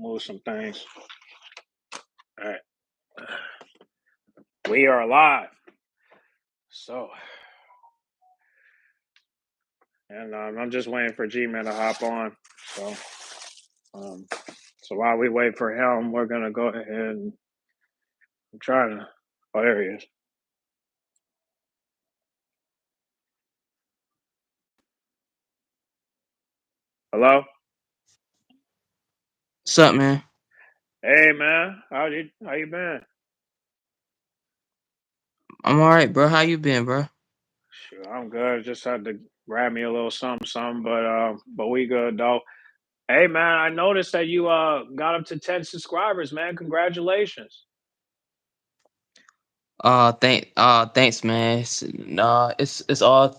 move some things. All right. We are live. So, and I'm just waiting for G-Man to hop on. So, um, so while we wait for him, we're gonna go ahead and I'm trying to. Oh, there he is. Hello. What's up, man? Hey, man. How you been? I'm all right, bro. How you been, bro? Sure, I'm good. Just had to grab me a little something, something, but we good though. Hey, man. I noticed that you got up to 10 subscribers, man. Congratulations. Thanks, man. Nah, it's all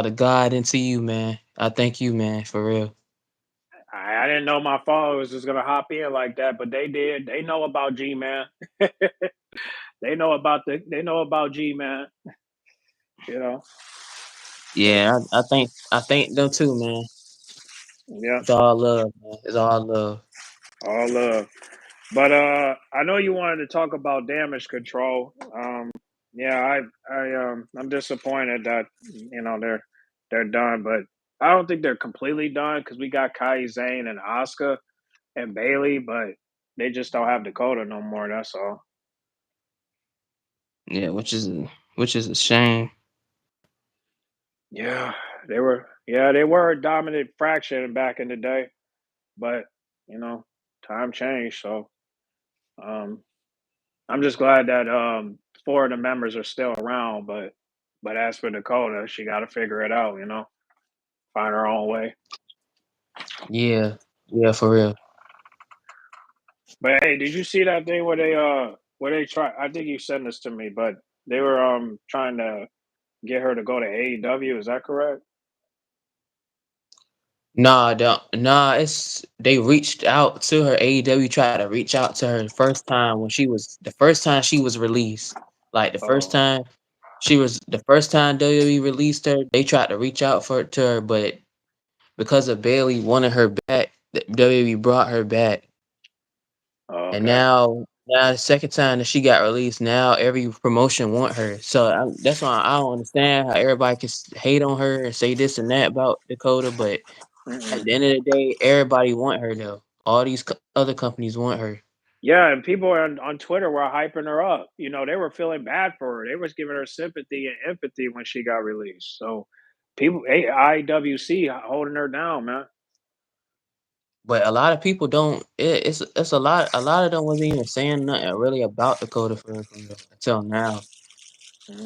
the God into you, man. I thank you, man, for real. I didn't know my followers was gonna hop in like that, but they did. They know about G man. They know about G man. You know. So Yeah, I think them too, man. yeah, It's all love, man. It's all love. all love. But I know you wanted to talk about damage control. Yeah, I'm disappointed that they're done, but I don't think they're completely done because we got Kai Zane and Oscar and Bailey, but they just don't have Dakota no more. That's all. Yeah, which is a shame. Yeah, they were a dominant fraction back in the day, but time changed. So um, I'm just glad that four of the members are still around. But as for Dakota, she got to figure it out. Find her own way. Yeah, yeah, for real. But hey, did you see that thing where they try? I think you sent this to me, but they were trying to get her to go to AEW. Is that correct? Nah, it's they reached out to her. AEW tried to reach out to her the first time she was released. Like Oh, the first time WWE released her, they tried to reach out to her, but because of Bailey wanting her back, WWE brought her back. oh, And okay. now the second time that she got released, now every promotion want her. So that's why I don't understand how everybody can hate on her and say this and that about Dakota, but at Mm-mm. the end of the day, everybody want her though. All these other companies want her. Yeah, and people on Twitter were hyping her up. They were feeling bad for her. They was giving her sympathy and empathy when she got released. So people, IWC holding her down, man. But a lot of people don't. It's a lot of them wasn't even saying nothing really about Dakota for real until now.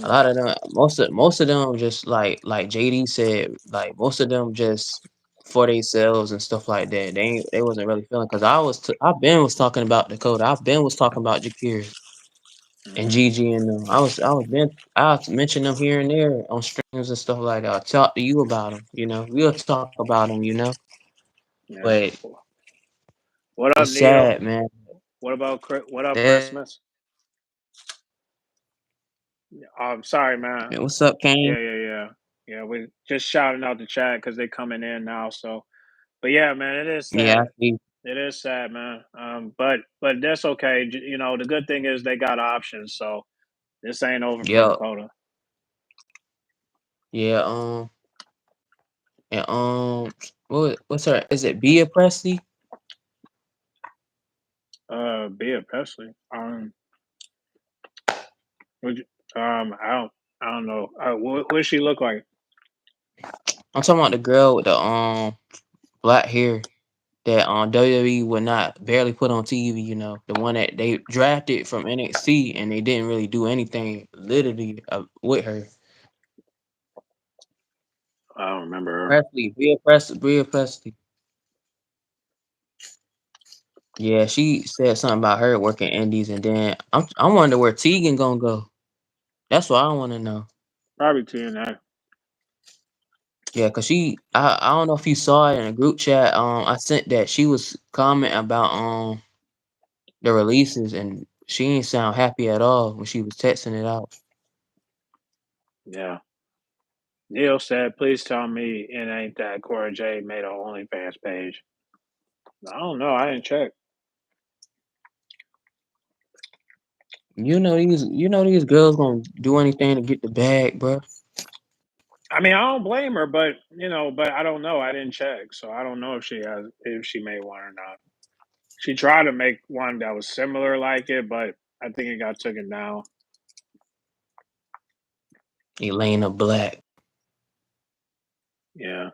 A Mhm. lot of them, most of them just like JD said, like most of them just for themselves and stuff like that. They wasn't really feeling because I been was talking about Dakota. I been was talking about Jakir and Mhm. Gigi and them. I was mention them here and there on streams and stuff like that. I talk to you about them. We'll talk about them. Yeah. But What up, it's Neil? sad, man. What up, That, Christmas? Sorry, man. what's up, Kane? Yeah, yeah, yeah, yeah. We just shouting out the chat because they coming in now. So, but yeah, man, it is Yeah, I sad. see. It is sad, man. But that's okay. The good thing is they got options. So this ain't over for Yeah, Dakota. yeah. And what's her? Is it Bia Presley? Bea Presley. Would you, I don't know. What does she look like? I'm talking about the girl with the black hair that WWE would not barely put on TV. The one that they drafted from NXT and they didn't really do anything literally with her. I don't remember her. Bria Presley. Yeah, she said something about her working indies, and then I wonder where Tegan gonna go. That's what I want to know. Probably TNA. Yeah, cause I don't know if you saw it in a group chat. I sent that she was commenting about the releases, and she didn't sound happy at all when she was texting it out. Yeah. Neil said, "Please tell me it ain't that Cora J made a OnlyFans page." I don't know. I didn't check. You know these girls gonna do anything to get the bag, bro. I mean, I don't blame her, but but I don't know. I didn't check, so I don't know if she made one or not. She tried to make one that was similar like it, but I think it got taken down. Elena Black. Yeah,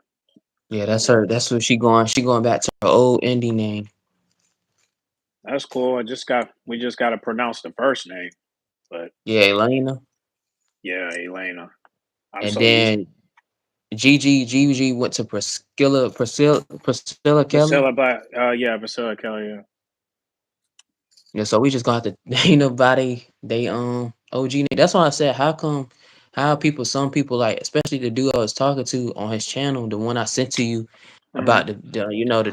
Yeah, that's her. That's what she going. She going back to her old indie name. that's cool. We just got to pronounce the first name, but Yeah, Elena. yeah, Elena. I'm And so used then Gigi went to Priscilla Kelly. Priscilla, but yeah, Priscilla Kelly. Yeah. Yeah, so we just gonna have to ain't nobody they OG name. That's why I said how people some people like especially the dude I was talking to on his channel, the one I sent to you Mm, about the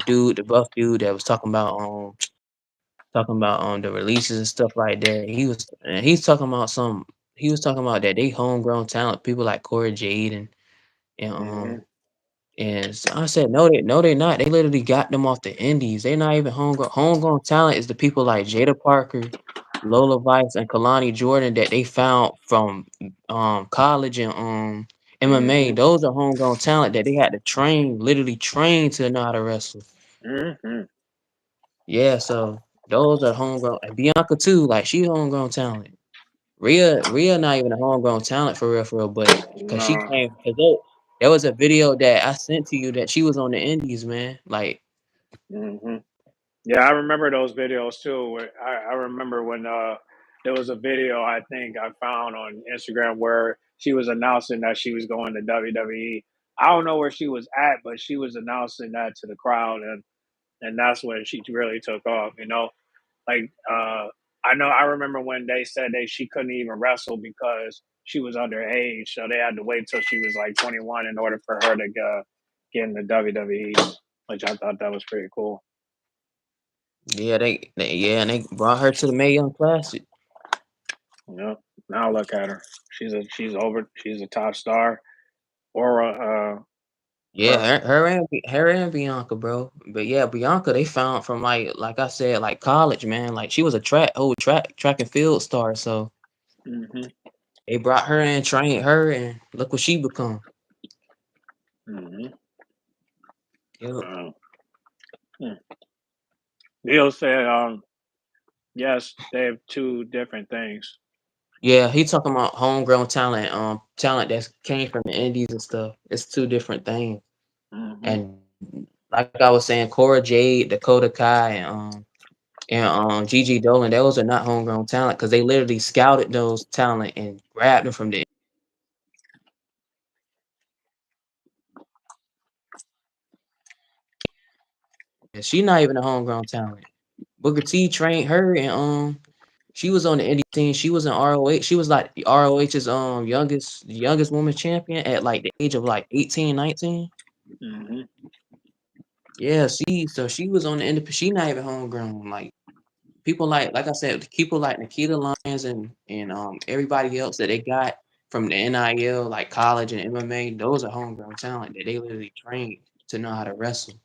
dude, the buff dude that was talking about the releases and stuff like that. He was talking about that they homegrown talent, people like Corey Jade and hmm and so I said, no, they not. They literally got them off the indies. They not even homegrown. Homegrown talent is the people like Jada Parker, Lola Vice, and Kalani Jordan that they found from college and MMA. hmm Those are homegrown talent that they had to train, literally train to know how to wrestle. hmm Yeah, so those are homegrown. And Bianca too, like she homegrown talent. Rhea not even a homegrown talent for real, but because she No. came, because there was a video that I sent to you that she was on the Indies, man. Like, hmm Yeah, I remember those videos too. I remember when there was a video I think I found on Instagram where she was announcing that she was going to WWE. I don't know where she was at, but she was announcing that to the crowd, and that's when she really took off. Like I remember when they said she couldn't even wrestle because she was underage, so they had to wait till she was like 21 in order for her to get in the WWE, which I thought that was pretty cool. yeah, and they brought her to the Mae Young Classic. Yep. Now look at her. She's over. She's a top star. Or Yeah, or her and Bianca, bro. But yeah, Bianca, they found from like I said, like college, man. Like she was a track and field star, so hmm they brought her in, trained her, and look what she become. hmm Yep. uh, hmm. Neil said, yes, they have two different things. Yeah, he talking about homegrown talent, talent that came from the indies and stuff. It's two different things. hmm And like I was saying, Cora Jade, Dakota Kai, and Gigi Dolan, those are not homegrown talent because they literally scouted those talent and grabbed them from the. She not even a homegrown talent. Booker T trained her, and she was on the indie team. She was in ROH. She was like the ROH's youngest woman champion at like the age of like 18, 19. hmm Yeah, she was on the indie. She not even homegrown. Like people like I said, people like Nikita Lyons and everybody else that they got from the NIL, like college and MMA, those are homegrown talent that they literally trained to know how to wrestle.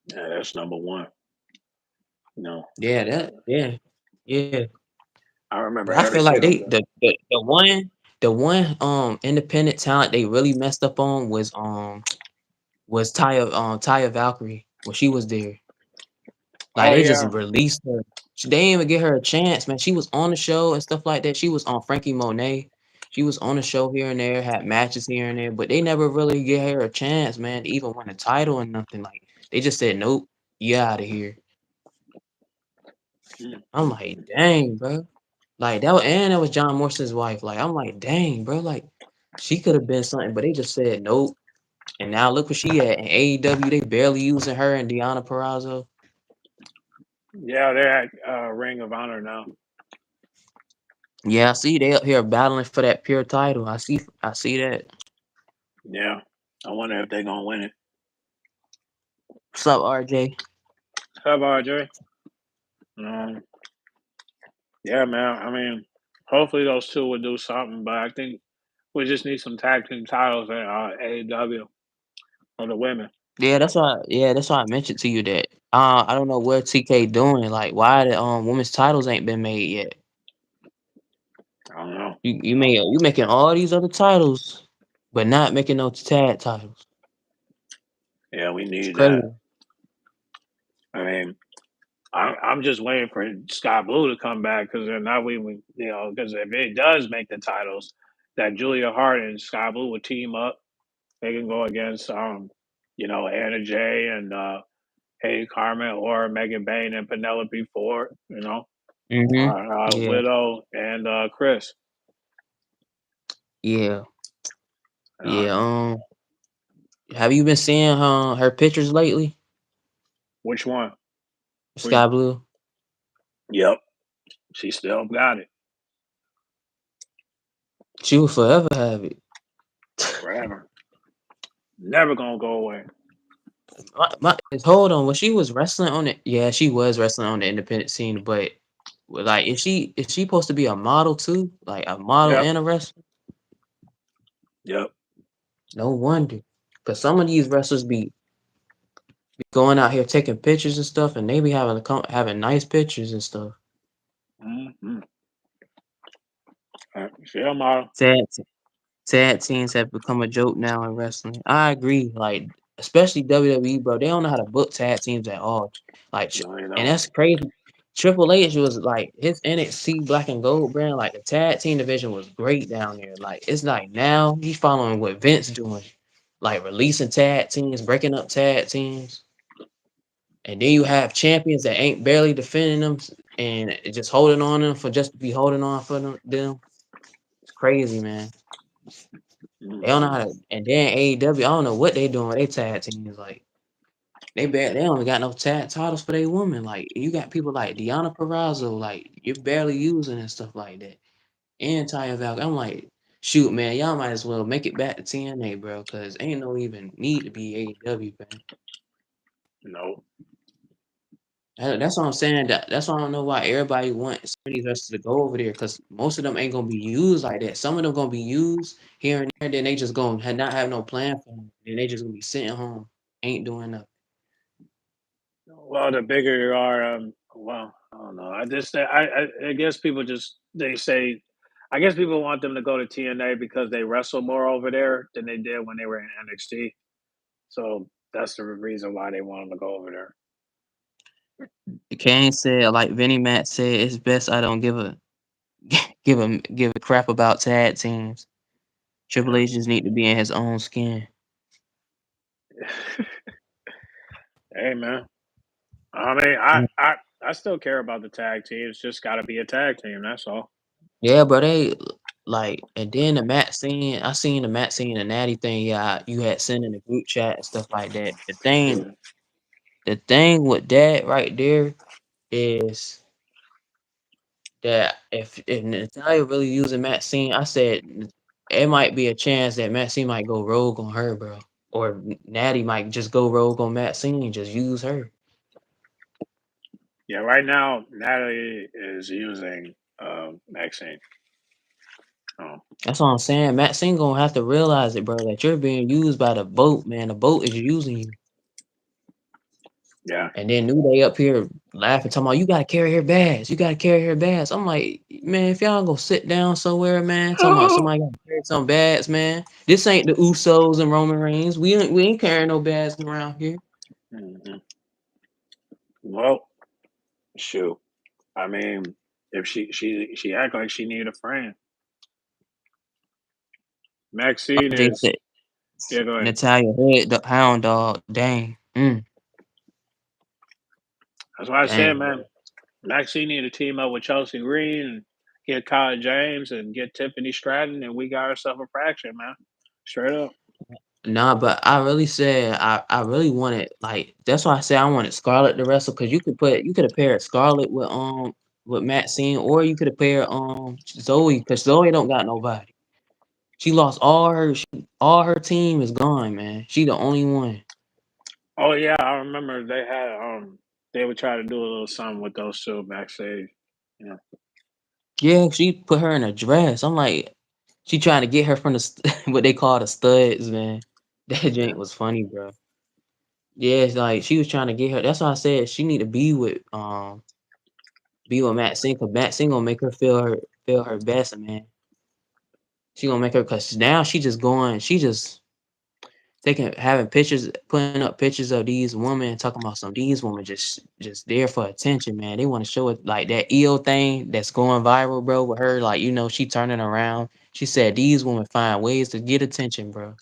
Yeah, that's number one. No, Yeah. I remember But I every feel like single they thing. the one independent talent they really messed up on was Taya Valkyrie when she was there. Like Oh they just yeah. released her. They didn't even give her a chance, man. She was on the show and stuff like that. She was on Frankie Monet. She was on the show here and there, had matches here and there, but they never really gave her a chance, man, to even win a title and nothing. Like they just said, nope, you out of here. I'm like, Mm-hmm. dang, bro. Like that was John Morrison's wife. Like I'm like, dang, bro. Like she could have been something, but they just said nope. And now look where she at in AEW. They barely using her and Deanna Perrazzo. Yeah, they're at Ring of Honor now. Yeah, I see they up here battling for that pure title. I see that. Yeah, I wonder if they're gonna win it. What's up, RJ? How about Jay? Um, yeah, man. I mean, hopefully those two will do something, but I think we just need some tag team titles at AEW for the women. Yeah, that's why I mentioned to you that I don't know what TK doing. Like, why the women's titles ain't been made yet? I don't know. You making all these other titles, but not making no tag titles. Yeah, we It's need that. crazy. I mean, I'm just waiting for Sky Blue to come back because then now because if it does make the titles, that Julia Hart and Sky Blue would team up. They can go against Anna Jay and Hayden Carmen or Megan Bain and Penelope Ford. Mhm. Or Yeah. Widow and Chris. Yeah. Uh, Yeah. Have you been seeing her pictures lately? which one? Sky Blue. Yep, she still got it She will forever have it. forever. Never gonna go away. Hold on. Was she was wrestling on it? Yeah, she was wrestling on the independent scene. But like, is she supposed to be a model too? Like a model Yep, and a wrestler? yep. No wonder. Cause some of these wrestlers be going out here taking pictures and stuff, and they be having nice pictures and stuff. Mm-hmm. She a model. Sad, tag teams have become a joke now in wrestling. I agree. Like, especially WWE, bro. They don't know how to book tag teams at all. Like, No, you and don't. that's crazy. Triple H was like his NXT Black and Gold brand. Like the tag team division was great down there. Like it's like now he's following what Vince doing, like releasing tag teams, breaking up tag teams, and then you have champions that ain't barely defending them and just holding on them for just to be holding on for them. It's crazy, man. They don't know Mm-hmm. how to, and then AEW, I don't know what they doing with they tag teams. Like they don't got no tag titles for they women. Like you got people like Deonna Purrazzo, like you're barely using and stuff like that. And Taya Valkyrie. I'm like, shoot, man, y'all might as well make it back to TNA, bro, because ain't no even need to be AEW, man. No, That's what I'm saying. That's why I don't know why everybody wants some of these wrestlers to go over there, because most of them ain't gonna be used like that. Some of them gonna be used here and there, then they just gonna not have no plan for them, and they just gonna be sitting home, ain't doing nothing. well, the bigger you are, I don't know. I guess people just they say, I guess people want them to go to TNA because they wrestle more over there than they did when they were in NXT. So that's the reason why they want them to go over there. Kane said, like Vinnie Mac said, it's best I don't give a crap about tag teams. Triple Yeah. H just need to be in his own skin. Hey man, I mean, I still care about the tag team. It's just got to be a tag team. That's all. Yeah, bro, they like, and then the Matt scene, I seen the Matt scene, the Natty thing. Yeah, you had sent in the group chat and stuff like that. Yeah. The thing with that right there is that if Natalia really using Maxine, I said it might be a chance that Maxine might go rogue on her, bro. Or Natty might just go rogue on Maxine and just use her. Yeah. Right now, Natalie is using Maxine. Oh, That's what I'm saying. Maxine gonna have to realize it, bro, that you're being used by the boat, man. The boat is using you. yeah. And then New Day up here laughing, talking about you gotta carry her bags. You gotta carry her bags. I'm like, man, if y'all go sit down somewhere, man, talking about somebody gotta carry some bags, man. This ain't the Usos and Roman Reigns. We ain't carrying no bags around here. Hmm. Well, shoot. I mean, if she act like she need a friend. Maxine Jay is, said yeah. Go ahead. Natalia Hood, the hound dog. Dang. That's why I said, Dang, man, bro. Maxine need to team up with Chelsea Green and get Kyle James and get Tiffany Stratton, and we got ourselves a fraction, man. Straight up. Nah, but I really said I really wanted, like, that's why I said I wanted Scarlett to wrestle, because you could have paired Scarlett with Maxine, or you could have paired Zoe, because Zoe don't got nobody. She lost all her team is gone, man. She the only one. Oh yeah, I remember they would try to do a little something with those two backstage. Yeah, Yeah, she put her in a dress. I'm like, she trying to get her from what they call the studs, man. That yeah. joint was funny, bro. Yeah, it's like she was trying to get her. That's why I said she need to be with Matt Sing, 'cause Matt Sing gonna make her feel her best, man. She gonna make her, cause now she just taking having pictures, putting up pictures of these women, talking about some these women just there for attention, man. They want to show it like that EO thing that's going viral, bro. With her, like she turning around. She said these women find ways to get attention, bro.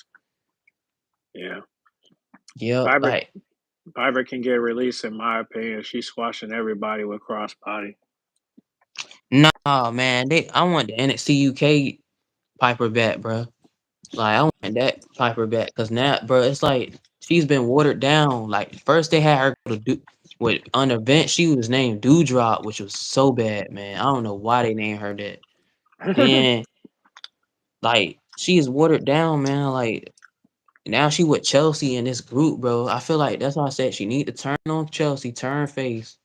Yeah, Yep, Viber like Viber can get released. In my opinion, she's squashing everybody with crossbody. nah, man. I want the NXT UK Piper back, bro. Like I want that Piper back because now, bro, it's like she's been watered down. Like first they had her go to do with on the event she was named Dewdrop, which was so bad, man. I don't know why they named her that. Then like she is watered down, man. Like now she with Chelsea in this group, bro. I feel like that's why I said she need to turn on Chelsea, turn face,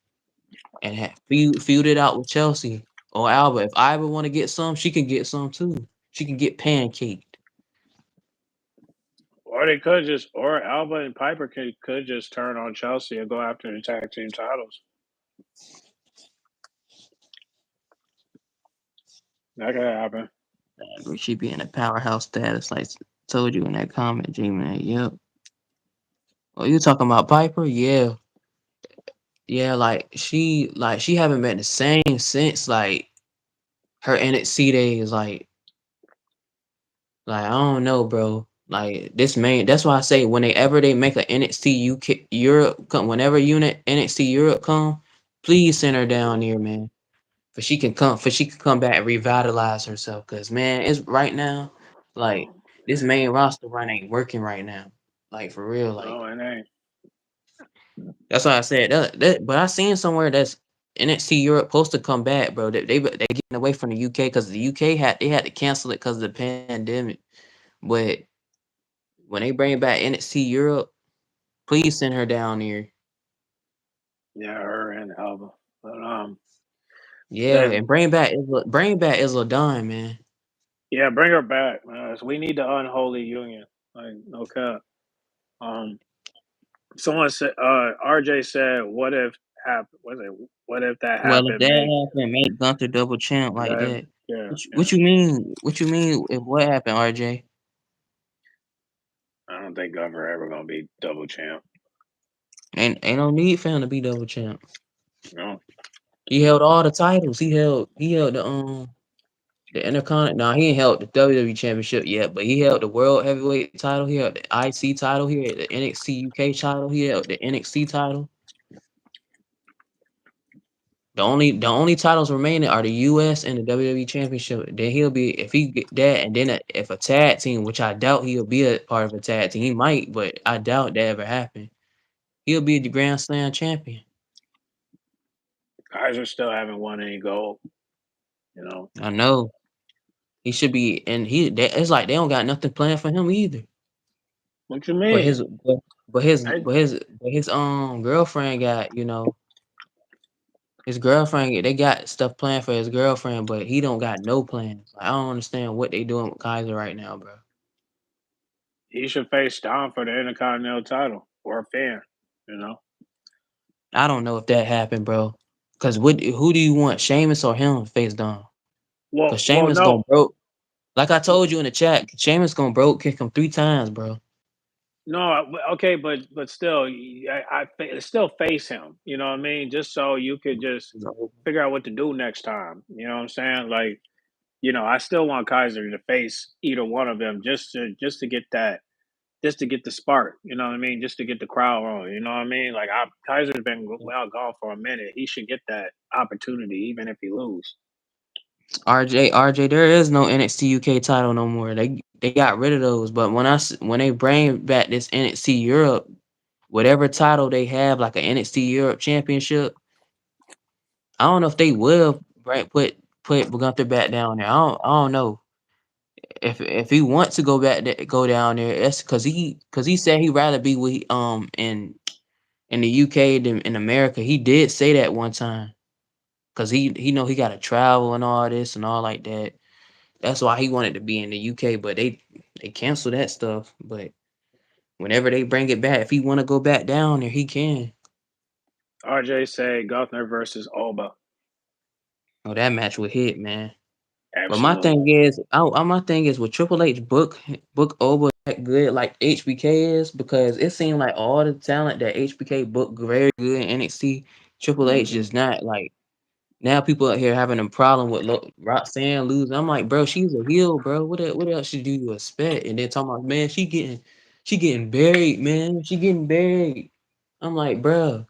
and feud it out with Chelsea or Alba. If Alba want to get some, she can get some too. She can get pancaked. Or they could just, or Alba and Piper could just turn on Chelsea and go after the tag team titles. That could happen. She be in a powerhouse status, like told you in that comment, G man. Yep. Oh, you talking about Piper? Yeah, yeah. Like she haven't been the same since like her NXT days. Like I don't know, bro. Like this main. That's why I say whenever they make a NXT UK Europe come, whenever unit NXT Europe come, please send her down here, man. For she can come back and revitalize herself. Cause man, it's right now, like this main roster run ain't working right now. Like for real, like No, it ain't. that's why I said that. But I seen somewhere that's NXT Europe supposed to come back, bro. They getting away from the UK because the UK had to cancel it because of the pandemic. But when they bring back NXT Europe, please send her down here. Yeah, her and Alba. But Yeah, that and bring back Isla Dawn, man. yeah, bring her back. So we need the unholy union. Like no cap. Um, someone said, RJ said, "What if happen? Was it? What if that Well, if happened? Make that happened, make Gunther double champ like that? that. Yeah, What yeah. you mean? What you mean if what happened, RJ? I don't think Governor ever gonna be double champ. Ain't no need for him to be double champ. No, He held all the titles. He held the Intercontinental. Nah, he ain't held the WWE Championship yet, but he held the World Heavyweight title. He held the IC title. He had the NXT UK title. He held the NXT title. The only titles remaining are the US and the WWE Championship. Then he'll be if he get that, and then if a tag team, which I doubt he'll be a part of a tag team. He might, but I doubt that ever happened. He'll be the Grand Slam champion. Kaiser still haven't won any gold. You know I know he should be, and it's like they don't got nothing planned for him either. what you But mean? his but his I, but his but his girlfriend got his girlfriend, they got stuff planned for his girlfriend, but he don't got no plans. I don't understand what they doing with Kaiser right now, bro. he should face Dom for the Intercontinental title or Finn. You know. I don't know if that happened, bro. Cause who do you want, Sheamus or him face down? Cause Well, Sheamus gonna no, broke. Like I told you in the chat, Sheamus gonna broke kick him 3 times, bro. no. Okay, but still, still face him. You know what I mean? Just so you could just figure out what to do next time. You know what I'm saying? Like, I still want Kaiser to face either one of them just to get that, just to get the spark. You know what I mean? Just to get the crowd on. You know what I mean? Like, Kaiser's been well gone for a minute. He should get that opportunity, even if he lose. RJ, there is no NXT UK title no more. They got rid of those. But when they bring back this NXT Europe, whatever title they have, like an NXT Europe Championship, I don't know if they will put Gunther back down there. I don't know if he wants to go down there. That's because he said he'd rather be with in the UK than in America. He did say that one time because he know he got to travel and all this and all like that. That's why he wanted to be in the UK, but they canceled that stuff. But Whenever they bring it back, if he want to go back down there, he can. RJ say Gunther versus Oba. Oh, that match would hit, man. But my Absolutely. thing is, my thing is, with Triple H book over that good like HBK is, because it seemed like all the talent that HBK booked very good in NXT, Triple H Hmm. is not like. Now people out here having a problem with Roxanne losing. I'm like, bro, she's a heel, bro. What else do you expect? And then talking about, man, she getting buried, man. She getting buried. I'm like, bro,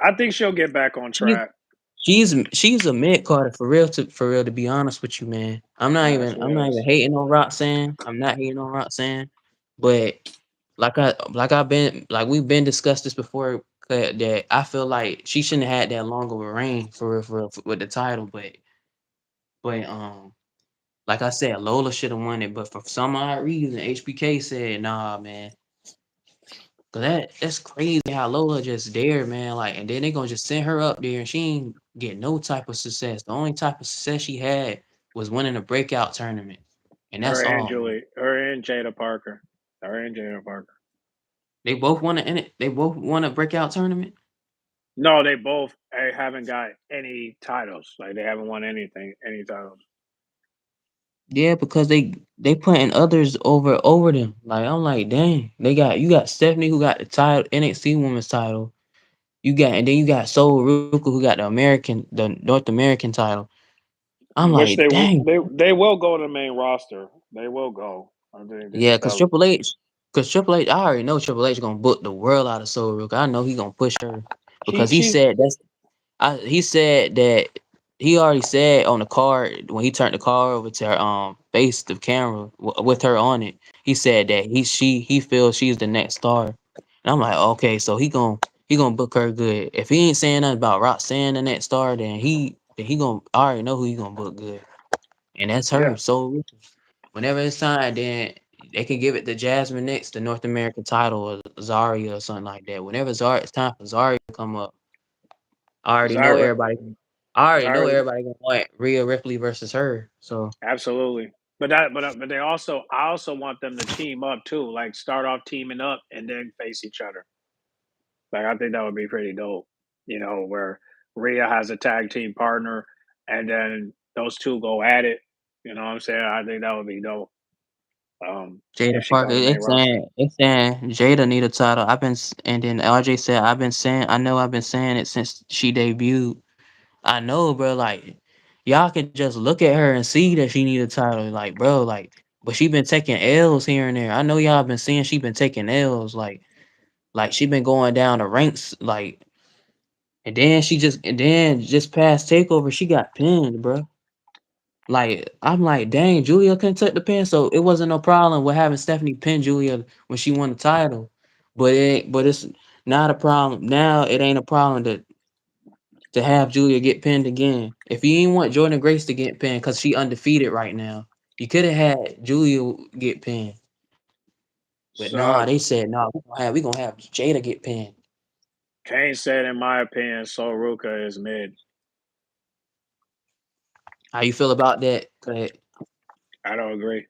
I think she'll get back on she's track. she's a mid Carter for real, to be honest with you, man. Nah, she I'm not even is. hating on Roxanne. I'm not hating on Roxanne. But we've been discussed this before, that I feel like she shouldn't have had that long of a reign for real, with the title, but like I said, Lola should have won it, but for some odd reason, HBK said, "Nah, man." Cause that's crazy how Lola just there, man. Like, and then they gonna just send her up there, and she ain't get no type of success. The only type of success she had was winning a breakout tournament, and that's all, man. Her and Jada Parker. Her and Jada Parker. They both won a breakout tournament. No, they both haven't got any titles. Like they haven't won anything, any titles. Yeah, because they putting others over them. Like, I'm like, dang, you got Stephanie, who got the title, NXT Women's title. You got Soul Ruka, who got the North American title. I'm Which like, dang, they will go to the main roster. They will go. I think yeah, that Cause Triple H, I already know Triple H gonna book the world out of Soul Ruka. I know he gonna push her because she's he said that he already said on the card when he turned the car over to her, face the camera with her on it. He said that he feels she's the next star, and I'm like, okay, so he gonna book her good. If he ain't saying nothing about Roxanne the next star, then he gonna I already know who he gonna book good, and that's yeah. her. So whenever it's time, then they can give it to Jasmine next, the North American title, or Zarya or something like that. Whenever it's time for Zarya to come up. I already know Zyra everybody. I already know Zyra everybody gonna want Rhea Ripley versus her. So absolutely. But they also I also want them to team up too. Like start off teaming up and then face each other. Like I think that would be pretty dope. You know, where Rhea has a tag team partner and then those two go at it. You know what I'm saying? I think that would be dope. Jada If she Parker, comes to main roster. it's saying Jada need a title. And then RJ said I've been saying it since she debuted. I know, bro. Like, y'all can just look at her and see that she need a title. Like, bro, like, but she been taking L's here and there. I know y'all been seeing she been taking L's. Like she been going down the ranks. Like, and then just past takeover, she got pinned, bro. Like, I'm like, dang, Julia couldn't take the pin, so it wasn't no problem with having Stephanie pin Julia when she won the title. But it's not a problem now. It ain't a problem to have Julia get pinned again. If you ain't want Jordan Grace to get pinned because she undefeated right now, you could have had Julia get pinned. But nah, So they said nah, we gonna have Jada get pinned. Kane said, in my opinion, Soruka is mid. How you feel about that? I don't agree.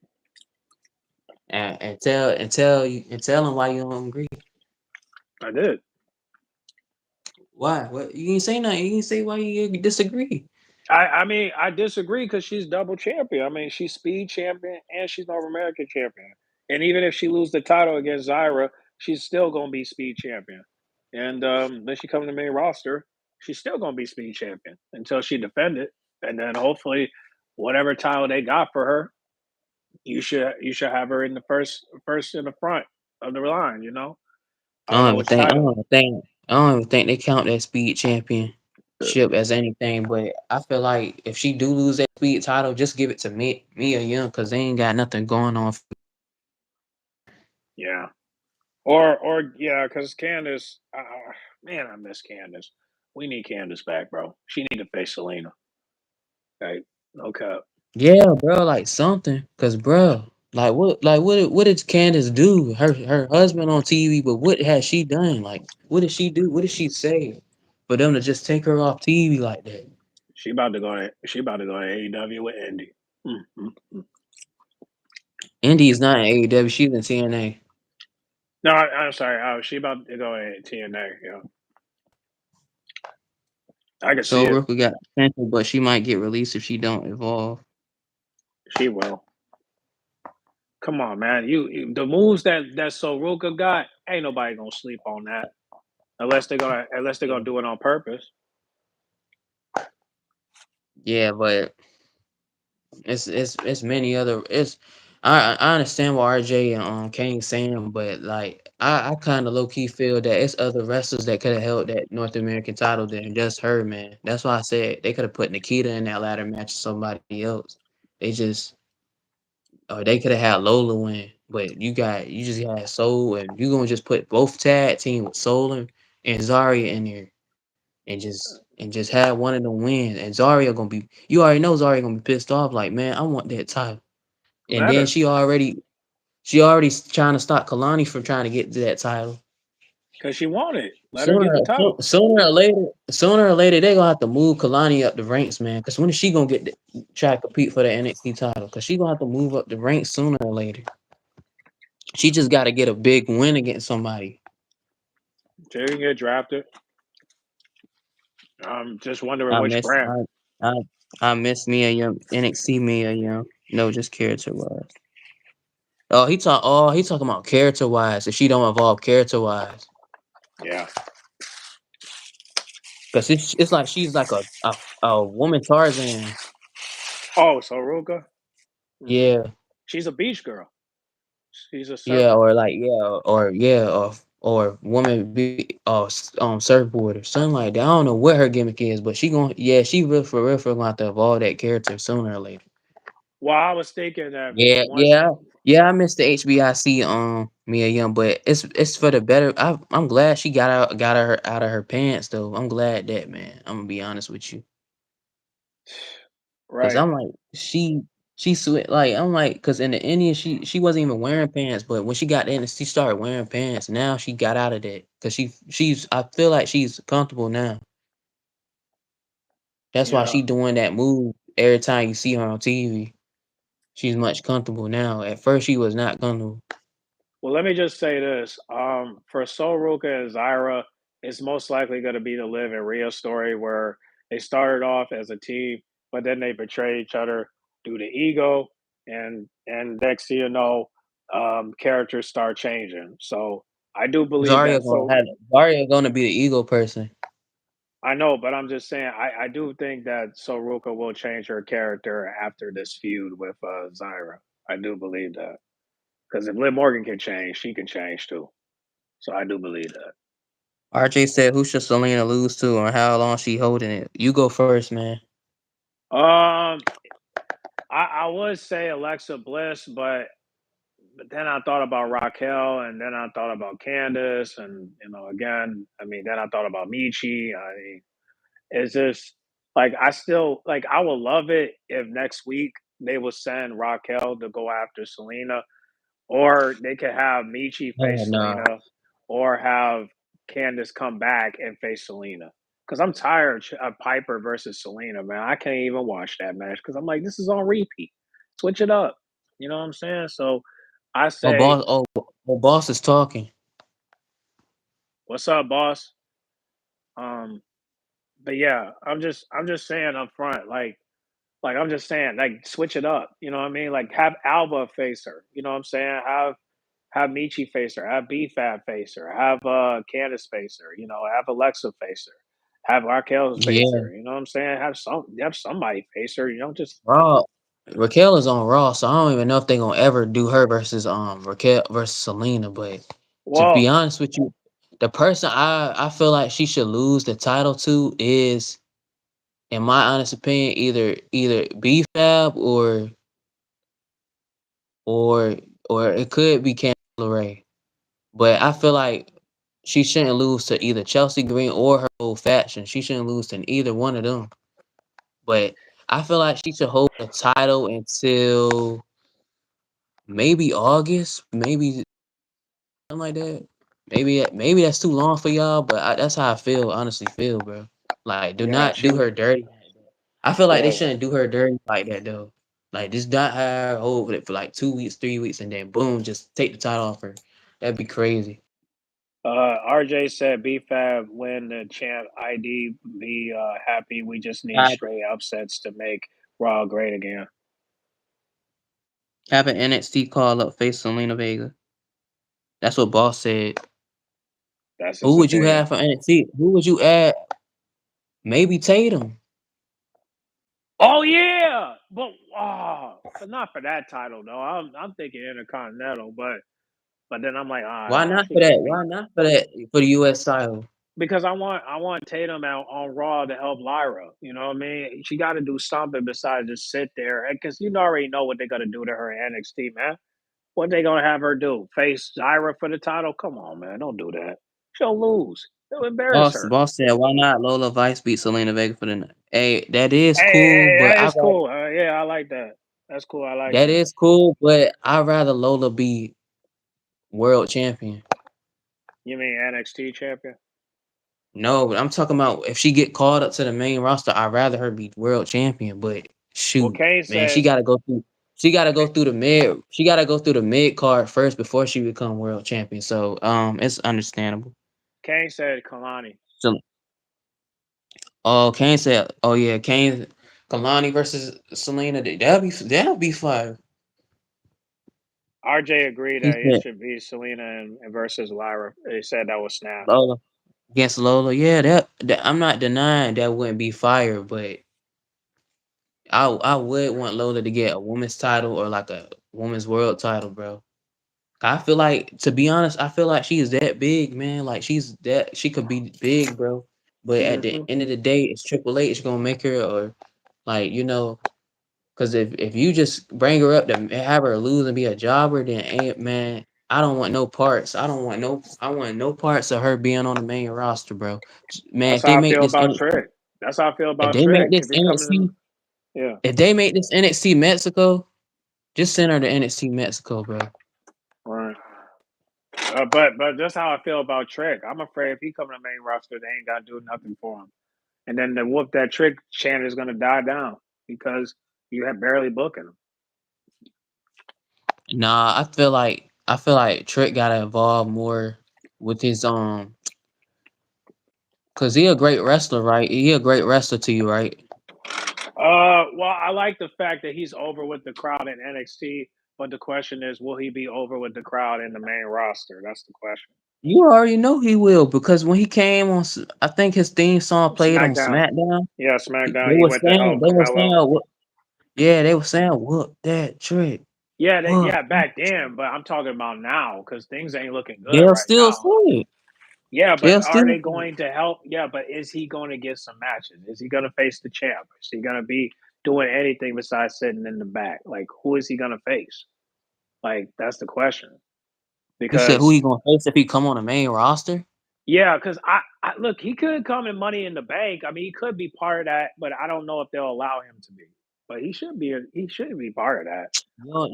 And tell them why you don't agree. I did. Why? What you ain't say nothing. You ain't say why you disagree. I mean, I disagree because she's double champion. I mean, she's speed champion and she's North American champion. And even if she lose the title against Zyra, she's still gonna be speed champion. And then she come to the main roster, she's still gonna be speed champion until she defend it. And then hopefully, whatever title they got for her, you should have her in the first in the front of the line. You know, I don't know which title. I don't even think they count that speed championship as anything. But I feel like if she do lose that speed title, just give it to Mia Young, because they ain't got nothing going on. Yeah, or yeah, because Candace, man, I miss Candace. We need Candace back, bro. She need to face Selena. Right? No cap. Yeah, bro, like something, cause bro, what did Candace do? Her husband on TV, but what has she done? Like, what did she do? What did she say for them to just take her off TV like that? She about to go. She about to go to AEW with Indy. Mm-hmm. Indy is not in AEW. She's in TNA. No, I'm sorry. She about to go in TNA. Yeah, I can see So it. Ruka got potential, but she might get released if she don't evolve. She will. Come on, man. The moves that Soroka got, ain't nobody gonna sleep on that unless they're Yeah, gonna do it on purpose. yeah, but it's many other it's I understand what RJ and Kane saying, but like I kind of low key feel that it's other wrestlers that could have held that North American title than just her, man. That's why I said they could have put Nikita in that ladder match with somebody else. They just or they could have had Lola win, but you just had Soul, and you gonna just put both tag team with Soul and Zarya in there and just have one of them win, and Zarya gonna be you already know Zarya gonna be pissed off like, man, I want that title. And Let then her, she already trying to stop Kalani from trying to get to that title. cause she want it. Let her get Sooner the so- title. sooner or later they gonna have to move Kalani up the ranks, man. Cause when is she gonna try to compete for the NXT title? Cause she gonna have to move up the ranks sooner or later. She just got to get a big win against somebody. She can get drafted. I'm just wondering I which miss brand. I I miss Mia Young, NXT Mia Young. No, just character wise. Oh, he talking about character wise. If she don't evolve character wise. Yeah. Cause it's like she's like a woman Tarzan. Oh, Soroka. Mm. Yeah, She's a beach girl. She's a yeah, surfer. or like or woman be surfboard or something like that. I don't know what her gimmick is, but she real for gonna have to evolve that character sooner or later. Well, I was thinking that Yeah, once. yeah, yeah. I missed the HBIC Mia Young, but it's for the better. I'm glad she got her out of her pants though. I'm glad that, man. I'm gonna be honest with you. Cause Right. I'm like she sweat like I'm like cause in the Indian she wasn't even wearing pants, but when she got in she started wearing pants. Now she got out of that cause she's I feel like she's comfortable now. That's why Yeah. she doing that move every time you see her on TV. She's much comfortable now. At first she was not comfortable. Well, let me just say this. For Soroka and Zyra, it's most likely going to be the Liv and Rhea story where they started off as a team, but then they betray each other due to ego, and next thing you know, characters start changing. So I do believe that. So Zarya gonna be the ego person. I know, but I'm just saying, I do think that Soroka will change her character after this feud with Zyra. I do believe that. Because if Liv Morgan can change, she can change too. So I do believe that. RJ said, "Who should Selena lose to, or how long she holding it?" You go first, man. Um, I would say Alexa Bliss, but then I thought about Raquel, and then I thought about Candace, and again, I mean, then I thought about Michi. I mean, it's just like I still like I would love it if next week they would send Raquel to go after Selena, or they could have Michi Oh face no, Selena, or have Candice come back and face Selena. Because I'm tired of Piper versus Selena, man. I can't even watch that match because I'm like, this is on repeat. Switch it up. You know what I'm saying? So I oh say, boss, boss is talking. what's up, boss? Um, but yeah, I'm just saying up front, like I'm just saying, like switch it up. You know what I mean? Like have Alba face her. You know what I'm saying? Have Michi face her, have BFAB face her, have Candace face her, have Alexa face her, have Raquel face Yeah, her, you know what I'm saying? Have somebody face her, just Raw. Raquel is on Raw, so I don't even know if they gonna ever do her versus Raquel versus Selena. But to be well, honest with you, the person I feel like she should lose the title to is, in my honest opinion, either B Fab or or it could be Candice LeRae. But I feel like she shouldn't lose to either Chelsea Green or her old faction. She shouldn't lose to either one of them. But I feel like she should hold the title until maybe August, maybe something like that. Maybe that's too long for y'all, but that's how I honestly feel, bro. Like, do yeah, not she do her dirty. I feel like they yeah. shouldn't do her dirty like that though. Like, just not have her hold it for like 2 weeks, 3 weeks, and then boom, just take the title off her. That'd be crazy. RJ said BFAB win the champ. ID be happy. We just need Have straight upsets to make Raw great again. have an NXT call up face Selena Vega. That's what Boss said. That's Who his would you opinion. have for NXT? Who would you add? Maybe Tatum. Oh yeah, but not for that title though. I'm thinking Intercontinental, but then I'm like, Why nah, not she for that? can't be Why not for that? For the US title. because I want Tatum out on Raw to help Lyra. You know what I mean? She got to do something besides just sit there, because you already know what they're gonna do to her in NXT, man. What they gonna have her do? Face Zyra for the title? Come on, man, don't do that. She'll lose. They'll embarrass her. Boss said, why not Lola Vice beat Selena Vega for the night? Hey, that is Hey, cool, hey, but that is cool. Yeah, I like that. That's cool. I like that. I'd rather Lola be world champion. You mean NXT champion? No, but I'm talking about if she get called up to the main roster, I'd rather her be world champion. But Well, shoot, Kane man, said. she gotta go through the mid card first before she become world champion. So it's understandable. Kane said Kalani. So Kane said, oh yeah, Kalani versus Selena, that'll be fire. RJ agreed He that it said should be Selena and versus Lyra. He said that was snap. Lola against Lola. Yeah, that I'm not denying that wouldn't be fire, but I would want Lola to get a women's title or like a women's world title, bro. I feel like, to be honest, I feel like she is that big, man. Like she could be big, bro. But at the Hmm. end of the day, it's Triple H gonna make her, or like because if you just bring her up to have her lose and be a jobber, then ain't man. I don't want no parts. I want no parts of her being on the main roster, bro. Man, That's if they how I make feel this about Trick. That's how I feel if about they make Trick. this If he coming to NXT yeah, if they make this NXT Mexico, just send her to NXT Mexico, bro. right. But that's how I feel about Trick. I'm afraid if he come to the main roster, they ain't gotta do nothing for him. And then the whoop that Trick chant is gonna die down because you have barely booking him. Nah, I feel like Trick gotta evolve more with his cause he a great wrestler, right? He a great wrestler to you, right? Well, I like the fact that he's over with the crowd in NXT, but the question is, will he be over with the crowd in the main roster? That's the question. You already know he will because when he came on, I think his theme song played on SmackDown, SmackDown. yeah, They SmackDown. He were went to saying, help Carmelo. they were saying, whoop that Trick, whoop. Yeah, back then, but I'm talking about now because things ain't looking good They'll right still now. say it. Yeah, but They'll are still they say it. going to help? Yeah, but is he going to get some matches? Is he going to face the champ? Is he going to be doing anything besides sitting in the back? Like, who is he going to face? Like, that's the question. You said who Because he gonna face if he come on the main roster? yeah, because I look, he could come in Money in the Bank. I mean, he could be part of that, but I don't know if they'll allow him to be. But he should be. He should be part of that.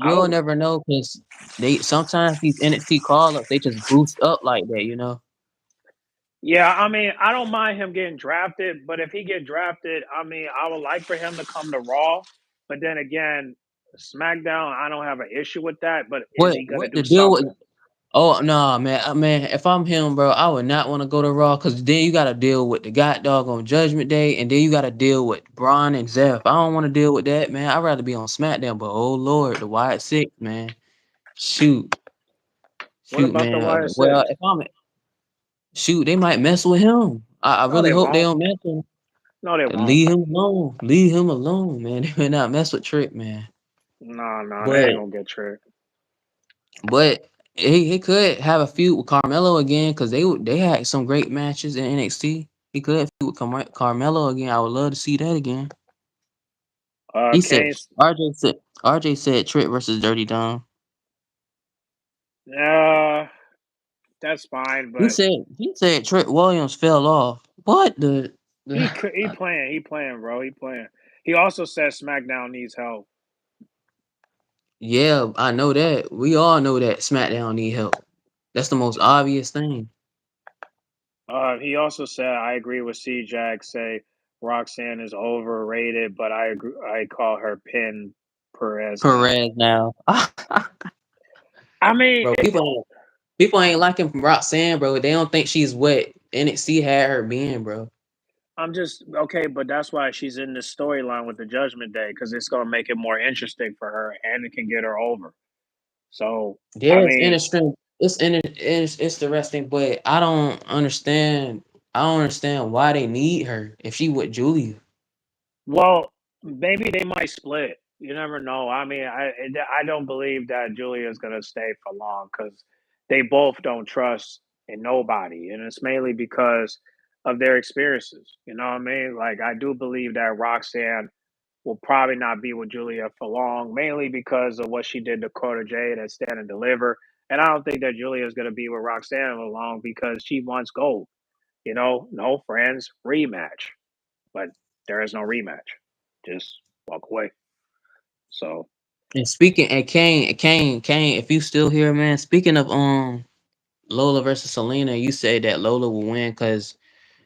I You'll would. never know because they sometimes these NXT call ups they just boost up like that, you know. Yeah, I mean, I don't mind him getting drafted, but if he get drafted, I mean, I would like for him to come to Raw. But then again, SmackDown, I don't have an issue with that. But is he going to What do the deal with? something? Oh no, man, man. If I'm him, bro, I would not want to go to Raw because then you got to deal with the God dog on Judgment Day, and then you got to deal with Braun and Zeph. I don't want to deal with that, man. I'd rather be on SmackDown. But oh Lord, the Wyatt Six, man, shoot, What shoot, about the man. Wyatt Well, Six? if I'm shoot, they might mess with him. I No, really they hope they won't. don't mess with him. No, they won't. Leave him alone. Leave him alone, man. They may not mess with Trick, man. No, they ain't But gonna get tricked. but he could have a feud with Carmelo again because they had some great matches in NXT. He could feud with Carmelo again. I would love to see that again. He said Kane's. RJ said Trick versus Dirty Dom. Uh, that's fine, He but said he said Trick Williams fell off. What he playing. He playing, bro. He playing. He also said SmackDown needs help. Yeah, I know that. We all know that SmackDown need help. That's the most obvious thing. He also said, I agree with C Jack. Say Roxanne is overrated, but I agree. I call her Pin Perez now. Perez now. I mean, Bro, people. People ain't liking Roxanne, bro. They don't think she's what NXT had her being, bro. I'm just okay, but that's why she's in this storyline with the Judgment Day because it's gonna make it more interesting for her and it can get her over. So Yeah, I it's mean, interesting. It's interesting, but I don't understand. I don't understand why they need her if she with Julia. well, maybe they might split. You never know. I mean, I don't believe that Julia is gonna stay for long because they both don't trust in nobody, and it's mainly because of their experiences. You know what I mean? Like I do believe that Roxanne will probably not be with Julia for long, mainly because of what she did to Cora Jade at Stand and Deliver. And I don't think that Julia is going to be with Roxanne for long because she wants gold. You know, no friends, rematch. But there is no rematch. Just walk away. So And speaking and Kane, if you still here, man. Speaking of Lola versus Selena, you said that Lola will win because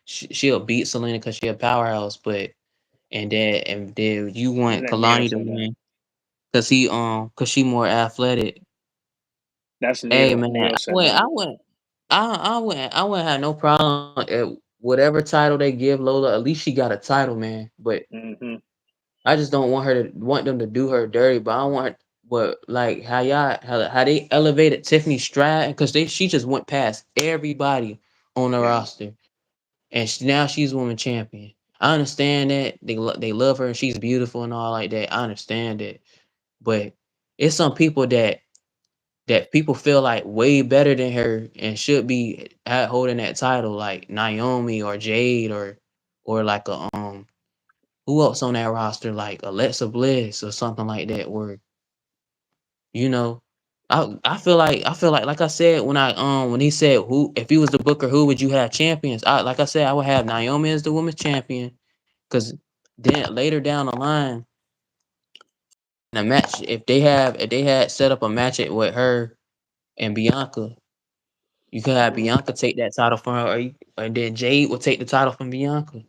she'll beat Selena because she a powerhouse, but and then you want Nita Kalani to said that. win because she more athletic. That's Hey Neil. man, Neil said that. I wouldn't have no problem at whatever title they give Lola. At least she got a title, man. But Hmm. I just don't want them to do her dirty. But I don't want her. But like how they elevated Tiffany Stratton because she just went past everybody on the Yeah. roster, and now she's woman champion. I understand that they love her and she's beautiful and all like that. I understand it, but it's some people that people feel like way better than her and should be holding that title, like Naomi or Jade or like a who else on that roster, like Alexa Bliss or something like that, where you know. I feel like I said when he said who if he was the booker who would you have champions, I would have Naomi as the women's champion because then later down the line in a match if they had set up a match with her and Bianca. You could have Bianca take that title from her, and then Jade will take the title from Bianca.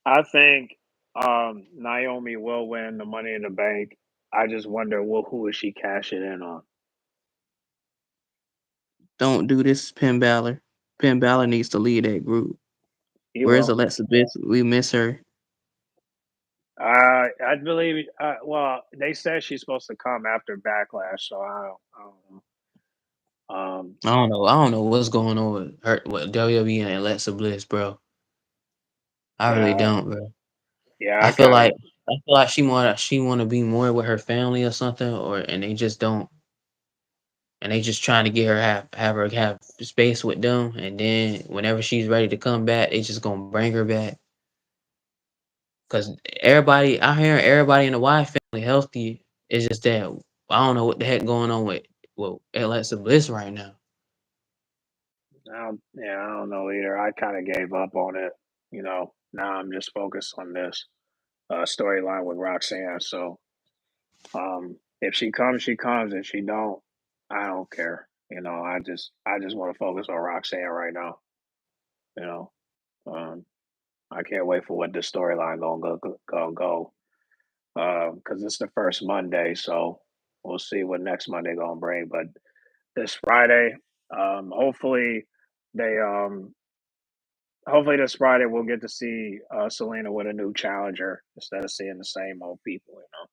I think Naomi will win the Money in the Bank. I just wonder, well, who is she cashing in on? Don't do this, Penn Balor. Penn Balor needs to lead that group. He Where's will. Alexa Bliss? We miss her. I believe. Well, they said she's supposed to come after Backlash, so I don't know. I don't know. I don't know what's going on with her, with WWE and Alexa Bliss, bro. I really Yeah, don't, bro. yeah. I feel like I feel like she want to be more with her family or something, or and they just don't, and they just trying to get her have her have space with them, and then whenever she's ready to come back, they just gonna bring her back. Cause everybody I hear everybody in the Y family healthy. It's just that I don't know what the heck going on with Alexa Bliss right now. Yeah, I don't know either. I kind of gave up on it. You know, now I'm just focused on this storyline with Roxanne. So, if she comes, she comes. If she don't, I don't care. You know, I just want to focus on Roxanne right now. You know, um, I can't wait for what this storyline gonna go. Because it's the first Monday, so we'll see what next Monday gonna bring. But this Friday, hopefully they hopefully this Friday we'll get to see Selena with a new challenger instead of seeing the same old people. You know.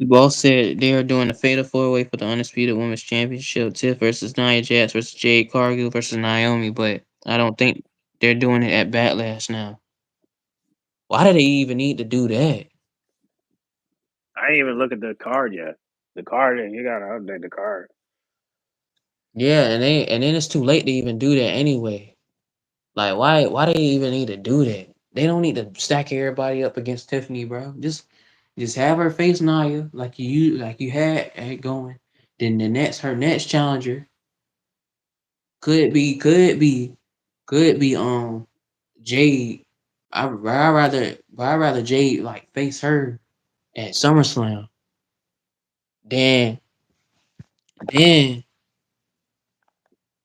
We both said they are doing a fatal four way for the undisputed women's championship. Tiff versus Nia Jax versus Jade Cargill versus Naomi, but I don't think they're doing it at Backlash now. Why do they even need to do that? I didn't even look at the card yet. The card, you gotta update the card. Yeah, and then it's too late to even do that anyway. Like why they even need to do that? They don't need to stack everybody up against Tiffany, bro. Just have her face Nia like you had it going. Then her next challenger could be Jade. I rather Jade like face her at SummerSlam than then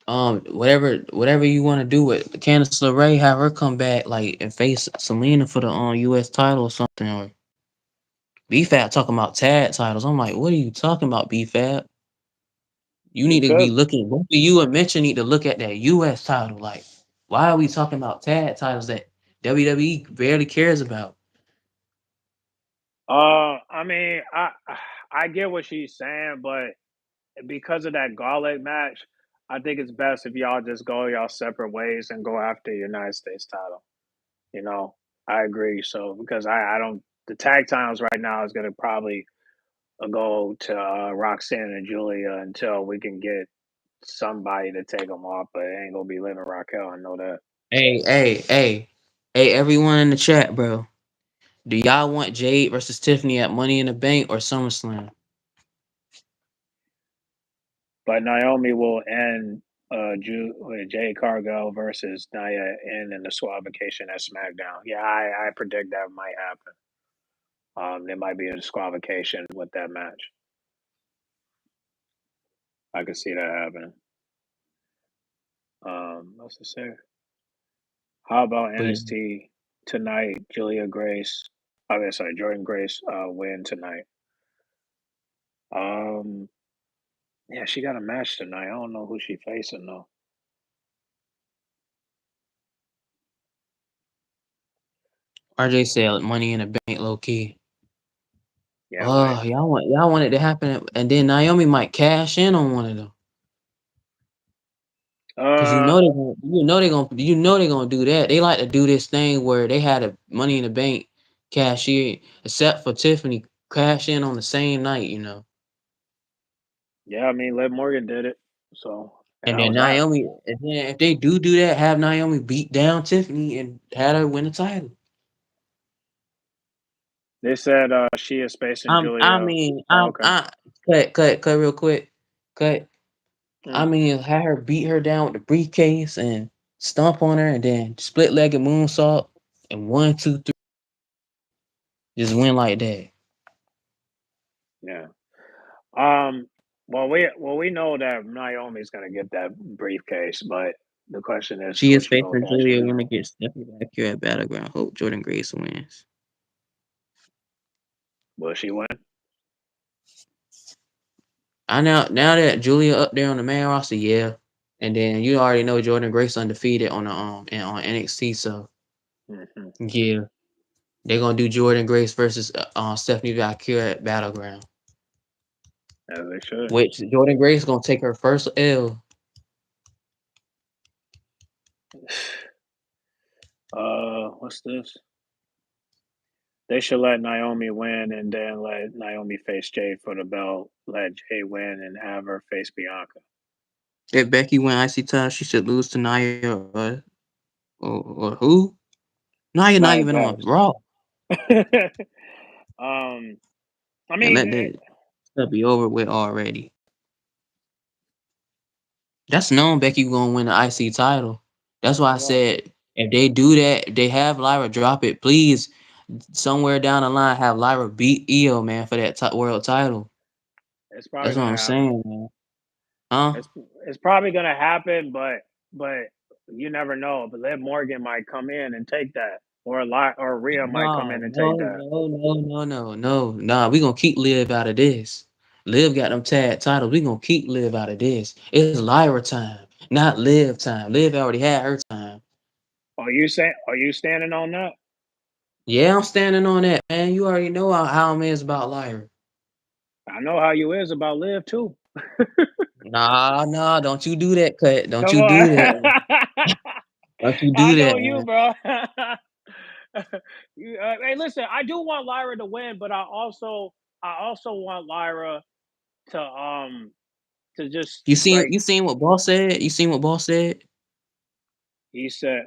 whatever you want to do with Candice LeRae, have her come back like and face Selena for the US title or something, or B-Fab talking about tag titles. I'm like, what are you talking about, B-Fab? You need to be Because looking. Both of you and Mitchell need to look at that U.S. title. Like, why are we talking about tag titles that WWE barely cares about? I mean, I get what she's saying, but because of that Gauntlet match, I think it's best if y'all just go y'all separate ways and go after the United States title. You know, I agree. So because I don't the tag titles right now is gonna probably go to Roxanne and Julia until we can get somebody to take them off, but it ain't gonna be Liv and Raquel. I know that. Hey, everyone in the chat, bro. Do y'all want Jade versus Tiffany at Money in the Bank or SummerSlam? But Naomi will end Jade Cargill versus Nia in the disqualification at SmackDown. Yeah, I predict that might happen. There might be a disqualification with that match. I could see that happening. What's to say? How about But NXT tonight? Julia Grace, sorry, Jordan Grace win tonight. Um, yeah, she got a match tonight. I don't know who she facing though. RJ said Money in the Bank low key. Yeah, Oh, y'all want it to happen, and then Naomi might cash in on one of them. Cause uh, you know they gonna do that. They like to do this thing where they had a Money in the Bank cashier, except for Tiffany cash in on the same night, you know. yeah. I mean, Liv Morgan did it, so and And that then was that. Naomi, and then if they do that, have Naomi beat down Tiffany and had her win the title. They said she is facing I Julia. mean, Oh, okay. I cut real quick, cut. I Mm, mean, had her beat her down with the briefcase and stomp on her, and then split legged moonsault and 1, 2, 3, just win like that. yeah. Well, we know that Naomi's gonna get that briefcase, but the question is, She will is she go facing cash Julia in when on? it gets Stephanie back here at Battleground. Hope Jordan Grace wins. Will she win? I now that Julia up there on the main roster, yeah. And then you already know Jordan Grace undefeated on the and on NXT, so Hmm. yeah, they're gonna do Jordan Grace versus Stephanie Valkyrie at Battleground. As they should. Which Jordan Grace gonna take her first L. What's this? They should let Naomi win and then let Naomi face Jade for the belt. Let Jade win and have her face Bianca. If Becky win IC title, she should lose to Nia or who? Nia not Nia even on Jax. Raw. um, I And mean, let that stuff be over with already. That's known Becky gonna win the IC title. That's why I right. said if they do that, if they have Lyra drop it, please somewhere down the line have Lyra beat Io, man, for that world title. It's probably That's what gonna I'm happen. saying, man. Huh? It's probably gonna happen, but you never know. But Liv Morgan might come in and take that, or Rhea might come No, in and take no, that. no, no, no, no, no. Nah, we gonna keep Liv out of this. Liv got them tag titles. We gonna keep Liv out of this. It's Lyra time, not Liv time. Liv already had her time. Are you standing on that? Yeah, I'm standing on that, man. You already know how I'm is about Lyra. I know how you is about Liv too. Nah, don't you do that, cut. Don't Come you on. do that. Don't you I do know that, you, man. bro. Hey, listen, I do want Lyra to win, but I also want Lyra to just like You seen what Boss said? You seen what Boss said? he said,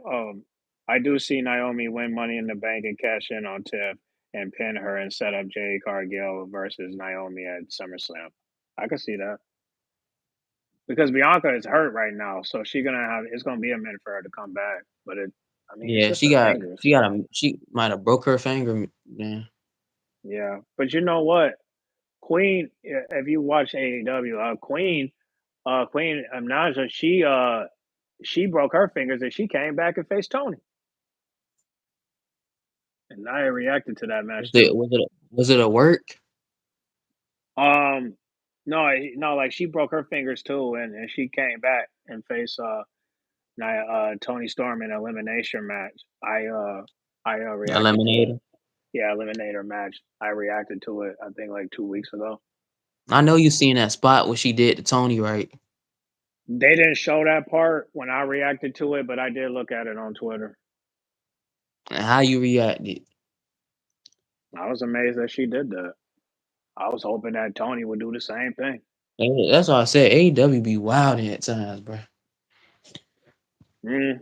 I do see Naomi win Money in the Bank and cash in on Tiff and pin her and set up Jade Cargill versus Naomi at SummerSlam. I could see that because Bianca is hurt right now, so it's gonna be a minute for her to come back. But I mean, it's Yeah, just her fingers. she might have broke her finger, man. Yeah, but you know what? Queen, if you watch AEW, Queen Naja, she broke her fingers and she came back and faced Tony. and I reacted to that match Was it too. was it was it a work? Um, no, no, like she broke her fingers too, and she came back and faced Tony Storm in an elimination match. I reacted to it. Eliminator. Yeah, eliminator match. I reacted to it. I think like 2 weeks ago. I know you seen that spot what she did to Tony, right? They didn't show that part when I reacted to it, but I did look at it on Twitter. And how you reacted. I was amazed that she did that. I was hoping that Tony would do the same thing. That's why I said AEW be wild at times, bro. Mm.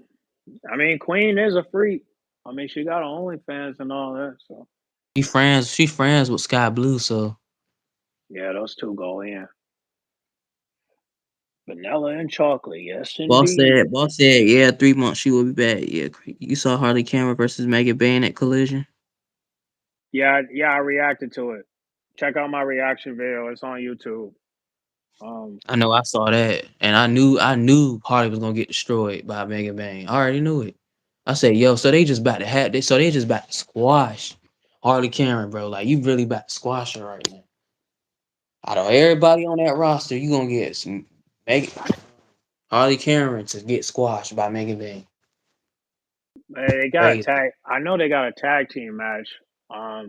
I mean, Queen is a freak. I mean, she got her OnlyFans and all that. So She friends with Sky Blue, so yeah, those two go in. Vanilla and chocolate, yes Boss indeed. said, Boss said, yeah, 3 months she will be back. Yeah, you saw Harley Cameron versus Megan Bayne at Collision. Yeah, yeah, I reacted to it. Check out my reaction video. It's on YouTube. Um, I know I saw that, and I knew Harley was gonna get destroyed by Megan Bayne. I already knew it. I said, yo, so they just about to have this, so they just about to squash Harley Cameron, bro. Like you really about to squash her right now. Out of everybody on that roster, you gonna get some Megan Harley Cameron to get squashed by Megan Bayne. they got a Crazy. tag. I know they got a tag team match.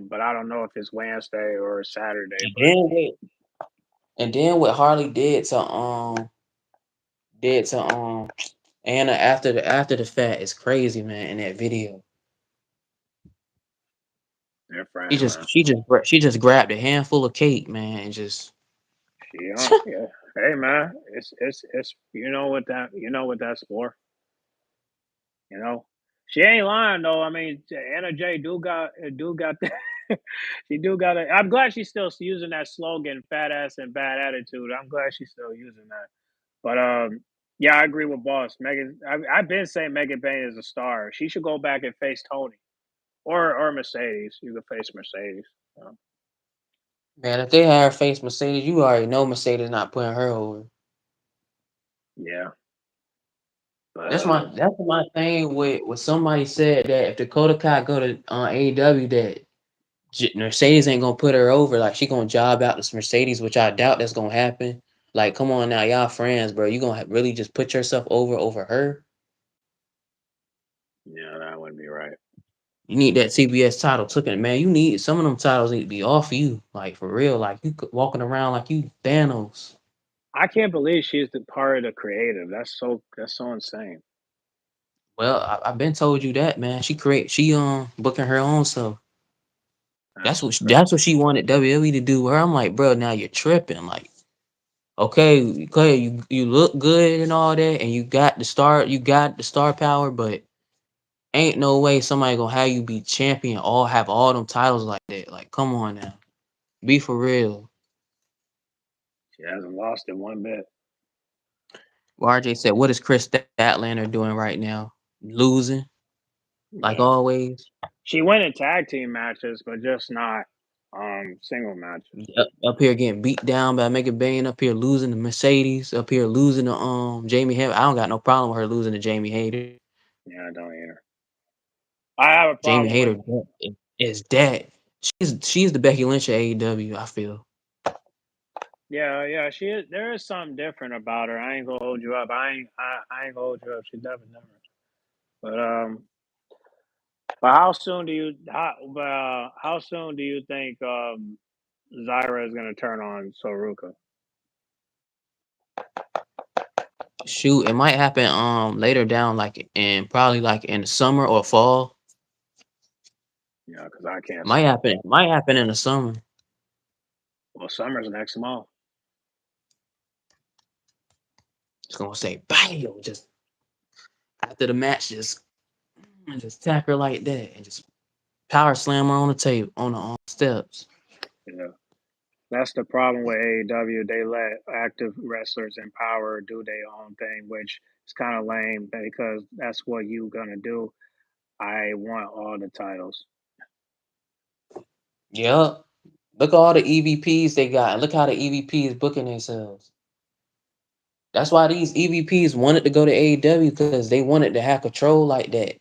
But I don't know if it's Wednesday or Saturday. And But then what and then what Harley did to Anna after the fact is crazy, man. In that video, they're she friends, just man. she just she just grabbed a handful of cake, man, and just Yeah. Hey, man, it's you know what that's for. You know, she ain't lying though. I mean, Anna J do got that. She do got it. I'm glad she's still using that slogan, "Fat ass and bad attitude." I'm glad she's still using that. But yeah, I agree with Boss. Megan, I've been saying Megan Bayne is a star. She should go back and face Tony or Mercedes. You could face Mercedes. man. If they had her face Mercedes, you already know Mercedes not putting her over. Yeah, but That's my thing with somebody said that if Dakota Kai go to AEW that Mercedes ain't gonna put her over. Like she gonna job out this Mercedes, which I doubt that's gonna happen. Like, come on now, y'all friends, bro. You gonna really just put yourself over her? yeah, that wouldn't be right. You need that CBS title taken, man. You need some of them titles need to be off you, like for real. Like walking around like you Thanos. I can't believe she's the part of the creative. That's so insane. Well, I've been told you that, man. She booking her own self. That's That's crazy. what she wanted WWE to do. Where I'm like, bro, now you're tripping. Like, okay, you look good and all that, and you got the star power, but ain't no way somebody gonna have you be champion, have all them titles like that. Like, come on now, be for real. She hasn't lost it one bit. RJ said, "What is Chris Statlander doing right now? Losing, like Yeah, always. she went in tag team matches, but just not single matches. Up here getting beat down by Megan Bayne. Up here losing to Mercedes. Up here losing to Jamie Hayter. I don't got no problem with her losing to Jamie Hayter. Yeah, I don't either. I have a Jamie problem with. Hayter is that she's the Becky Lynch of AEW. I feel. Yeah, yeah. There is something different about her. I ain't gonna hold you up. I ain't gonna hold you up. She's definitely different. But how soon do you think Zyra is gonna turn on Soruka? Shoot, it might happen later down, like in probably like in the summer or fall. Yeah, because I can't Might stand happen. both. Might happen in the summer. Well, summer's next month. It's gonna say bam, just after the match, just tap her like that and just power slam her on the table on the steps. Yeah. That's the problem with AEW. They let active wrestlers in power do their own thing, which is kind of lame because that's what you gonna do. I want all the titles. Yup. Look at all the EVPs they got. Look how the EVPs booking themselves. That's why these EVPs wanted to go to AEW because they wanted to have control like that.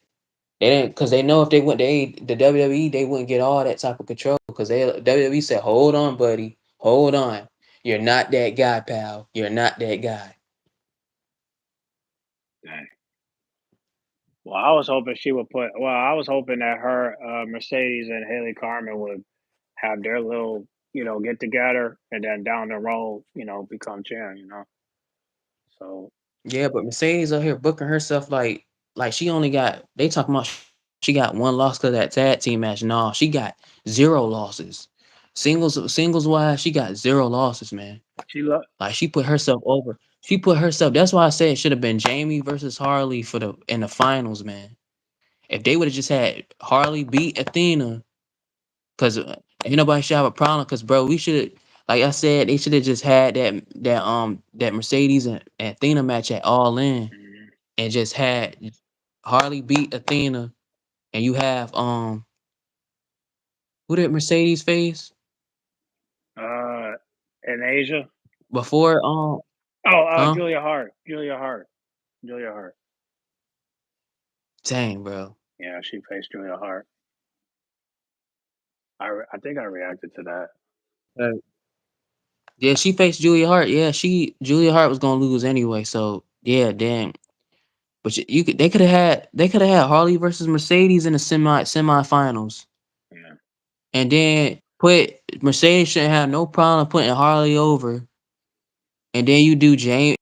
They didn't because they know if they went to the WWE, they wouldn't get all that type of control because they WWE said, "Hold on, buddy, hold on. You're not that guy, pal. You're not that guy." Dang. Well, I was hoping she would put. Well, I was hoping that her, Mercedes and Haley Carmen would have their little, get together, and then down the road, become champ. So Yeah, but Mercedes out here booking herself like she only got. They talking about she got one loss because that tag team match. No, she got 0 losses. Singles wise, she got 0 losses, man. she look. Like she put herself over. She put herself. That's why I said it should have been Jamie versus Harley for the in the finals, man. If they would have just had Harley beat Athena, because ain't nobody should have a problem. Because bro, we should, like I said, they should have just had that Mercedes and Athena match at All In, Mhm. and just had Harley beat Athena, and you have who did Mercedes face Uh, in Asia. before Oh, huh? Julia Hart. Julia Hart. Julia Hart. Dang, bro. Yeah, she faced Julia Hart. I think I reacted to that. Yeah, she faced Julia Hart. Yeah, Julia Hart was gonna lose anyway. So yeah, damn. But you could they could have had Harley versus Mercedes in the semifinals, Yeah. and then put Mercedes shouldn't have no problem putting Harley over, and then you do Jane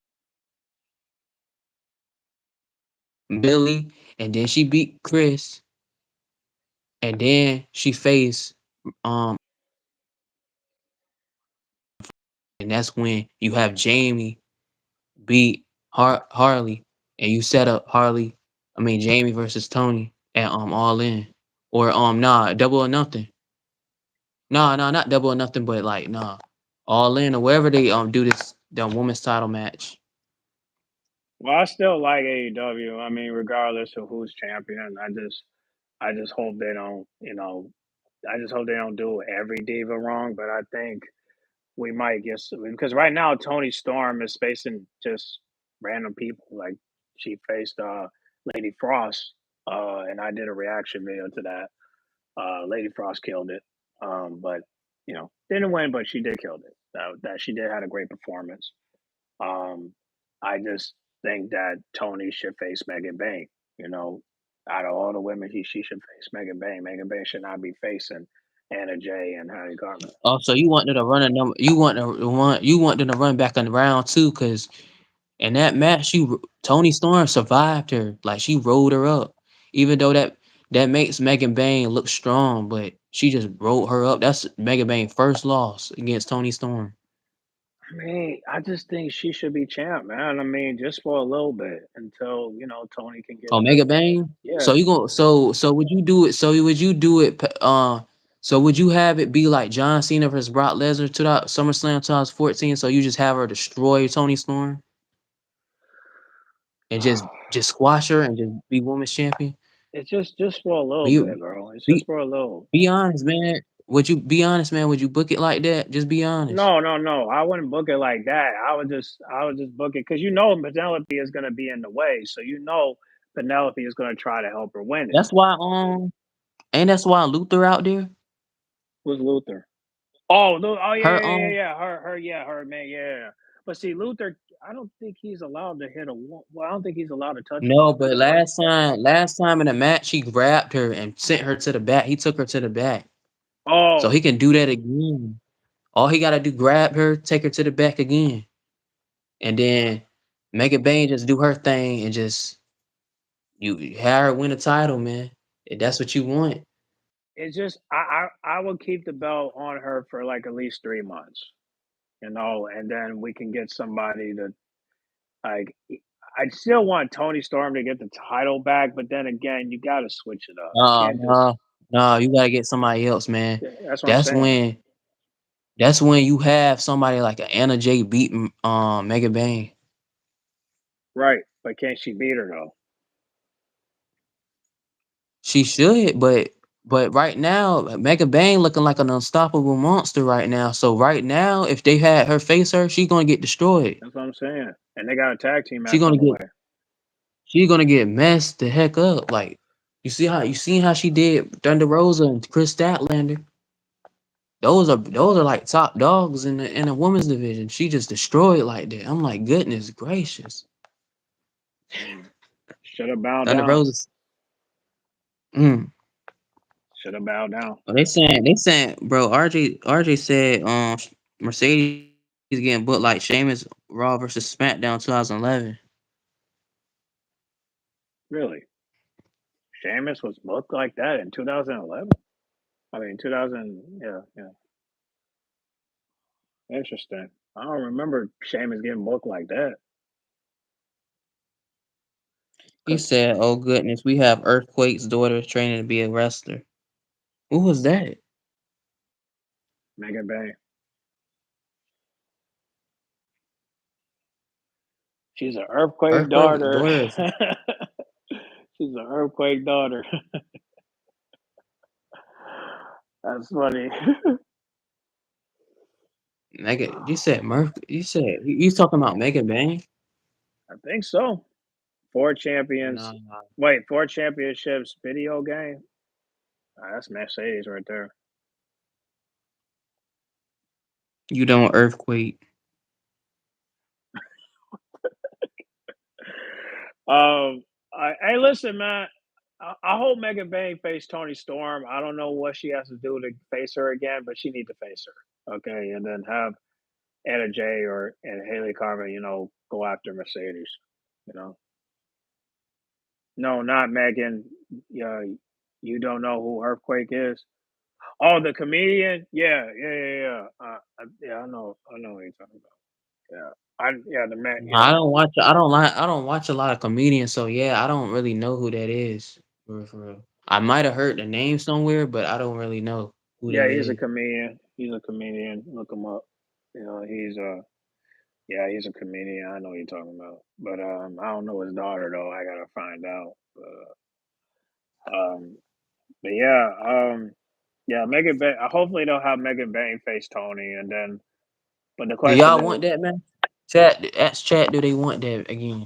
Billy, and then she beat Chris, and then she faced and that's when you have Jamie beat Harley, and you set up Jamie versus Tony at All In, or nah Double or Nothing. Nah, not Double or Nothing, but like nah, All In or wherever they do this the women's title match. Well, I still like AEW. I mean, regardless of who's champion, I just hope they don't, I just hope they don't do every diva wrong. But I think we might get because right now Tony Storm is facing just random people. Like she faced Lady Frost, and I did a reaction video to that. Lady Frost killed it, but didn't win, but she did killed it. That she did had a great performance. Um, I just think that Tony should face Megan Bain. You know, out of all the women, she should face Megan Bain. Megan Bain should not be facing Anna Jay and Harry Garman. Oh, so you want them to run a number? You want them to run back on round two because in that match, Tony Storm survived her. Like she rolled her up, even though that makes Megan Bain look strong, but she just rolled her up. That's Megan Bain's first loss against Tony Storm. I mean, I just think she should be champ, man. I mean, just for a little bit until Tony can get Omega the Bane. yeah. So you go. So would you do it? So would you do it? So would you have it be like John Cena versus Brock Lesnar to that SummerSlam 2014? So you just have her destroy Tony Storm and just squash her and just be women's champion. It's just for a little Be bit, bro. It's just be for a little. be honest, man. Would you be honest, man? Would you book it like that? Just be honest. No, no, no. I wouldn't book it like that. I would just book it because Penelope is gonna be in the way. So Penelope is gonna try to help her win it. That's why ain't that's why Luther out there. Who's Luther? Oh, oh yeah, Her yeah, yeah, yeah. Her man, yeah, yeah. But see, Luther, I don't think he's allowed to hit a Well, I don't think he's allowed to touch a no, woman, but is he? last time in the match he grabbed her and sent her to the back. He took her to the back. So he Oh, can do that again. All he gotta do, grab her, take her to the back again, and then make it Bane just do her thing and just you have her win a title, man. If that's what you want. it's just I would keep the belt on her for like at least 3 months, and then we can get somebody to like. I still want Tony Storm to get the title back, but then again, you got to switch it up. You can't just. No, no, you gotta get somebody else, man. Yeah, that's what I'm That's saying. when that's when you have somebody like a Anna Jay beating Mega Bane. Right, but can't she beat her though? She should, but right now, Mega Bane looking like an unstoppable monster right now. So right now, if they had her face her, she's gonna get destroyed. That's what I'm saying. And they got a tag team She match on gonna the get way. she's gonna get messed the heck up. Like You seen how she did Thunder Rosa and Chris Statlander. Those are like top dogs in the women's division. She just destroyed like that. I'm like, goodness gracious. Should have bowed Thunder down. Rosa. Mm. Should have bowed down. They saying, bro. RJ said, Mercedes getting booked like Sheamus Raw versus SmackDown 2011. Really, Sheamus was booked like that in 2011. I mean, 2000. Yeah, yeah. Interesting. I don't remember Sheamus getting booked like that. He Cause said, "Oh goodness, we have Earthquake's daughter training to be a wrestler." Who was that? Megan Bay, she's an earthquake Earthquake's daughter. daughter. She's an earthquake daughter. That's funny. Megan. You said Murph. You talking about Megan Bang? I think so. Four champions. Nah, Wait, four championships video game. That's Mercedes right there. you don't Earthquake. Hey, listen, man. I hope Megan Bang face Tony Storm. I don't know what she has to do to face her again, but she need to face her. Okay, and then have Anna Jay or and Haley Carver, go after Mercedes. You know, no, not Megan. Yeah, you don't know who Earthquake is? Oh, the comedian. Yeah, yeah, yeah, yeah. Yeah, I know what you're talking about. Yeah, yeah, the man. Nah, Yeah, I don't watch a lot of comedians, so yeah, I don't really know who that is. For real. I might have heard the name somewhere, but I don't really know who yeah, that he's a is. comedian. He's a comedian. Look him up. He's yeah, he's a comedian. I know what you're talking about, but I don't know his daughter though. I gotta find out. Um, but yeah, yeah, Megan. Hopefully they'll have Megan Bain face Tony, and then. But the Do question y'all want is, that, man? Chat, ask chat. Do they want that again?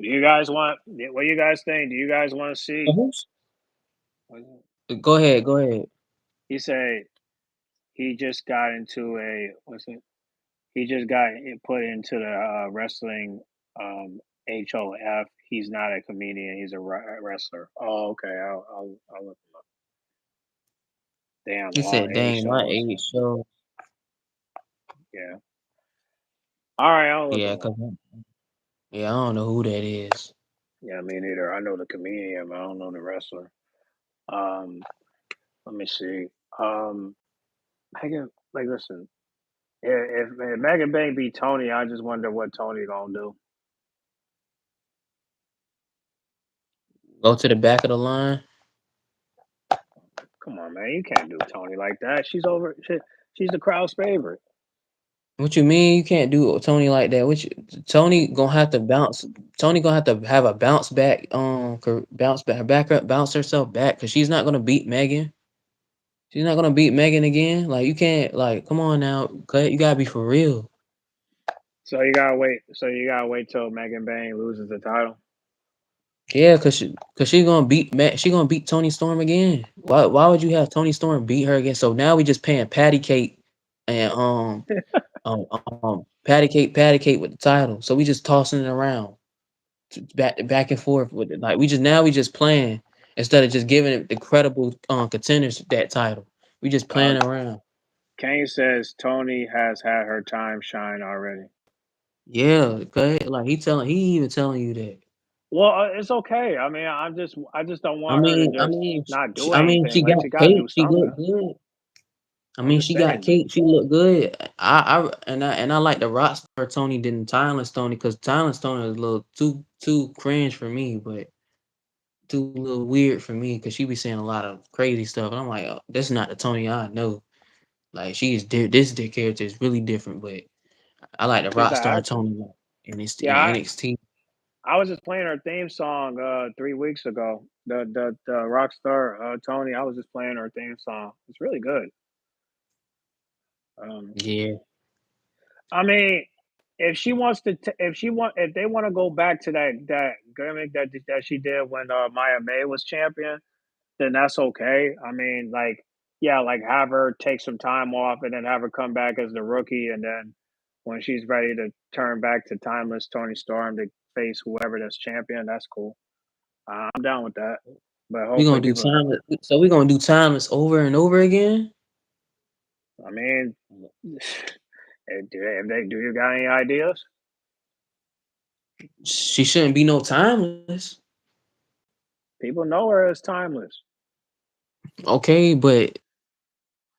do you guys want? What do you guys think? Do you guys want to see? Who's- Go ahead, go ahead. He said he just got into what's it? He just got put into the wrestling HOF. He's not a comedian. He's a wrestler. Oh, okay. I'll look him up. Damn, He long said, age "Dang, my shows. age show." Yeah. All right, I'll look Yeah, him up. cause yeah, I don't know who that is. Yeah, me neither. I know the comedian, but I don't know the wrestler. Um, Let me see. Um, Megan, like, listen, if Megan Bang beat Tony, I just wonder what Tony gonna do. Go to the back of the line. Come on, man, you can't do Tony like that. She's over. She's the crowd's favorite. What you mean you can't do Tony like that? Tony gonna have to bounce. Tony gonna have to have a bounce back. Bounce back. Her back up. Bounce herself back because she's not gonna beat Megan. She's not gonna beat Megan again. Like you can't. Like come on now, cut. You gotta be for real. So you gotta wait. So you gotta wait till Megan Bang loses the title. Yeah, cause she gonna beat She gonna beat Tony Storm again. Why would you have Tony Storm beat her again? So now we just paying Patty Cake and Patty Cake with the title. So we just tossing it around. Back and forth with it. Like we just playing instead of just giving it the credible contenders that title. We just Uh, playing around. Kane says Tony has had her time shine already. Yeah, okay. Like he even telling you that. Well, it's okay. I mean, I just don't want her to I just mean, not do she anything. Like got she gotta cake. do She look something. good. I I'm mean, just she got saying. cake. She look good. I like the rock star Tony than Thailand Tony because Thailand Tony is a little too cringe for me, but too little weird for me because she be saying a lot of crazy stuff. And I'm like, oh, this is not the Tony I know. Like this character is really different, but I like the She's an Rockstar actor. Tony Yeah, in NXT. I was just playing her theme song 3 weeks ago. The Rockstar Tony. I was just playing her theme song. It's really good. Um, Yeah, I mean, if they want to go back to that gimmick that she did when Maya May was champion, then that's okay. I mean, like, yeah, like have her take some time off and then have her come back as the rookie, and then when she's ready to turn back to timeless Tony Storm to face whoever that's champion, that's cool. I'm down with that. But We hopefully gonna do people, time. So we gonna do timeless over and over again. I mean, if they do you got any ideas? She shouldn't be no timeless. People know her as timeless. Okay, but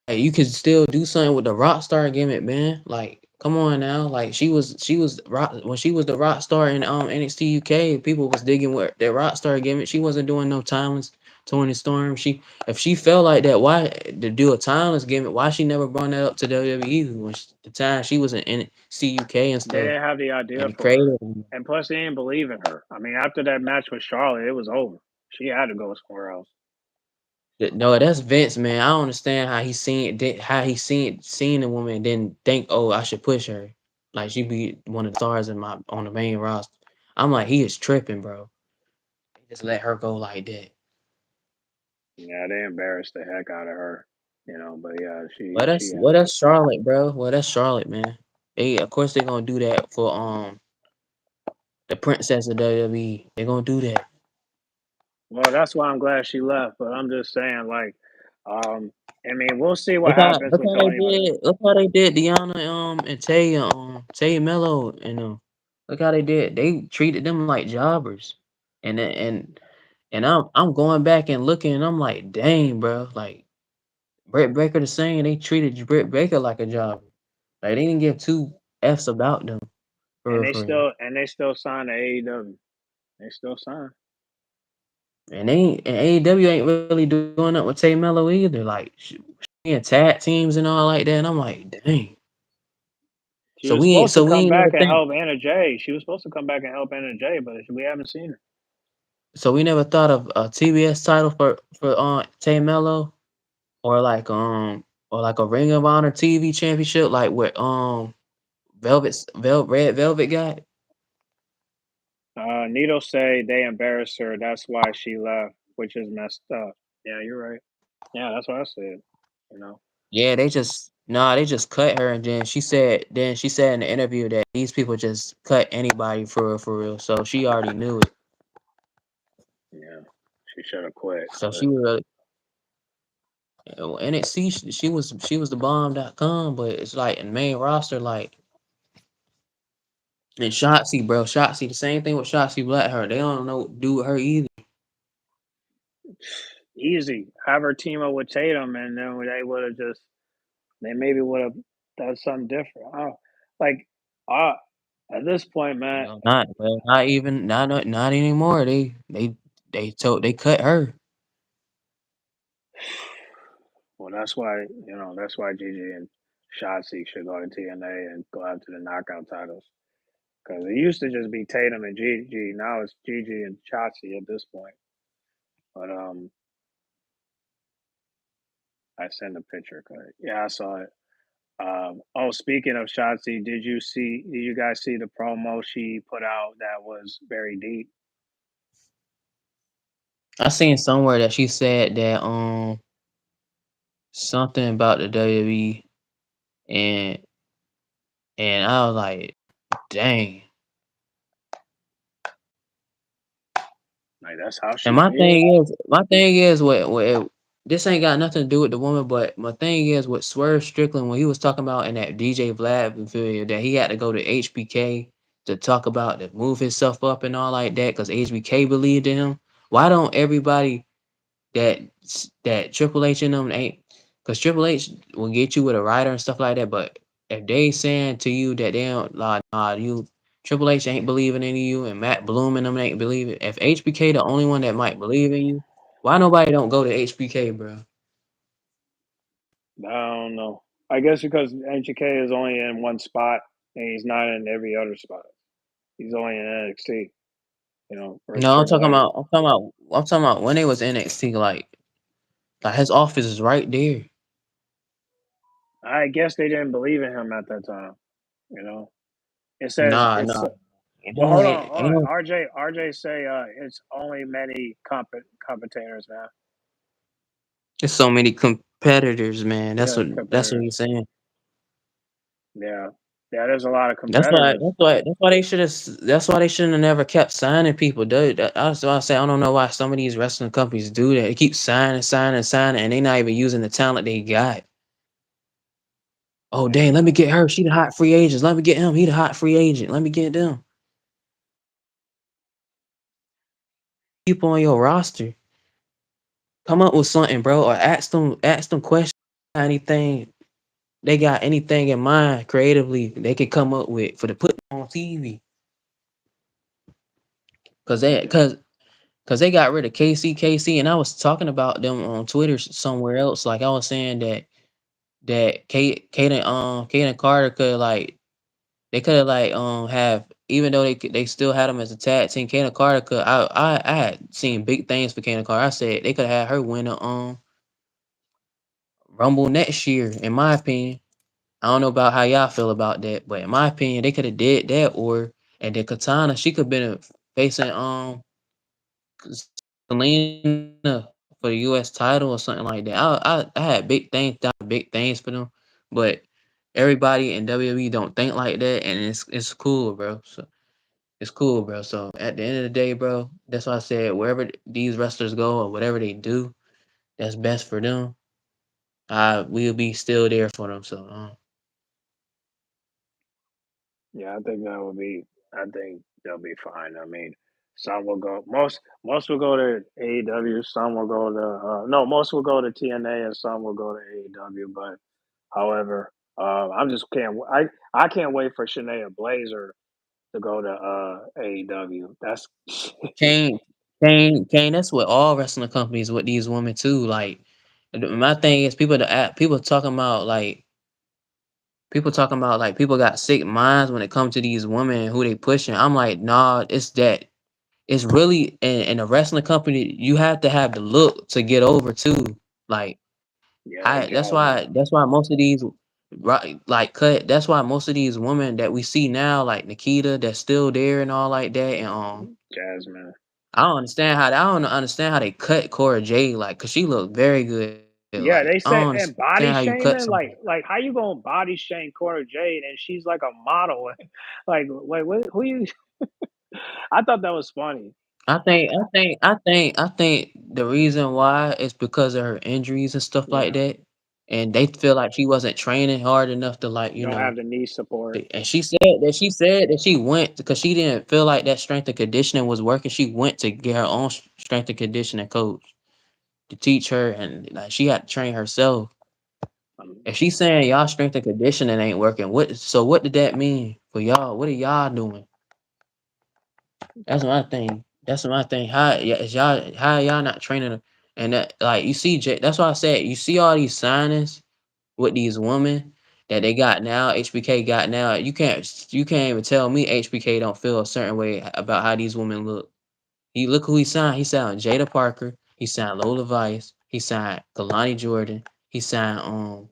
hey, you could still do something with the rock star gimmick, man. Like, come on now. Like she was rock when she was the rock star in NXT UK. People was digging with that rock star gimmick. She wasn't doing no timeless Tony Storm. She if she felt like that, why to do a timeless gimmick? Why she never brought that up to WWE when the time she was in NXT UK and They stuff didn't have the idea and the for her, creator. and plus they didn't believe in her. I mean, after that match with Charlotte, it was over. She had to go somewhere else. No, that's Vince, man. I don't understand how he how he seen the woman and didn't think, oh, I should push her. Like she be one of the stars in my on the main roster. I'm like, he is tripping, bro. Just let her go like that. Yeah, they embarrassed the heck out of her, But yeah, Well, she that's had well, to. that's Charlotte, bro. Well, that's Charlotte, man. They of course they're gonna do that for the princess of WWE. They're gonna do that. Well, that's why I'm glad she left. But I'm just saying, like, I mean, we'll see what happens Look with how they Tony. But did. Look how they did Deanna and Tay Mello and look how they did. They treated them like jobbers, and I'm going back and looking and I'm like, dang, bro, like Britt Baker the same. They treated Britt Baker like a jobber. Like they didn't give two f's about them and they for real. still signed to AEW. They still signed. And AEW ain't really doing that with Tay Mello either. Like she in tag teams and all like that. And I'm like, dang. She was So supposed to we come ain't never back and think. help Anna Jay. She was supposed to come back and help Anna Jay, but we haven't seen her. So we never thought of a TBS title for Tay Mello or like a Ring of Honor TV championship like what Red Velvet got. Nito say they embarrassed her. That's why she left, which is messed up. Yeah, you're right. Yeah, that's what I said. You know. Yeah, they just cut her and then she said in the interview that these people just cut anybody for real. So she already knew it. Yeah, she should have quit. So But she was NXT she was the bomb.com, but it's like in main roster like and Shotzi, bro. Shotzi, the same thing with Shotzi Blackheart. They don't know what to do with her either. easy, have her team up with Tatum, and then they maybe would have done something different. Like, uh, at this point, man. No, not well, not even not anymore. They cut her. Well, that's why Gigi and Shotzi should go to TNA and go after the knockout titles. Because it used to just be Tatum and Gigi. Now it's Gigi and Shotzi at this point. But I sent a picture. 'Cause- yeah, I saw it. Oh, speaking of Shotzi, did you guys see the promo she put out that was very deep? I seen somewhere that she said that something about the WWE and and I was like, dang. Like that's how And she feels. my thing is what this ain't got nothing to do with the woman, but my thing is with Swerve Strickland when he was talking about in that DJ Vlad video that he had to go to HBK to talk about to move himself up and all like that because HBK believed in him. Why don't everybody that Triple H and them ain't because Triple H will get you with a rider and stuff like that. But if they saying to you that they don't like you Triple H ain't believing in you and Matt Bloom and them ain't believing. If HBK the only one that might believe in you, why nobody don't go to HBK, bro? I don't know. I guess because NGK is only in one spot and he's not in every other spot. He's only in NXT, versus No, Triple H. I'm talking about when they was NXT, like his office is right there. I guess they didn't believe in him at that time, you know. It says Nah, it's nah. well. Hold on, Ain't hold on. no, RJ say it's only many competitors now. there's so many competitors, man. Yeah, That's what competitors. he's saying. Yeah, yeah. There's a lot of That's why competitors. that's why they should have that's why they shouldn't have never kept signing people, dude. That's why I say I don't know why some of these wrestling companies do that. They keep signing, signing, signing, and they not even using the talent they got. Oh Yeah, dang, let me get her. She the hot free agent. Let me get him. He the hot free agent. Let me get them. People on your roster. Come up with something, bro, or ask them questions. Anything they got anything in mind creatively they could come up with for the put on TV. Cause they yeah, cause cause they got rid of KC, and I was talking about them on Twitter somewhere else. Like I was saying that Kaden Carter could like they could have like have even though they still had him as a tag team. Kaden Carter could I had seen big things for Kaden Carter. I said they could have had her win a Rumble next year. In my opinion, I don't know about how y'all feel about that, but in my opinion, they could have did that, or and then Katana she could have been facing Selena for the U.S. title or something like that. I had big things for them, but everybody in WWE don't think like that, and it's cool, bro. So it's cool, bro. So at the end of the day, bro, that's why I said wherever these wrestlers go or whatever they do, that's best for them. I will be still there for them. So yeah. I think that would be. I think they'll be fine. I mean, some will go. Most will go to AEW. Some will go to no. Most will go to TNA, and some will go to AEW. But however, I'm just can't. I can't wait for Shania Blazer to go to AEW. That's Kane, Kane. That's what all wrestling companies with these women too. Like my thing is people talking about like people got sick minds when it comes to these women who they pushing. I'm like, nah, it's that it's really in a wrestling company. You have to have the look to get over too. Like yeah, I Jasmine. that's why most of these right like cut. That's why most of these women that we see now, like Nikita, that's still there and all like that, and Jasmine. I don't understand how they cut Cora J like cause she looked very good. Like I Yeah, don't they say understand how and you cut body somebody. shaming, like how you gonna body shame Cora Jade and she's like a model? Like, wait, what, who you? I thought that was funny. I think the reason why is because of her injuries and stuff like Yeah, that, and they feel like she wasn't training hard enough to like don't have the knee support. And she said that she went because she didn't feel like that strength and conditioning was working. She went to get her own strength and conditioning coach to teach her, and like she had to train herself. Um, If she's saying y'all strength and conditioning ain't working, what did that mean for y'all? What are y'all doing? That's my thing. That's my thing. How y'all not training her? And that like you see, that's why I said you see all these signings with these women that they got now, HBK got now. You can't even tell me HBK don't feel a certain way about how these women look. He look who he signed. He signed Jada Parker. He signed Lola Vice. He signed Kalani Jordan. He signed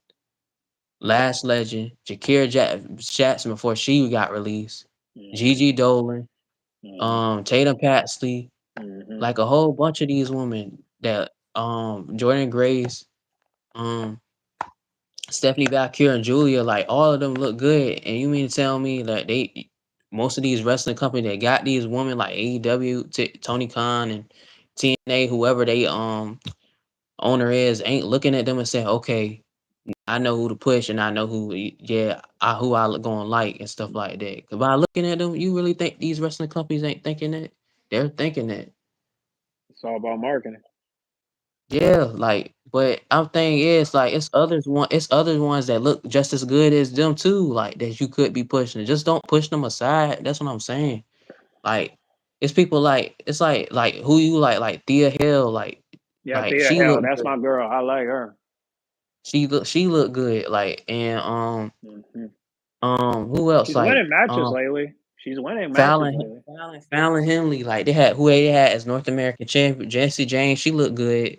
Last Legend, Jackson before she got released. mhm, Gigi Dolan, mhm, Tatum Paxley, mhm. like a whole bunch of these women that Jordan Grace, um Stephanie Valkyrie and Julia, like all of them look good. And you mean to tell me that most of these wrestling companies that got these women like AEW, Tony Khan and TNA, whoever they owner is, ain't looking at them and saying, okay, I know who to push and I know who I gonna like and stuff like that. Cause by looking at them, you really think these wrestling companies ain't thinking that? They're thinking that. It's all about marketing. Yeah, like, but I'm thinking is like it's other ones that look just as good as them too, like that you could be pushing. Just don't push them aside. That's what I'm saying. Like, it's people like it's like who you like Thea Hill, Yeah, like Thea she Hell, look that's good. my girl. I like her. She look good. Like and Mhm. who else? She's winning Like matches lately. She's winning matches Fallon lately. Fallon Henley. Like they had as North American champion. Jesse James, she looked good.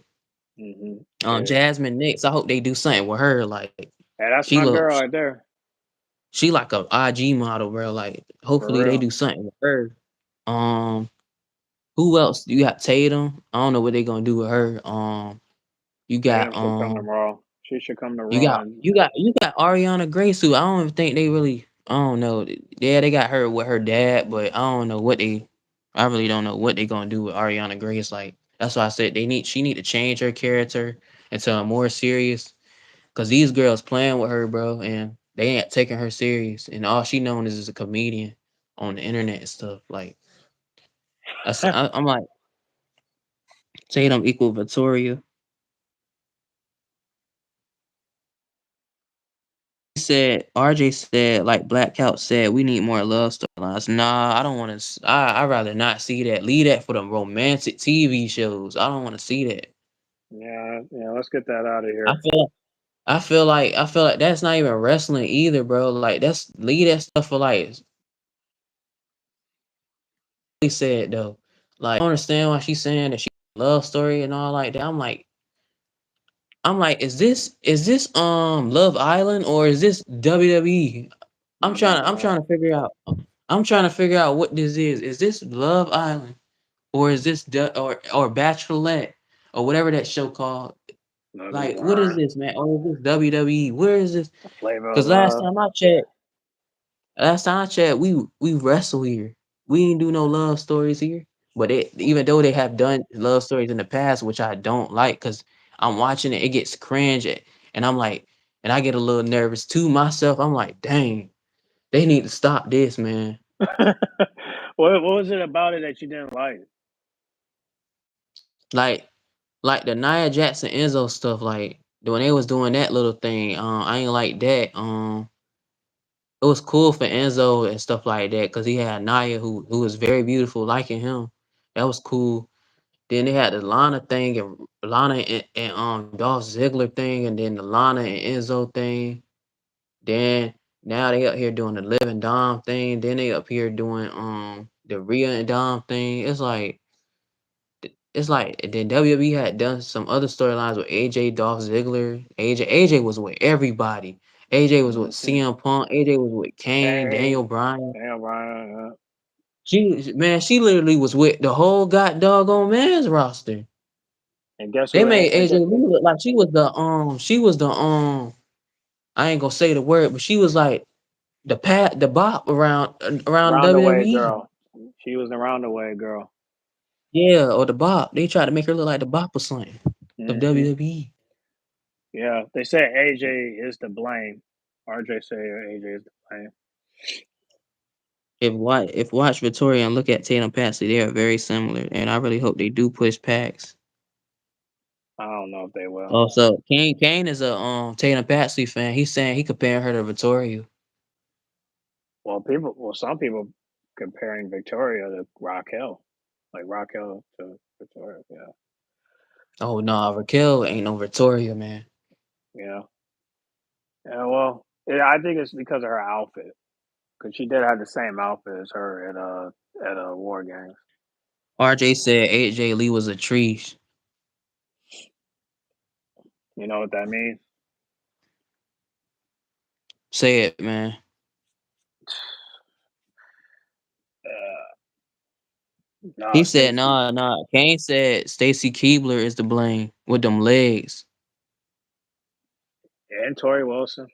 Yeah, Jasmine Nix, I hope they do something with her. Like hey, that's she my look girl right there. she like a IG model, bro. Like, For hopefully they real. do something with her. Um, who else? You got Tatum. I don't know what they gonna do with her. You got Tatum should come to Raw. She should come to you Raw. got And you got you got Ariana Grace, who I don't even think they really. I don't know. Yeah, they got her with her dad, but I don't know what they. I really don't know what they gonna do with Ariana Grace. Like, that's why I said she need to change her character into a more serious. Cause these girls playing with her, bro, and they ain't taking her serious. And all she known is a comedian on the internet and stuff. Like, I'm like, Tatum equal Victoria. Said RJ said, like Black Couch said, we need more love storylines. Nah, I don't want to. I rather not see that. Leave that for the romantic TV shows. I don't want to see that. yeah, yeah. Let's get that out of I here. feel I feel like that's not even wrestling either, bro. Like, that's leave that stuff for like he said though. Like, I don't understand why she's saying that she love story and all like that. I'm like, is this Love Island or is this WWE? I'm Yeah, trying to figure out. I'm trying to figure out what this is. Is this Love Island or is this or Bachelorette or whatever that show called? love is Like, what is blind. this, man? Or is this WWE? Where is this? Flavor of Because love. last time I checked, we wrestle here. We ain't do no love stories here. But even though they have done love stories in the past, which I don't like, because I'm watching it, it gets cringe, and I'm like, and I get a little nervous to myself. I'm like, dang, they need to stop this, man. What was it about it that you didn't like? Like like the Nia Jackson Enzo stuff, like when they was doing that little thing, I ain't like that. It was cool for Enzo and stuff like that because he had Nia who was very beautiful, liking him. That was cool. Then they had the Lana thing and Dolph Ziggler thing, and then the Lana and Enzo thing. Then now they up here doing the Liv and Dom thing. Then they up here doing the Rhea and Dom thing. It's like then WWE had done some other storylines with AJ, Dolph Ziggler. AJ was with everybody. AJ was with Mm-hmm. CM Punk. AJ was with Kane, Daniel Kane. Bryan. Damn, Ryan. She literally was with the whole god doggone man's roster. And guess They who? made AJ Lee look like she was the I ain't gonna say the word, but she was like the bop around Roundaway WWE. girl. She was the roundaway girl. Yeah, or the bop. They tried to make her look like the bop or something of Hmm. WWE. Yeah, they say AJ is to blame. RJ say AJ is to blame. If watch Victoria and look at Tatum Patsy, they are very similar, and I really hope they do push packs. I don't know if they will. Also, Kane is a Tatum Patsy fan. He's saying he comparing her to Victoria. Some people comparing Victoria to Raquel, like Raquel to Victoria. Yeah, Oh no, Raquel ain't no Victoria, man. yeah, yeah. Well, yeah, I think it's because of her outfit, because she did have the same outfit as her at War Games. RJ said AJ Lee was a tree. You know what that means? Say it, man. No, He said, Stacy nah, nah. Kane said Stacy Keebler is to blame with them legs. and Tori Wilson.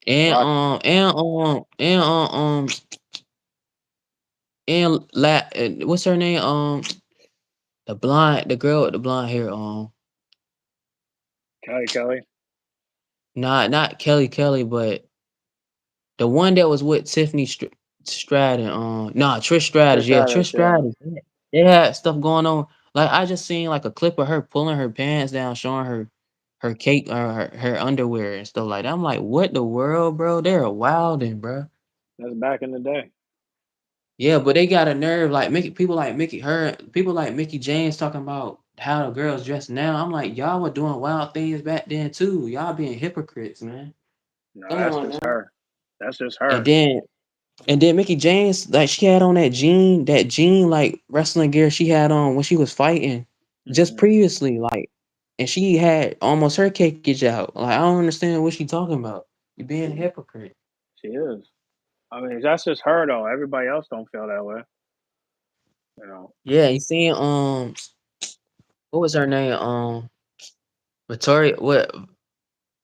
And Rock what's her name? The girl with the blonde hair. Kelly. Not Kelly, but the one that was with Tiffany Stratton. Nah, Trish Stratus. Trish Yeah, Trish Stratus. Yeah, Stratus. Yeah. They had stuff going on. Like, I just seen like a clip of her pulling her pants down, showing her cake or her underwear and stuff like that. I'm like, what the world, bro? They're wilding, bro. that's back in the day. Yeah, but they got a nerve like people like Mickey James talking about how the girls dress now. I'm like, y'all were doing wild things back then too. Y'all being hypocrites, man. No, Come that's on just now. her. That's just And her. then and then Mickey James, like she had on that jean like wrestling gear she had on when she was fighting just Hmm. previously. Like, and she had almost her cakeage out. Like, I don't understand what she talking about. You being a hypocrite. She is. I mean, that's just her though. Everybody else don't feel that way. You know. Yeah, you seen what was her name? Victoria, what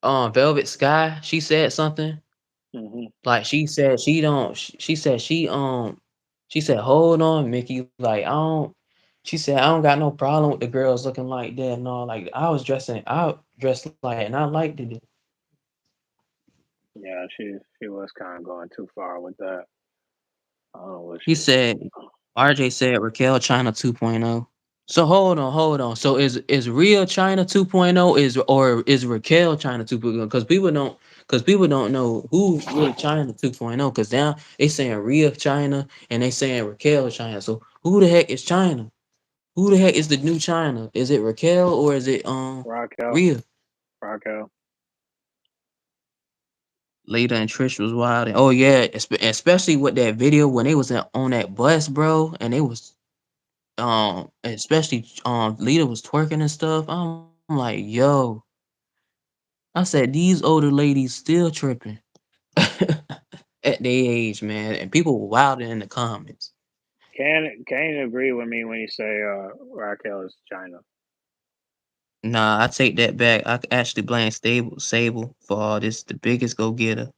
Velvet Sky? She said something. Hmm. Like she don't she said, hold on, Mickey. Like, I don't she said, I don't got no problem with the girls looking like that and all. Like, I dressed like it and I liked it. Yeah, she was kind of going too far with that. I don't know what He she. said RJ said Raquel China 2.0. So hold on. So is real China 2.0 is or is Raquel China 2.0? Because people don't know who really China 2.0. Because now they saying real China and they saying Raquel China. So who the heck is China? Who the heck is the new China? Is it Raquel or is it Raquel, Rhea? Raquel. Lita and Trish was wild. And, oh yeah, especially with that video when they was on that bus, bro, and they was especially Lita was twerking and stuff. I'm like, yo, I said these older ladies still tripping at their age, man, and people were wilding in the comments. Can you agree with me when you say Raquel is China? Nah, I take that back. I actually blame Sable for all this. The biggest go getter.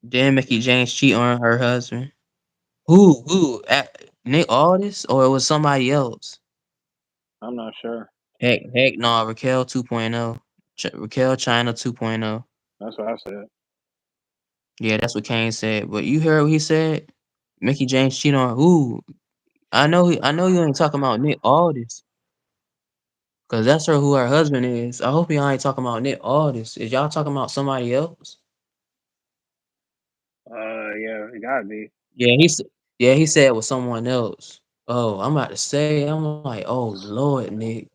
Then Mickey James cheat on her husband. Who? Nick Aldis or it was somebody else? I'm not sure. Heck, no, Raquel 2.0. Raquel China 2.0. That's what I said. Yeah, that's what Kane said. But you heard what he said? Mickey James cheat on who? I know you ain't talking about Nick Aldis. Cause that's who her husband is. I hope y'all ain't talking about Nick Aldis. Is y'all talking about somebody else? Yeah, it gotta be. Yeah, he said it was someone else. Oh, I'm about to say, I'm like, oh Lord, Nick.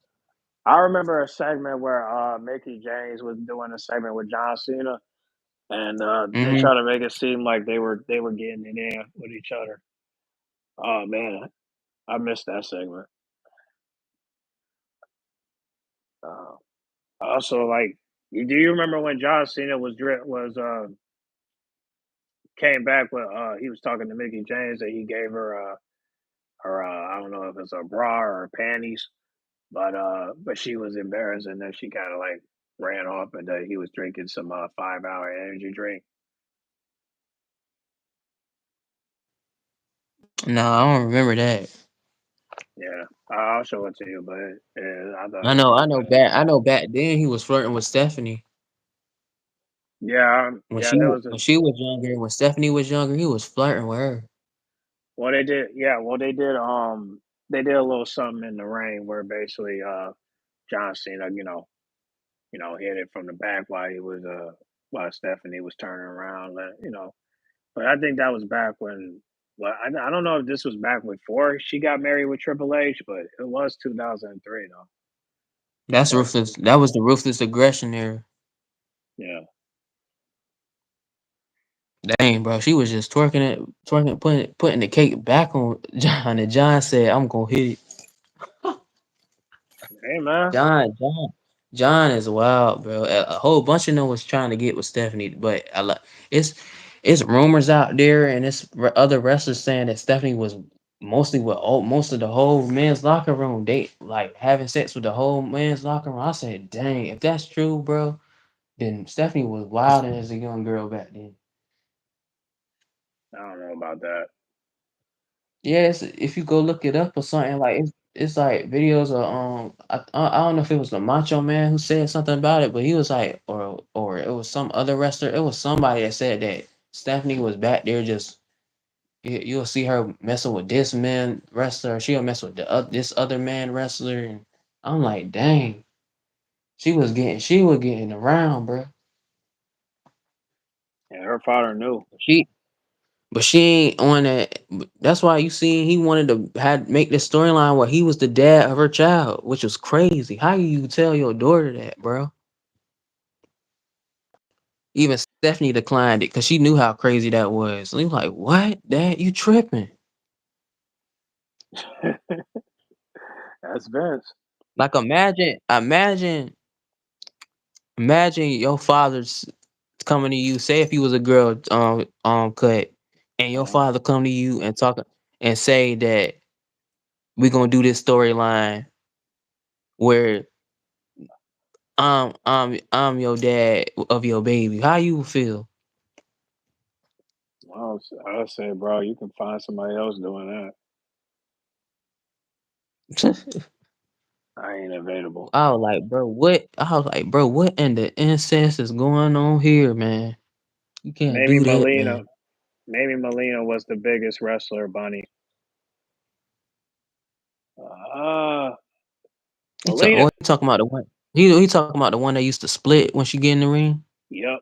I remember a segment where Mickey James was doing a segment with John Cena, and they Mm-hmm. try to make it seem like they were getting it in with each other. Oh man, I missed that segment. Uh, Also, like, do you remember when John Cena was came back with he was talking to Mickey James and he gave her her I don't know if it's a bra or panties, but she was embarrassed and then she kind of like ran off and he was drinking some 5 hour energy drink. No, I don't remember that. Yeah, I'll show it to you, but I thought I it was know, pretty bad. I know back then he was flirting with Stephanie. Yeah, yeah, there was a When she was younger, when Stephanie was younger, he was flirting with her. well they did yeah well they did a little something in the rain where basically John Cena hit it from the back while he was while Stephanie was turning around, But I think that was back when. Well, I don't know if this was back before she got married with Triple H, but it was 2003 though. That's Or ruthless. That was the ruthless aggression era. yeah, Dang, bro, she was just twerking, putting the cake back on John, and John said, "I'm gonna hit it." hey man, John is wild, bro. A whole bunch of them was trying to get with Stephanie, but it's it's rumors out there, and other wrestlers saying that Stephanie was mostly with most of the whole men's locker room. They like having sex with the whole men's locker room. I said, dang, if that's true, bro, then Stephanie was wild as a young girl back then. I don't know about that. Yes, if you go look it up or something, like it's like videos of I don't know if it was the Macho Man who said something about it, but he was like, or it was some other wrestler. It was somebody that said that Stephanie was back there just you'll see her messing with this man wrestler, she'll mess with this other man wrestler, and I'm like, dang, she was getting around, bro. Yeah, her father knew. She But she ain't on that. That's why you see he wanted to had make this storyline where he was the dad of her child, which was crazy. How you tell your daughter that, bro? Even Stephanie declined it because she knew how crazy that was. And he was like, "What, Dad? You tripping?" That's That's Vince. Like imagine your father's coming to you. Say if you was a girl, cut, and your Uh-huh. father come to you and talk and say that we gonna do this storyline where I'm your dad of your baby. How you feel? I'll say, bro, you can find somebody else doing that. I ain't available. I was like, bro, what? I was like, bro, what in the incest is going on here, man? You can't Maybe do that, Melina. man. Maybe Melina was the biggest wrestler, Bunny. Uh, Melina. He talking about the one. He talking about the one that used to split when she get in the ring. Yep.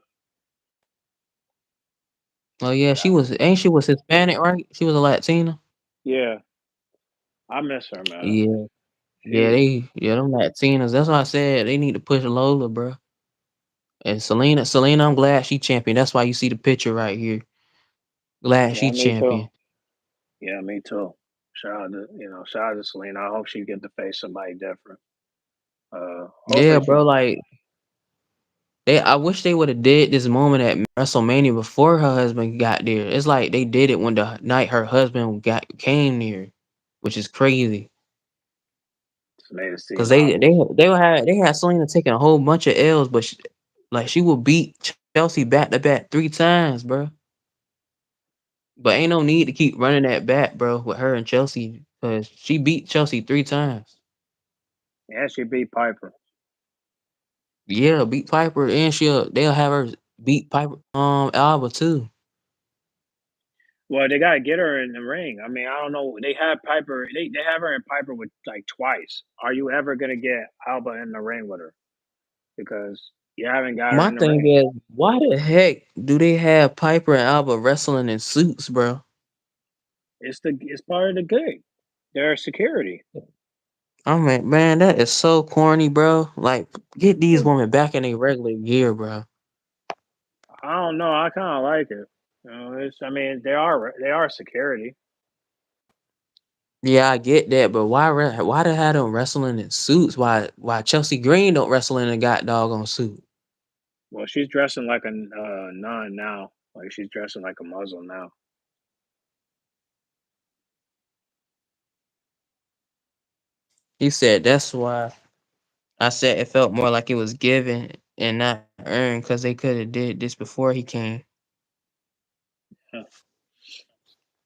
Oh yeah, she was. Ain't she was Hispanic, right? She was a Latina. Yeah. I miss her, man. Yeah, yeah, She. them Latinas. That's why I said they need to push Lola, bro. And Selena, I'm glad she champion. That's why you see the picture right here. Glad Yeah, she me too. champion. Yeah, me too. Shout out to Selena. I hope she get to face somebody different. Yeah, Hopefully she. bro. Like I wish they would have did this moment at WrestleMania before her husband got there. It's like they did it when the night her husband came there, which is crazy. Just made it Cause seem obvious. they had Selena taking a whole bunch of L's, but she would beat Chelsea back to back 3 times, bro. But ain't no need to keep running that back, bro, with her and Chelsea, cause she beat Chelsea 3 times. Yeah, she beat Piper. Yeah, beat Piper, and they'll have her beat Piper, Alba too. Well, they gotta get her in the ring. I mean, I don't know. They have Piper. They have her in Piper with like twice. Are you ever gonna get Alba in the ring with her? Because you haven't got her My in the thing ring. is, why the heck do they have Piper and Alba wrestling in suits, bro? It's part of the gig. They're security. I'm like, man, that is so corny, bro. Like, get these women back in their regular gear, bro. I don't know. I kind of like it. I mean, they are security. Yeah, I get that, but why they have them wrestling in suits? Why Chelsea Green don't wrestle in a god doggone suit? Well, she's dressing like a nun now. Like she's dressing like a Muslim now. He said that's why. I said it felt more like it was given and not earned because they could have did this before he came. Huh.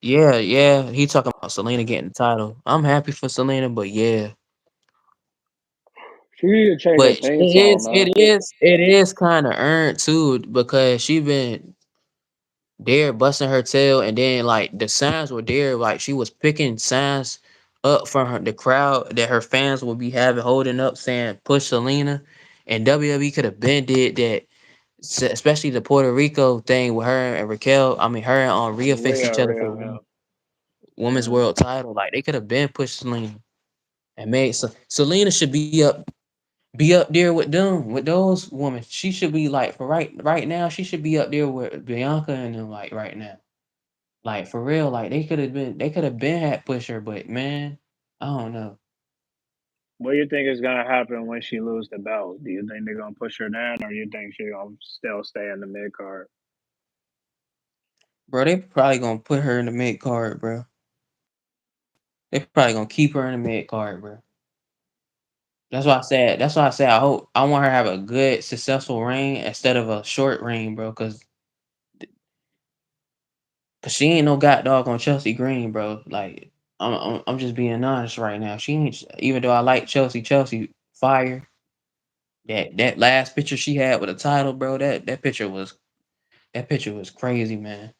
Yeah, yeah. He talking about Selena getting the title. I'm happy for Selena, but yeah. She need to change her But theme song, man. it is kind of earned too because she been there busting her tail, and then like the signs were there, like she was picking signs up from the crowd that her fans would be having holding up saying push Selena, and WWE could have been did that, especially the Puerto Rico thing with her and Raquel. I mean her and Rhea faced Rhea, each other for Rhea, the yeah. women's Mm. world title. Like they could have been pushed Selena and made Selena should be up there with them, with those women. She should be like for right now. She should be up there with Bianca and them like right now. Like for real, like they could have been had pusher, but man, I don't know, What do you think is gonna happen when she lose the belt? Do you think they're gonna push her down, or you think she gonna still stay in the mid card? bro. They probably gonna put her in the mid card, bro. They probably gonna keep her in the mid card, bro. That's why I said. That's why I said I want her to have a good, successful reign instead of a short reign, bro. Cause she ain't no god dog on Chelsea Green, bro. Like I'm just being honest right now. She ain't. Even though I like Chelsea fire. That last picture she had with the title, bro. That picture was crazy, man.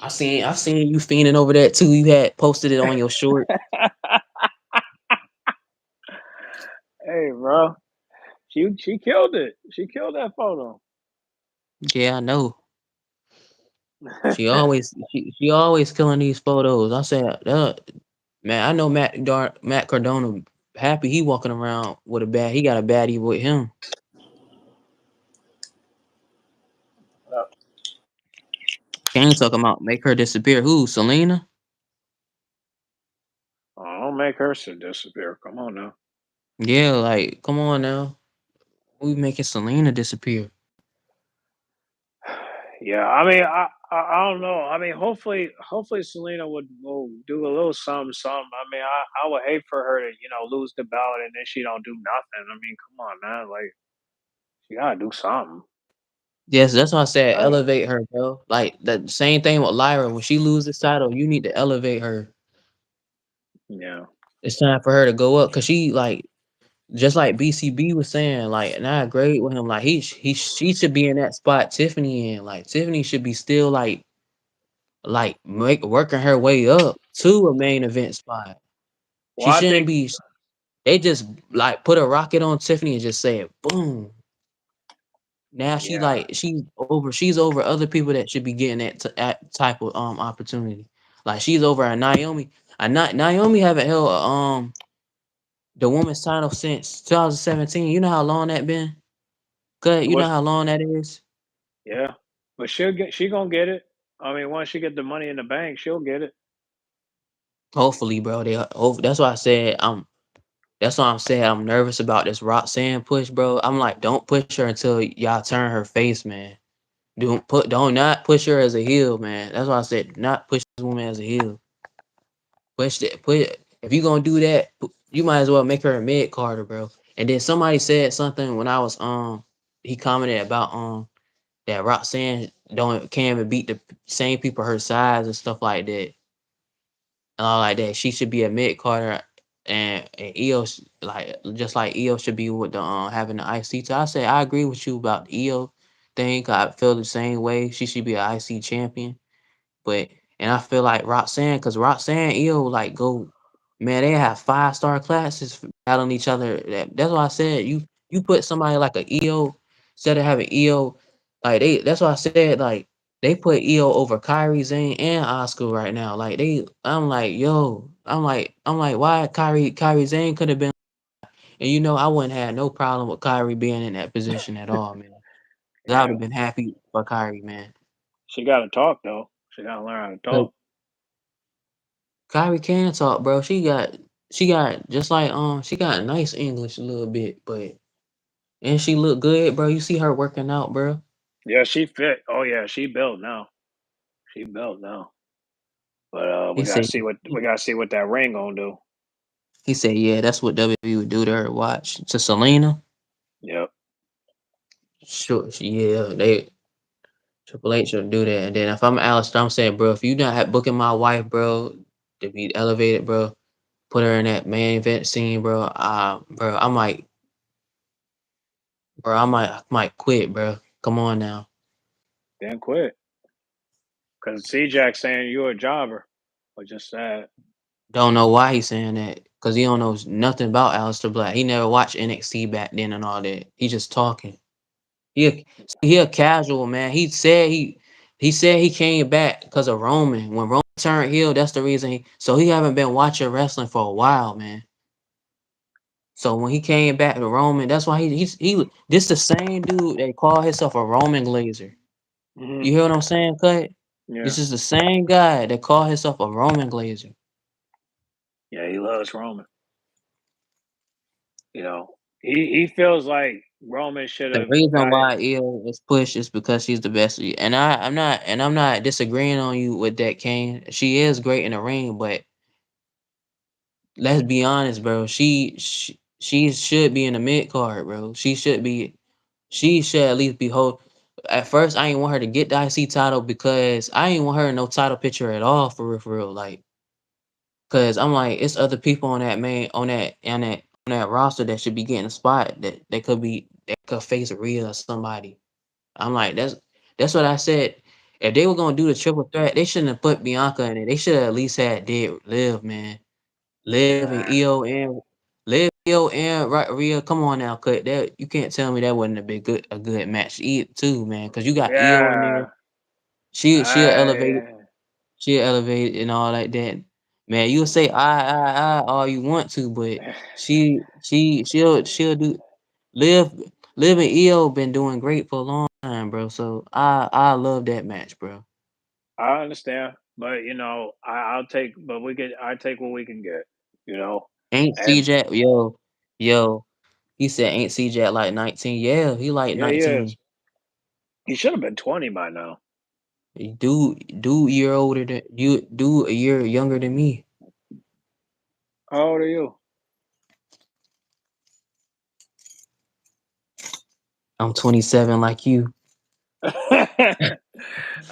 I seen you fiending over that too. You had posted it on your short. Hey, bro, she killed it. She killed that photo. Yeah, I know. She always killing these photos. I said, man, I know Matt Cardona happy he walking around with a bad. He got a baddie with him. Kane talking about make her disappear. Who? Selena? don't make her to disappear. Come on now. Yeah, like come on now. We making Selena disappear. Yeah, I mean, I don't know. I mean, hopefully Selena will do a little something, something. I mean, I would hate for her to lose the ballot and then she don't do nothing. I mean, come on, man. Like she gotta do something. Yes, that's why I said Like, elevate her, bro. Like the same thing with Lyra. When she loses title, you need to elevate her. yeah. It's time for her to go up because she like just like BCB was saying, like, and I agree with him. Like she should be in that spot Tiffany in. Like Tiffany should be still like make working her way up to a main event spot. Well, She I shouldn't think be. They just like put a rocket on Tiffany and just say it, boom. Now yeah. she's over other people that should be getting that type of opportunity. Like she's over a Naomi. Naomi haven't held the women's title since 2017. You know how long that been? Good. You know What's how long that is? yeah. But she gonna get it. I mean, once she get the money in the bank, she'll get it. Hopefully, bro. That's why I said that's why I'm saying I'm nervous about this Roxanne push, bro. I'm like, don't push her until y'all turn her face, man. Don't not push her as a heel, man. That's why I said not push this woman as a heel. Put if you gonna do that, you might as well make her a mid Carter, bro. And then somebody said something when I was he commented about that Roxanne don't can't even beat the same people her size and stuff like that. And all like that. She should be a mid Carter and EO like just like EO should be with the having the IC. So I say I agree with you about the EO thing. 'Cause I feel the same way. She should be an IC champion. But and I feel like Roxanne, because Roxanne EO like go, man, they have 5-star classes battling each other. That's why I said you put somebody like a EO instead of having EO, like that's why I said like they put EO over Kyrie Zane and Oscar right now. Like I'm like, yo, I'm like, why Kyrie Zane could have been, and I wouldn't have no problem with Kyrie being in that position at all, man. 'Cause I would Yeah. have been happy for Kyrie, man. She gotta talk though. She gotta learn how to 'Cause talk. Kyrie can talk, bro. She got just like she got nice English a little bit, but and she look good, bro. You see her working out, bro. Yeah, she fit. Oh yeah, she built now. She built now. But He said we gotta see what that ring gonna do. he said, yeah, that's what WWE would do to her. Watch to Selena. Yep. Sure, yeah, they Triple H should do that. And then if I'm Alistair, I'm saying, bro, if you not booking my wife, bro, to be elevated, bro, put her in that main event scene, bro. Bro, I might quit, bro. Come on now. Then quit. Cause C-Jack saying you a jobber, which is sad. Don't know why he's saying that because he don't know nothing about Aleister Black. He never watched NXT back then and all that. He just talking. He a casual man. He said he came back because of Roman. When Roman turned heel, that's the reason. So he haven't been watching wrestling for a while, man. So when he came back to Roman, that's why he this the same dude that called himself a Roman Glazer. Hmm. You hear what I'm saying, Cut? Yeah. This is the same guy that called himself a Roman Glazer. Yeah, he loves Roman. He feels like Roman should The have reason got it. why Io is pushed is because she's the best. I'm not disagreeing on you with that, Kane. She is great in the ring, but let's be honest, bro. She should be in the mid card, bro. She should at least be hold. At first, I ain't want her to get the IC title because I ain't want her in no title picture at all, for real, for real. Like, cause I'm like, it's other people on that main on that roster that should be getting a spot that they could face Rhea or somebody. I'm like, that's what I said. If they were gonna do the triple threat, they shouldn't have put Bianca in it. They should have at least had Dead Liv, man. Liv and Nah, Rhea. Come on now, cut that. You can't tell me that wouldn't have been a good match too, man. Cause you got Io in there. yeah. She'll elevate. I She'll elevate and all like that. Man, you'll say I all you want to, but she'll do. Liv Liv and Io been doing great for a long time, bro. So I love that match, bro. I understand, but I'll take. But I take what we can get. you know. Ain't And CJ yo, he said ain't CJ like 19. Yeah, he like yeah, he is. 19. He should have been 20 by now. Dude, a year older than you. Dude, a year younger than me. How old are you? I'm 27 like you.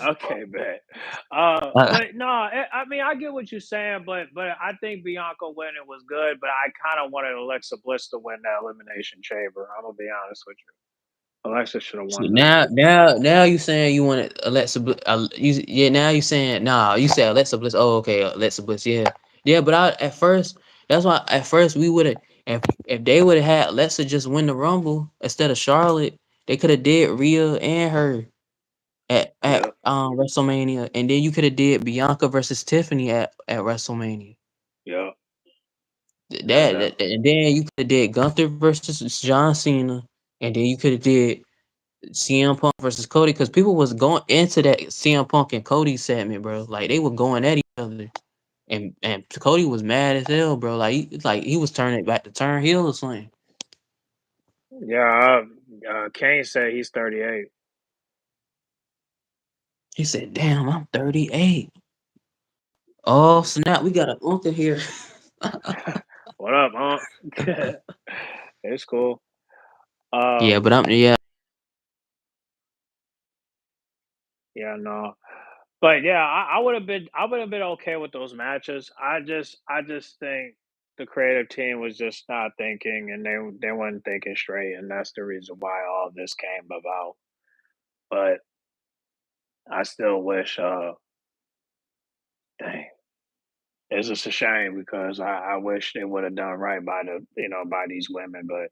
Okay, bet. Uh, But no, I mean I get what you're saying, but I think Bianca winning was good, but I kind of wanted Alexa Bliss to win that elimination chamber. I'm gonna be honest with you. Alexa should have See, won that. now you saying you want Alexa Bliss, yeah, now you saying nah, you said Alexa Bliss. Oh, okay, Alexa Bliss, yeah. Yeah, but I at first that's why at first we would have if they would have had Alexa just win the Rumble instead of Charlotte, they could have did Rhea and her at Yeah, WrestleMania, and then you could have did Bianca versus Tiffany at WrestleMania. yeah, yeah, And then you could have did Gunther versus John Cena, and then you could have did CM Punk versus Cody, because people was going into that CM Punk and Cody segment, bro. Like they were going at each other, and Cody was mad as hell, bro. Like he was turning back to turn heel or something. yeah. Kane said he's 38. He said, "Damn, I'm 38." Oh snap, we got an uncle here. What up, huh? It's cool. Yeah, Um, but yeah. yeah, no. But yeah, I would have been okay with those matches. I just think the creative team was just not thinking, and they weren't thinking straight, and that's the reason why all this came about. But I still wish, dang, it's just a shame because I wish they would have done right by by these women. But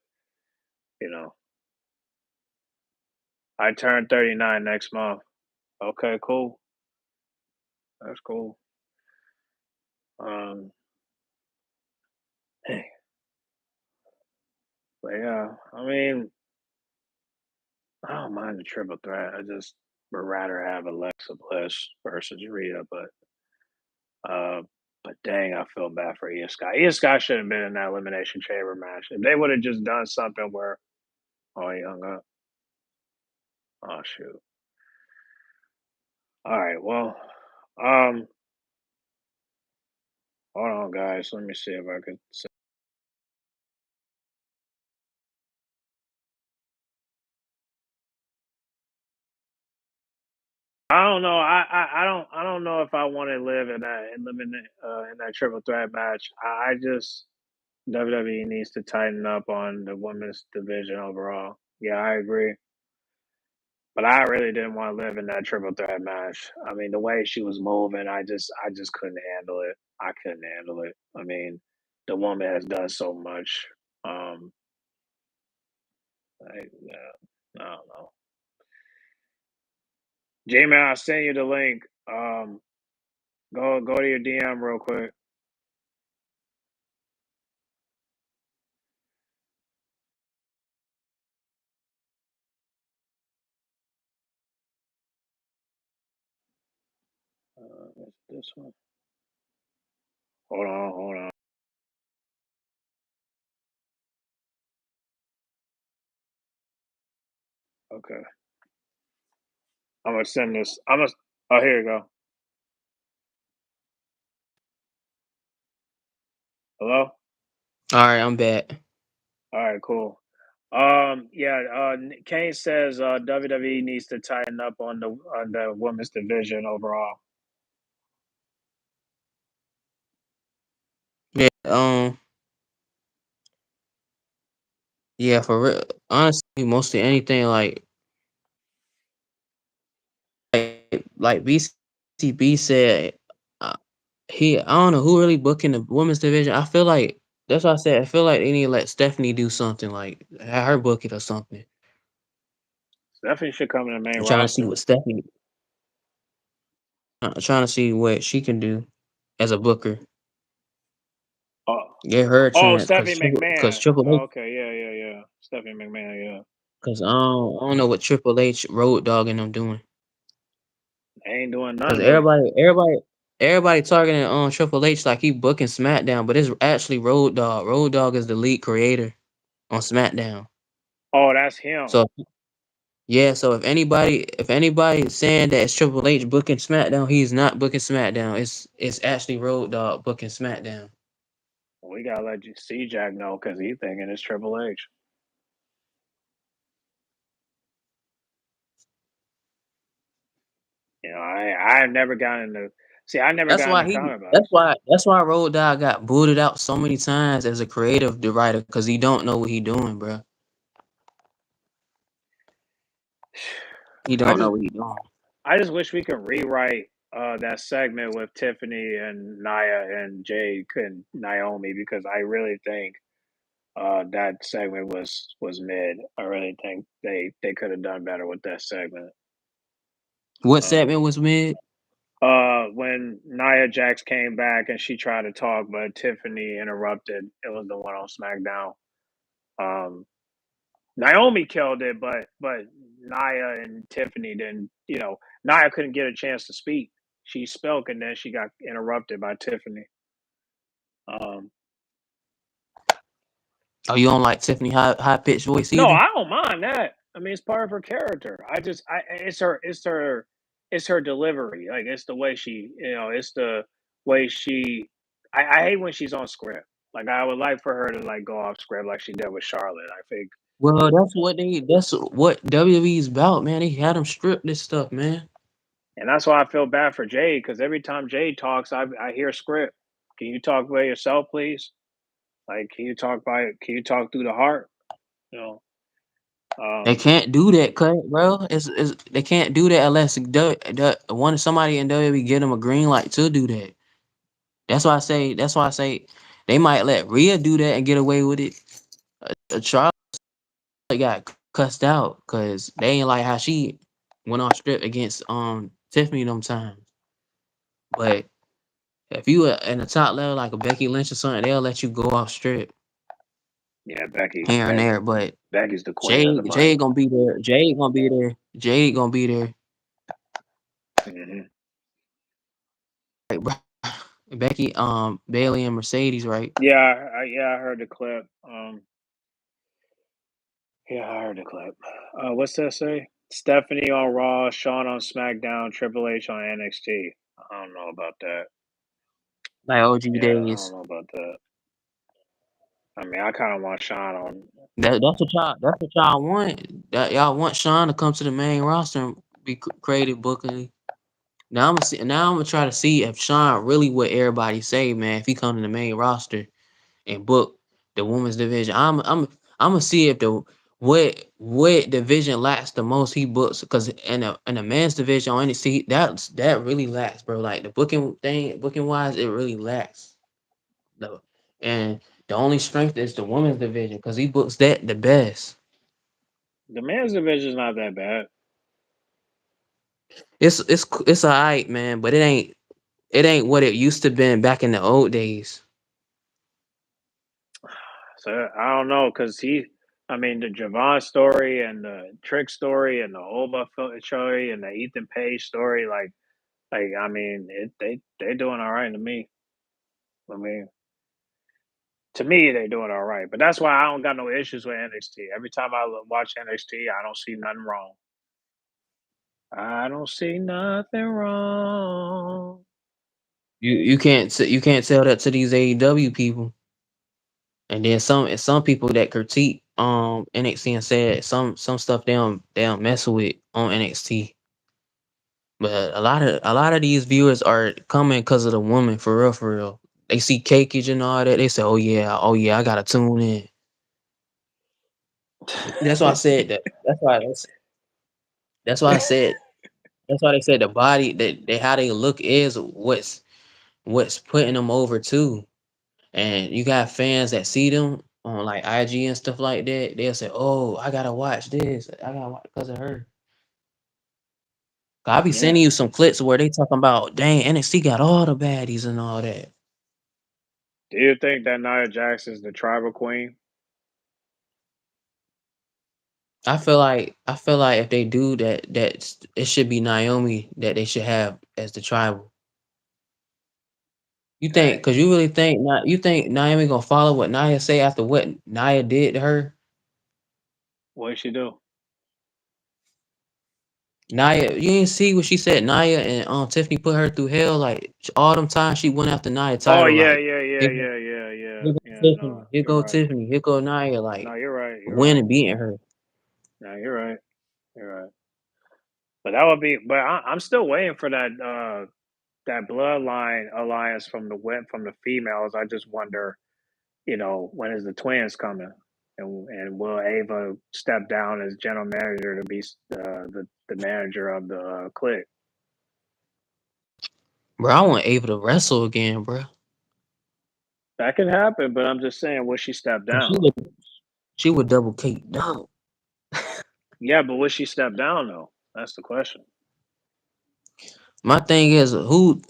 you know, I turn 39 next month. Okay, cool, that's cool. Um, but yeah, I mean, I don't mind the triple threat. I just would rather have Alexa Bliss versus Rhea, uh, but dang, I feel bad for Io Sky. Io Sky should have been in that elimination chamber match. If they would have just done something where, oh, he hung up. Oh shoot. All right, well, um, hold on, guys. Let me see if I could. I don't know. I don't know if I want to live in that in that triple threat match. I just WWE needs to tighten up on the women's division overall. Yeah, I agree. But I really didn't want to live in that triple threat match. I mean, the way she was moving, I just couldn't handle it. I couldn't handle it. I mean, the woman has done so much. Um, I don't know. J Man, I'll send you the link. Go to your DM real quick. It's this one. Hold on. Okay, I'm gonna send this. I'm gonna. Oh, here you go. Hello. All right, I'm back. All right, cool. Yeah, Kane says WWE needs to tighten up on the women's division overall. Yeah, yeah, for real. Honestly, mostly anything like BCB said. Uh, I don't know who really booking the women's division. I feel like that's why I said I feel like they need to let Stephanie do something, like have her book it or something. Stephanie should come in the main I'm trying to see roster. what Stephanie. I'm trying to see what she can do as a booker. Oh, Get her a oh, chance, Stephanie cause McMahon. Triple Oh, H, okay, yeah. Stephanie McMahon, yeah. cause I don't know what Triple H Road Dogg and them doing. They ain't doing Cause nothing. everybody targeting on Triple H like he booking SmackDown, but it's actually Road Dogg. Road Dogg is the lead creator on SmackDown. Oh, that's him. So yeah, so if anybody is saying that it's Triple H booking SmackDown, he's not booking SmackDown. It's actually Road Dogg booking SmackDown. We gotta let you see Jack know because he thinking it's Triple H. I've never gotten into see. I never That's got why into he. comic That's books, why. That's why Road Dogg got booted out so many times as a creative writer because he don't know what he doing, bro. He I don't know just what he doing. I just wish we could rewrite that segment with Tiffany and Naya and Jake and Naomi because I really think that segment was mid. I really think they could have done better with that segment. What Um, segment was mid? when Nia Jax came back and she tried to talk, but Tiffany interrupted. It was the one on SmackDown. Um, Naomi killed it, but Nia and Tiffany didn't. Nia couldn't get a chance to speak. She spoke and then she got interrupted by Tiffany. Um, Oh, you don't like Tiffany high pitched voice no, either? I don't mind that. I mean, it's part of her character. It's her delivery. Like it's the way it's the way she. I hate when she's on script. Like I would like for her to like go off script like she did with Charlotte. I think, Well, that's what WWE's about, man. They had them strip this stuff, man. and that's why I feel bad for Jade because every time Jade talks, I hear script. Can you talk by yourself, please? Like, Can you talk through the heart? You know. They Um, can't do that, cut, bro. They can't do that unless somebody in WWE get them a green light to do that. That's why I say they might let Rhea do that and get away with it. Charlotte got cussed out because they ain't like how she went off strip against Tiffany them times. But if you were in the top level like a Becky Lynch or something, they'll let you go off strip yeah, here and there. But Becky's the queen of the Jade mic. gonna be there. Jade gonna be there. Jade gonna be there. Hmm. Right, bro. Becky, Bailey and Mercedes, right? Yeah, I heard the clip. Yeah, I heard the clip. What's that say? Stephanie on Raw, Shawn on SmackDown, Triple H on NXT. I don't know about that. Like OG Yeah, I don't days. know about that. I mean, I kind of want Shawn on. That's what y'all want. That y'all want Sean to come to the main roster and be creative booking. Now I'm gonna try to see if Sean really what everybody say, man. If he come to the main roster and book the women's division, I'm gonna see if the what division lacks the most he books because in the men's division on NXT that really lacks, bro. Like the booking wise, it really lacks. No, and the only strength is the women's division because he books that the best. The men's division's not that bad. It's alright, man, but it ain't what it used to been back in the old days. So I don't know because I mean, the Javon story and the Trick story and the story and the Ethan Page story, I mean, they doing all right to me. I mean, to me, they doing all right. But that's why I don't got no issues with NXT. Every time I watch NXT, I don't see nothing wrong. I don't see nothing wrong. You can't tell that to these AEW people, and then some people that critique NXT and said some stuff they don't mess with on NXT. But a lot of these viewers are coming because of the woman for real, for real. They see cakeage and all that. They say, oh yeah, I gotta tune in. That's why I said that. That's why I said that's why they said the body that they how they look is what's putting them over too. And you got fans that see them on like IG and stuff like that. They'll say, "Oh, I gotta watch this. I gotta watch because of her." 'Cause I be Yeah. sending you some clips where they talking about, "Dang, NXT got all the baddies and all that." Do you think that Nia Jax is the tribal queen? I feel like if they do that, it should be Naomi that they should have as the tribal. You think? Hey, Cause you really think not? You think Naomi gonna follow what Nia say after what Nia did to her? what'd she do? Nia, you didn't see what she said. Nia and Tiffany put her through hell. Like all them times she went after Nia Oh title. yeah, Like yeah, yeah, here, yeah, yeah, yeah, here go yeah. No, Tiffany, here you're go right. Tiffany, here go Nia. No, Like you're right. You're right. winning, beating her. No, you're right. You're right. But that would be. But I'm still waiting for that bloodline alliance from the females. I just wonder, when is the twins coming, and will Ava step down as general manager to be the manager of the clique? Bro, I want Ava to wrestle again, bro. That could happen, but I'm just saying, will she step Cause down? she would double Kate down. Yeah, but will she step down though? That's the question. My thing is, who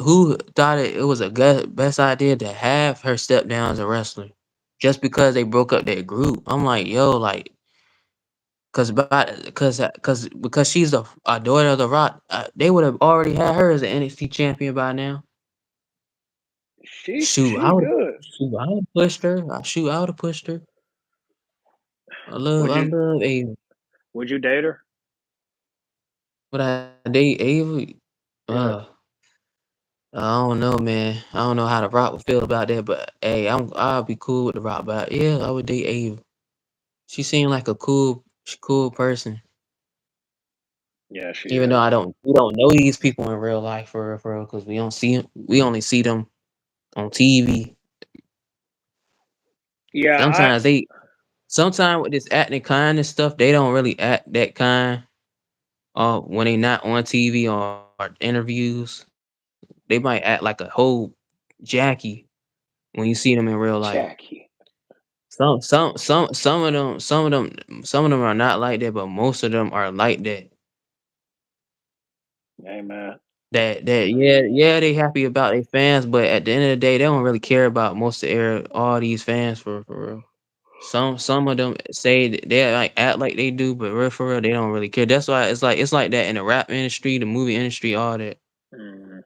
thought it was a best idea to have her step down as a wrestler, just because they broke up that group? I'm like, yo, like, because she's a daughter of the Rock, they would have already had her as an NXT champion by now. Shoot, She good. I would have pushed her. I would have pushed her. Would I you love Ava, would you date her? but I date Ava. Yeah. Uh, I don't know, man. I don't know how the Rock would feel about that, but hey, I'll be cool with the Rock. But yeah, I would date Ava. She seemed like a cool person. Yeah, she Even though is. we don't know these people in real life for real, because we don't see 'em. We only see them on TV. Yeah, Sometimes sometimes with this acting kind and stuff, they don't really act that kind. When they not on TV or interviews, they might act like a whole Jackie when you see them in real life. Jackie. Some of them are not like that, but most of them are like that. Hey man. Yeah, they happy about their fans, but at the end of the day, they don't really care about most of all these fans for real. Some of them say that they like act like they do, but real for real, they don't really care. That's why it's like that in the rap industry, the movie industry, all that. Mm.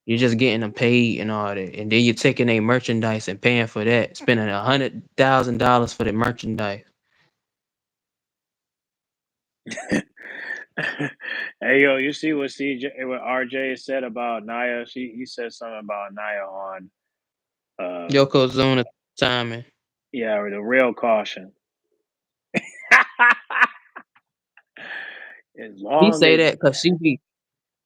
You're just getting them paid and all that, and then you're taking a merchandise and paying for that, spending $100,000 for the merchandise. Hey yo, you see what what RJ said about Naya? He said something about Naya on Yokozuna timing. yeah, the real caution. As He long say as that because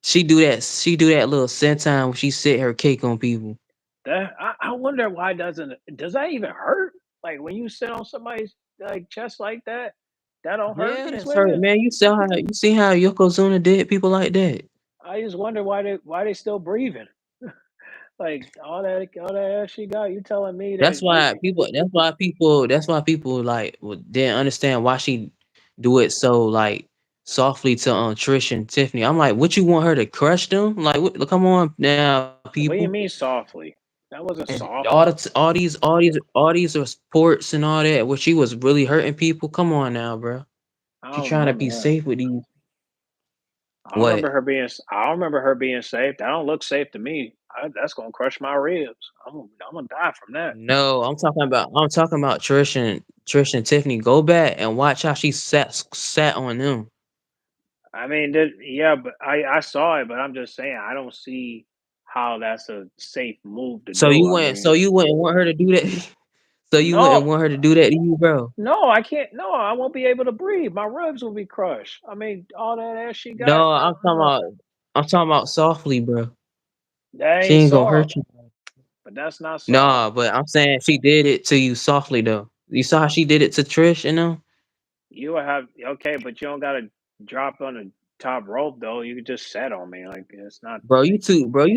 she do that little senton when she sit her cake on people. that, I wonder why does that even hurt? Like when you sit on somebody's like chest like that, that don't hurt Yeah, these that's hurt, women. man. You see how Yokozuna did people like that. I just wonder why they still breathing. Like all that ass she got. You telling me that That's why people. That's why people like didn't understand why she do it so like softly to Trish and Tiffany. I'm like, what you want her to crush them? Like, come on now, people. what do you mean softly? That wasn't And soft. all these reports and all that, where she was really hurting people. Come on now, bro. I She don't trying to remember be that. safe with these. I What? don't remember her being. I don't remember her being safe. That don't look safe to me. That's gonna crush my ribs. I'm gonna die from that. No, I'm talking about Trish and Tiffany. Go back and watch how she sat on them. I mean, yeah, but I saw it, but I'm just saying I don't see how that's a safe move to do. I So mean, you wouldn't want her to do that. So you wouldn't no, want her to do that to you, bro. no, I can't. No, I won't be able to breathe. My ribs will be crushed. I mean, all that ass she got. No, I'm talking about softly, bro. That She ain't ain't gonna soft, hurt you. but that's not soft. Nah, but I'm saying she did it to you softly though. You saw how she did it to Trish, you know? You will have okay, but you don't gotta drop on the top rope though. You could just set on me. Like it's not like Bro, you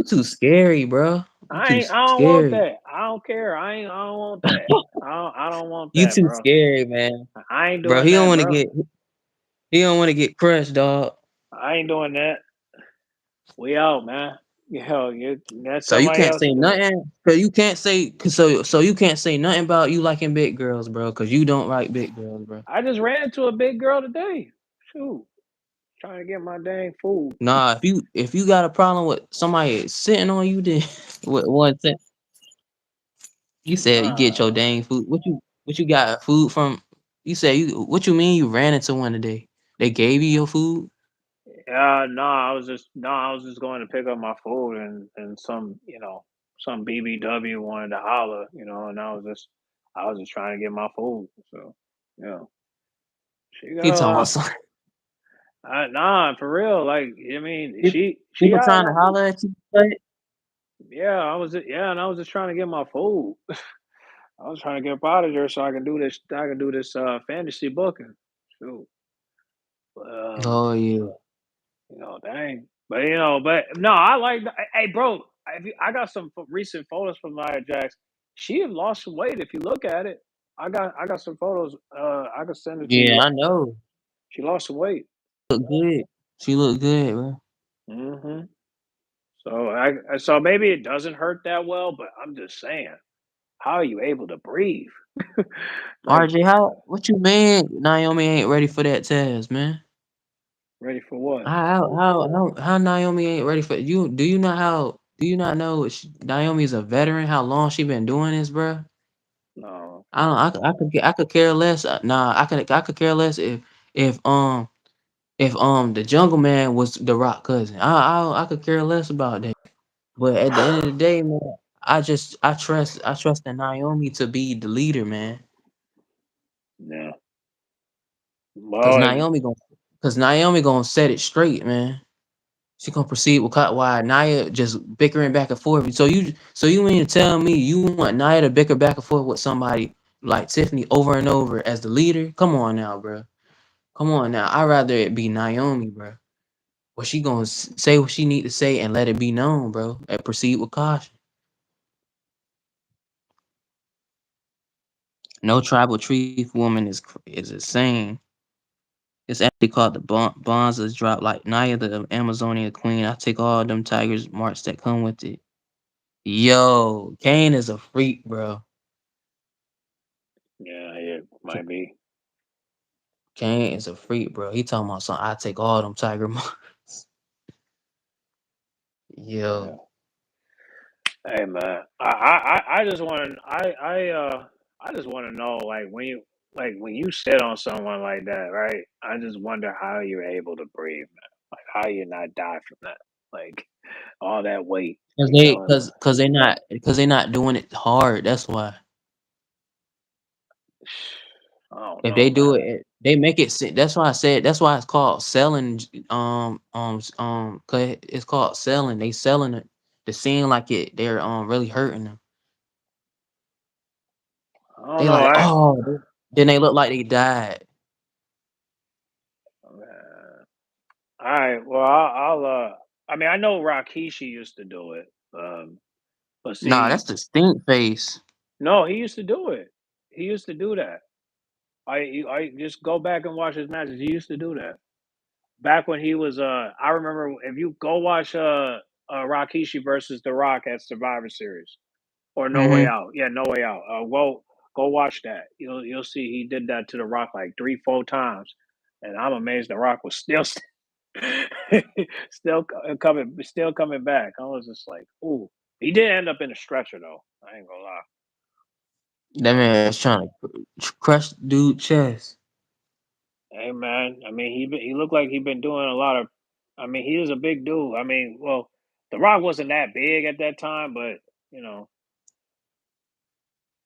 too scary, bro. You too I don't want scary. that. I don't care. I don't want that. I don't want You that, too bro. scary, man. I ain't Bro, doing that, bro. he don't want to get crushed, dog. I ain't doing that. We out, man. Yo, you let So you somebody can't else say do it. nothing. So you can't say nothing about you liking big girls, bro, because you don't like big girls, bro. I just ran into a big girl today. Shoot. Trying to get my dang food. Nah, if you got a problem with somebody sitting on you, then what you said you get your Uh, dang food. What you got food from? You said you what you mean you ran into one today? They gave you your food? no, I was just going to pick up my food, and some, some BBW wanted to holler, and I was just trying to get my food. So, yeah, she He got talking about some nah, for real. Like, I mean, people she people got trying to like, holler at you. Right? and I was just trying to get my food. I was trying to get up out of there so I can do this. I can do this fantasy booking. Shoot, but Oh yeah. dang. But no, I like. Hey, bro, I got some recent photos from Nia Jax. She had lost some weight. If you look at it, I got some photos. I can send it to Yeah, you. I know. She lost some weight. Look good. She look good, bro. Hmm. So maybe it doesn't hurt that well, but I'm just saying, how are you able to breathe? Like, RJ, what you mean Naomi ain't ready for that test, man? ready for what? How Naomi ain't ready for you? Do you not know Naomi is a veteran? How long she been doing this, bro? No, I don't. I could care less. Nah, I could care less if the Jungle Man was the Rock cousin. I could care less about that. But at the end of the day, man, I trust in Naomi to be the leader, man. yeah. Cause Well, Naomi gonna cause Naomi gonna set it straight, man. She gonna proceed with cut why Nia just bickering back and forth. So you mean to tell me you want Nia to bicker back and forth with somebody like Tiffany over and over as the leader? Come on now, bro. Come on now. I'd rather it be Naomi, bro. Well, she gonna say what she need to say and let it be known, bro. And proceed with caution. No tribal chief woman is insane. It's actually called the Bonzas drop. Like Naya, the Amazonian queen. I take all them tigers marks that come with it. Yo, Kane is a freak, bro. yeah, it might be. Kane is a freak, bro. He talking about something. I take all them tiger marks. Yeah. Yo, Hey man, I just want to I just want to know, when you sit on someone like that, right? I just wonder how you're able to breathe, man. Like, how you not die from that? Like, all that weight cause be they killing them. cause cause they not doing it hard. That's why. I don't If they know, do man. it, they make it. That's why I said. That's why it's called selling. 'Cause it's called selling. They selling it. The scene like it. They're really hurting them. I don't They know. like then they look like they died. Man. All right. Well, I'll. I mean, I know Rakishi used to do it. But Nah, see, that's the stink face. no, he used to do it. He used to do that. I just go back and watch his matches. He used to do that back when he was. I remember, if you go watch Rakishi versus The Rock at Survivor Series or No Way Hmm. Out. Yeah, No Way Out. Go watch that. You'll see he did that to The Rock like 3 4 times, and I'm amazed The Rock was still still coming back. I was just like, ooh. He did end up in a stretcher though. I ain't gonna lie. That man's trying to crush dude chest. Hey man, I mean he looked like he been doing a lot of. I mean, he is a big dude. I mean, well, The Rock wasn't that big at that time, but you know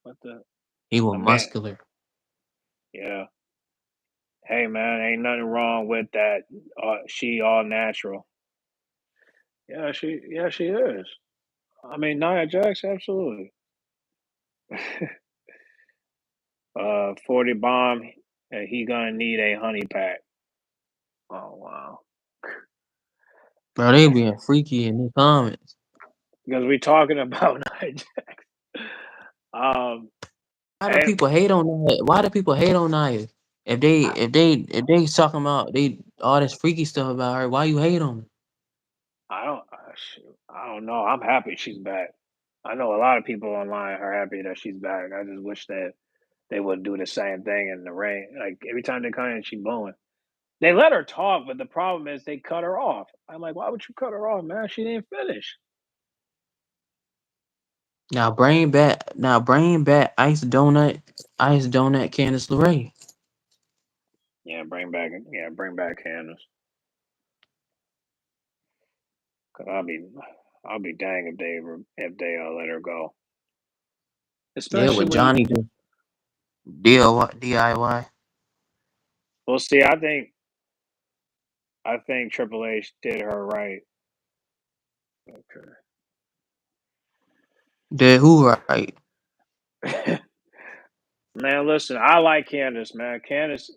what He was the man. muscular. Yeah. Hey man, ain't nothing wrong with that. She all natural. Yeah she is. I mean, Nia Jax, absolutely. 40 bomb, and he gonna need a honey pack. Oh wow. Bro, they being freaky in the comments. Because we talking about Nia Jax. Um, Why do hey, people hate on Nia? Why do people hate on Nia? If they talking about they all this freaky stuff about her, why you hate on her? shoot, I don't know. I'm happy she's back. I know a lot of people online are happy that she's back. I just wish that they would do the same thing in the ring. Like, every time they come in, she blowing. They let her talk, but the problem is they cut her off. I'm like, why would you cut her off, man? She didn't finish. Now bring back Ice Donut Candice LeRae. Bring back Candace. Cause I'll be dang if they let her go. Yeah, Especially with when you, Johnny just DIY. well, see, I think Triple H did her right. Did who right? Okay. Man, listen, I like Candace, man. Candace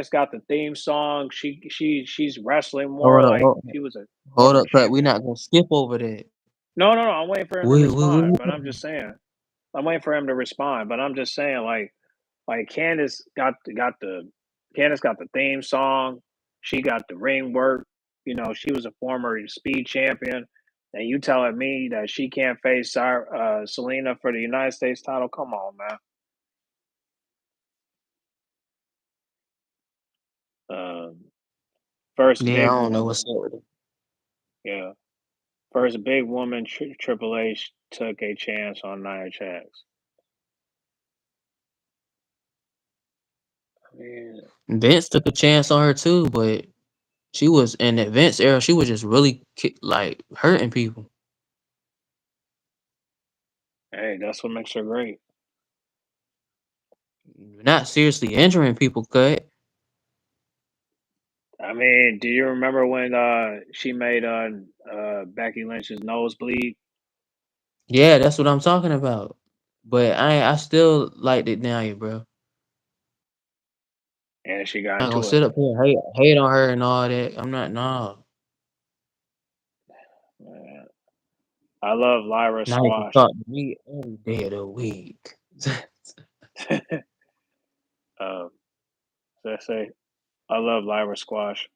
got the theme song. She's wrestling more Hold up, like hold, she was a hold corporate up, cut. We champion. not gonna skip over that. No. I'm waiting for him to respond, but I'm We just saying. I'm waiting for him to respond, but I'm just saying, like Candace got the theme song. She got the ring work. You know, she was a former speed champion, and you telling me that she can't face Selena for the United States title? Come on, man. Um, first Yeah, I big don't know woman, what's up with it. yeah, first big woman. Triple H took a chance on Nia Jax. I mean, Vince took a chance on her too, but she was in that Vince era. She was just really like hurting people, hey, that's what makes her great. not seriously injuring people. Cut. I mean, do you remember when she made Becky Lynch's nose bleed Yeah, that's what I'm talking about. But I still liked it now, you bro. and she got I'm not gonna into it? sit up here and hate on her and all that. I'm not. Nah. Man, I love Lyra Now you can Squash. talk to me every day of the week. um, so I say I love Lyra Squash.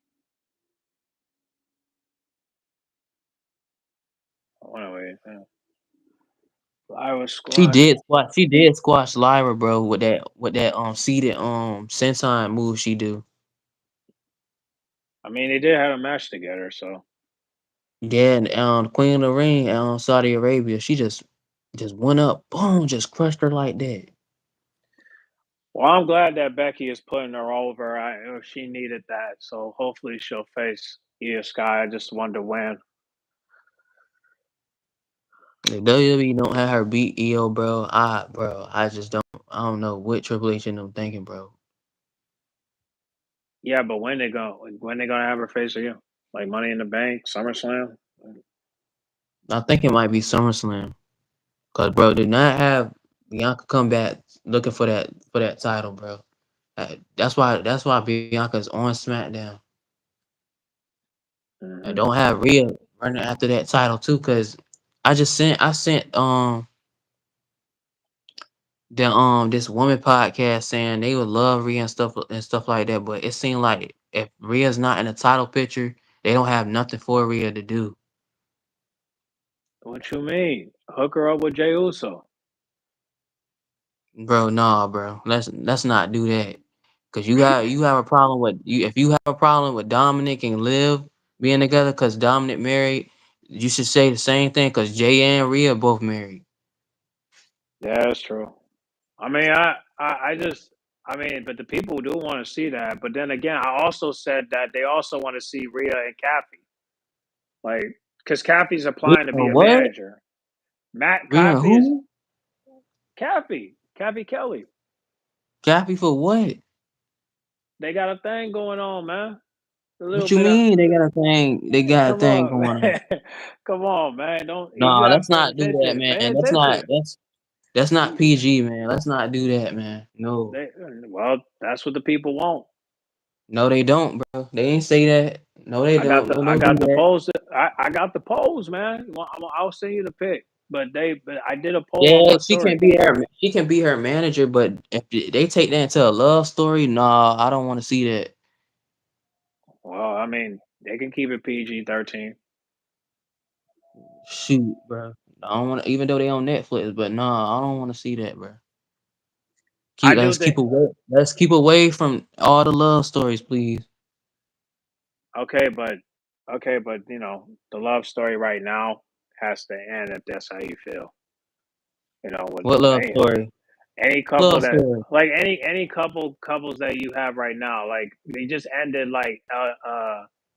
Anyway, Lyra Squash. She did squash Lyra, bro, with that seated senton move she do. I mean, they did have a match together, so Yeah, and Queen of the Ring, Saudi Arabia, she just went up, boom, just crushed her like that. well, I'm glad that Becky is putting her over. She needed that, so hopefully she'll face Io Sky. I just wonder when. The WWE don't have her beat EO, I just I don't know what Triple H and them thinking, bro. Yeah, but when they gonna have her face again? Like Money in the Bank, SummerSlam? I think it might be SummerSlam. Cause bro, did not have Bianca come back looking for that title, bro. That's why Bianca's on SmackDown. And Hmm. don't have Rhea running after that title too, cause I sent this woman podcast saying they would love Rhea and stuff like that, but it seemed like if Rhea's not in the title picture, they don't have nothing for Rhea to do. What you mean? Hook her up with Jey Uso. Bro, nah, bro. Let's not do that. Cause you have a problem with you if you have a problem with Dominic and Liv being together cause Dominic married, you should say the same thing cause Jay and Rhea both married. Yeah, that's true. I mean, I just, I mean, but the people do want to see that. But then again, I also said that they also want to see Rhea and Kathy, like, because Kathy's Rhea applying to be and a what? manager. Matt Rhea and Kathy's who? Kathy Kelly. Cappy for what? They got a thing going on, man. A little What you bit of, mean they got a come thing on, going on? man. Come on, man. Don't you No, gotta let's pay not do that, attention. Pay man. attention. That's not You, PG, man. Let's not do that, man. No. well, that's what the people want. No, they don't, bro. They ain't say that. No, they don't. No, I don't do got the that. polls. I got the polls, man. I'll send you the pic. But I did a poll on Yeah, my story. she can be her manager, but if they take that into a love story, nah, I don't want to see that. Well, I mean, they can keep it PG-13. Shoot, bro. I don't want to, even though they on Netflix, but nah, I don't want to see that, bro. I do think. Let's keep away from all the love stories, please. Okay, but the love story right now has to end if that's how you feel. With What love any story? any couple Love that story. like any couples that you have right now, like they just ended like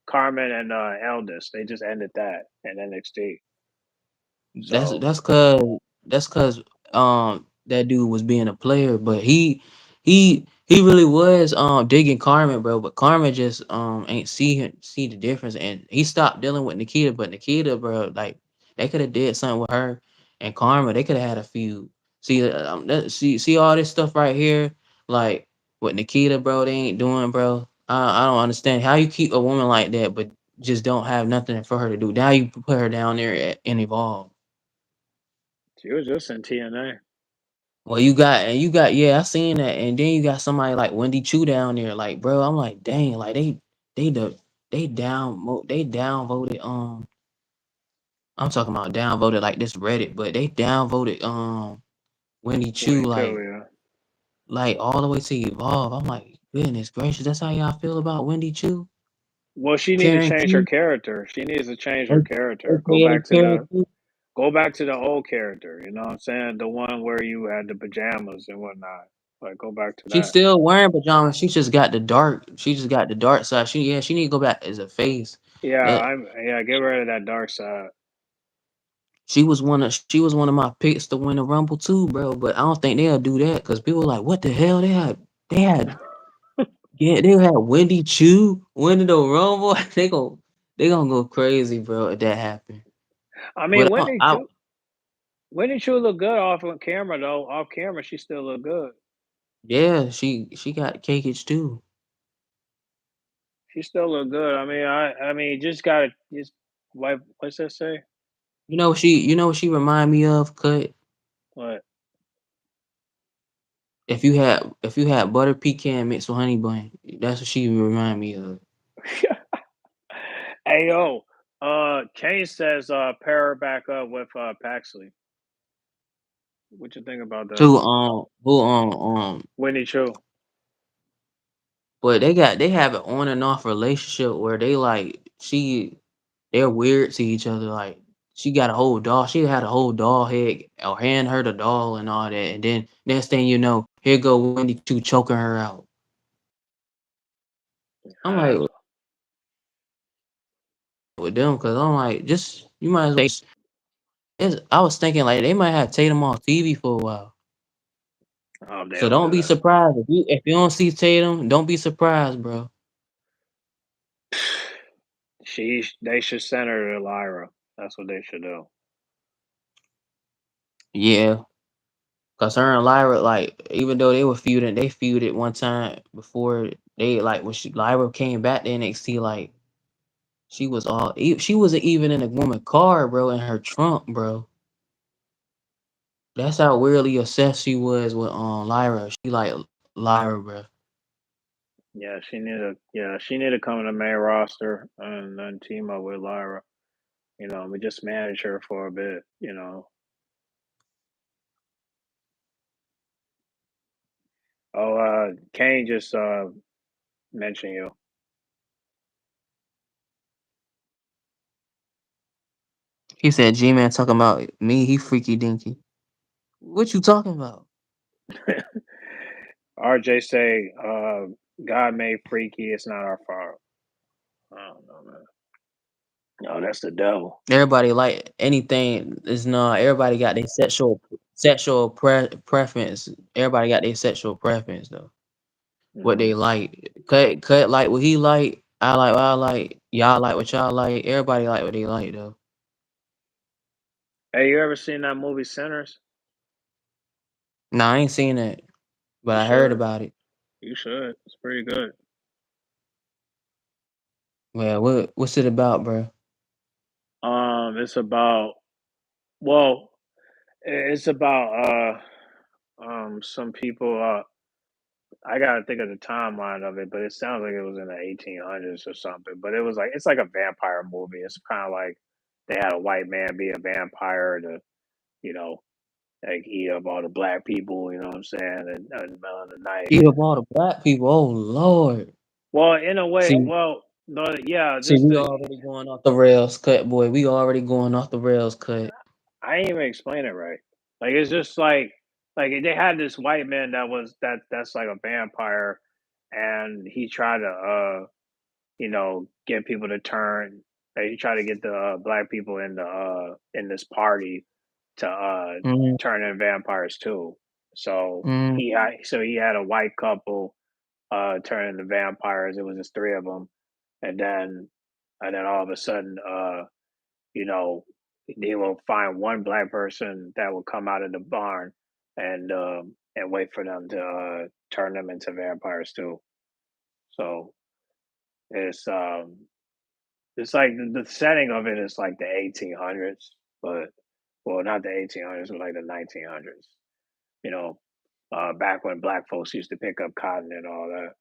Carmen and Eldest. They just ended that in NXT. That's So that's cause that's cause that dude was being a player, but he really was digging Carmen, bro. But Carmen just ain't see the difference, and he stopped dealing with Nikita. But Nikita, bro, like they could have did something with her and Karma. They could have had a feud. See, see all this stuff right here, like with Nikita, bro. They ain't doing, bro. I don't understand how you keep a woman like that, but just don't have nothing for her to do. Now you put her down there and evolve. she was just in TNA. Well, you got yeah, I seen that, and then you got somebody like Wendy Chu down there, like bro, I'm like, dang, like they the they downvoted I'm talking about downvoted like this Reddit, but they downvoted Wendy Chu 22, yeah. like all the way to Evolve. I'm like, goodness gracious, that's how y'all feel about Wendy Chu, Well, she need to Karen change her Q, character. She needs to change her character. Go aka back to Karen the Q. go back to the old character. You know what I'm saying? The one where you had the pajamas and whatnot. Like go back to She's that. still wearing pajamas. She just got the dark. She just got the dark side. She need to go back as a face. Yeah, That get rid of that dark side. She was one of my picks to win the Rumble too, bro. But I don't think they'll do that because people were like, what the hell? They had yeah, they had Wendy Chu winning the Rumble. They gonna go crazy, bro, if that happened. I mean, But When did she look good off on camera though? Off camera, she still look good. yeah, she got cakeage too. She still look good. I mean, just gotta just what's that say? You know what she remind me of, Cut? What? If you had butter pecan mixed with honey bun, that's what she remind me of. Hey yo, Kane says pair her back up with Paxley. What you think about that? Too who Winnie Chu. but they have an on and off relationship where they like they're weird to each other. Like she got a whole doll. She had a whole doll head or hand her the doll and all that. And then next thing you know, here go Wendy Two choking her out. I'm like Uh, with them because I'm like just you might as well. I was thinking like they might have Tatum off TV for a while. they So don't don't do be that. surprised if you don't see Tatum. Don't be surprised, bro. They should send her to Lyra. That's what they should do. Yeah, cause her and Lyra, like, even though they were feuding, they feuded one time before they like when Lyra came back to NXT, like she wasn't even in a woman car, bro, in her trunk, bro. That's how weirdly obsessed she was with Lyra. She like Lyra, bro. She need to come to the main roster and then team up with Lyra. We just manage her for a bit. Oh, Kane just mentioned you. He said G Man talking about me, he freaky dinky. What you talking about? RJ say, God made freaky. It's not our fault. I don't know, man. No, that's the devil. Everybody like anything is not everybody got their preference. Everybody got their sexual preference though. What Hmm. they like. Cut like what he like. I like what I like. Y'all like what y'all like. Everybody like what they like though. Hey, you ever seen that movie Sinners? Nah, I ain't seen it, but You I heard should. about it. You should. It's pretty good. Well, what's it about, bro? It's about well, it's about some people. I gotta think of the timeline of it, but it sounds like it was in the 1800s or something. But it's like a vampire movie. It's kind of like they had a white man be a vampire to you know like eat up all the black people. You know what I'm saying? In the middle of the night. Eat up all the black people. Oh Lord. Well, in a way, See, well, no, yeah, See, just we the already going off the rails, cut boy. We already going off the rails, cut. I ain't even explain it right. Like it's just like they had this white man that was that's like a vampire, and he tried to get people to turn. He tried to get the black people in this party to Mm, turn in vampires too. So mm, he had a white couple turn into vampires. It was just three of them, and then all of a sudden you know, they will find one black person that will come out of the barn and wait for them to turn them into vampires too. So it's um it's like the setting of it is like the 1800s, but well, not the 1800s, but like the 1900s. You know, back when black folks used to pick up cotton and all that.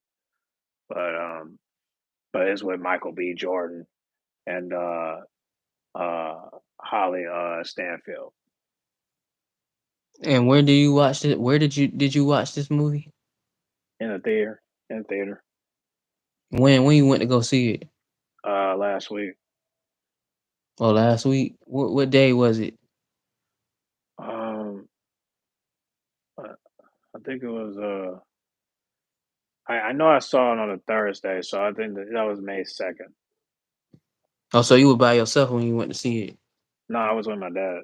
But it's with Michael B. Jordan and uh, Holly Stanfield and where do you watch it? Where did you watch this movie? in the theater. In theater When you went to go see it? last week. Oh, last week. What day was it? Um, I I think it was. I know I saw it on a Thursday, so I think that was May 2nd. Oh, so you were by yourself when you went to see it? No, I was with my dad.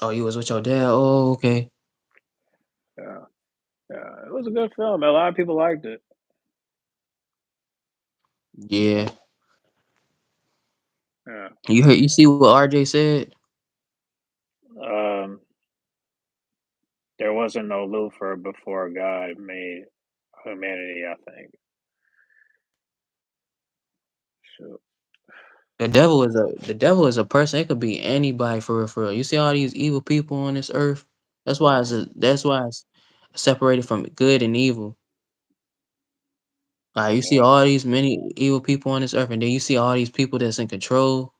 Oh, you was with your dad. Oh, okay. Yeah, yeah, it was a good film. A lot of people liked it. Yeah. Yeah. You see what RJ said? Um, there wasn't no Lucifer before God made humanity. I think. So, The devil is a person. It could be anybody for real, for real. You see all these evil people on this earth. That's why it's separated from good and evil. Like you see yeah, all these many evil people on this earth, and then you see all these people that's in control.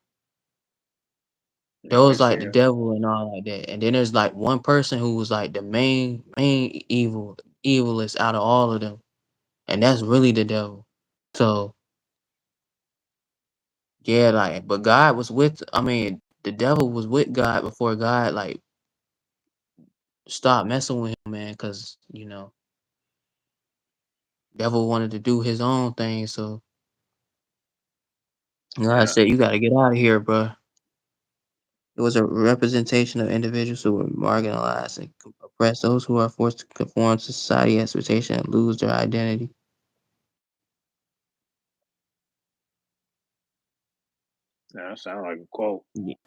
yeah, we Those see like the it. devil and all like that. And then there's like one person who was like the main evilest out of all of them, and that's really the devil. So yeah, like but God was with. I mean, the devil was with God before God like stopped messing with him, man, because devil wanted to do his own thing. So God Yeah, said, "You got to get out of here, bro." It was a representation of individuals who were marginalized and oppressed, those who are forced to conform to society expectation and lose their identity. yeah, that sounds like a quote. Ye-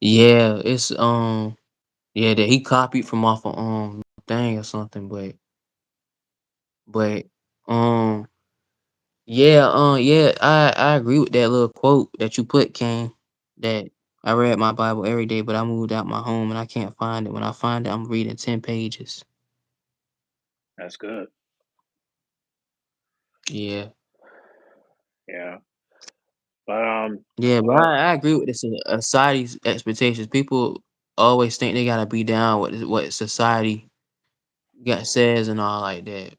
Yeah, it's yeah that he copied from off of thing or something, but um yeah yeah I agree with that little quote that you put, King. That I read my Bible every day, but I moved out my home and I can't find it. When I find it, I'm reading 10 pages. That's good. Yeah. Yeah, but Yeah, but well, I agree with this society's expectations. People always think they gotta be down with what society got says and all like that.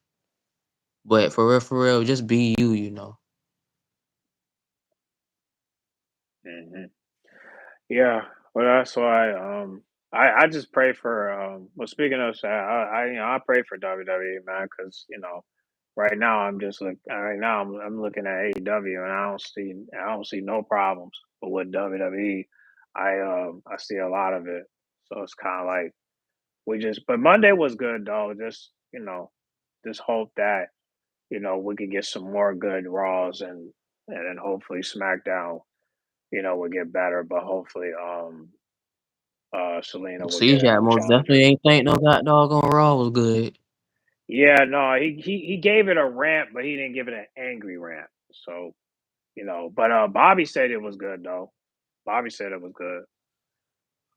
But for real, just be you, you know. mhm. Yeah, well, that's why I just pray for well, speaking of that, I pray for WWE, man, because right now I'm looking at AEW and I don't see no problems. But with WWE, I see a lot of it. So it's kind of like but Monday was good though. Just hope that we could get some more good Raws and then hopefully SmackDown will get better, but hopefully Selena will get a CJ new most definitely challenger. ain't think no god doggone Raw was good. Yeah, no, he gave it a rant, but he didn't give it an angry rant. So, but Bobby said it was good though. Bobby said it was good.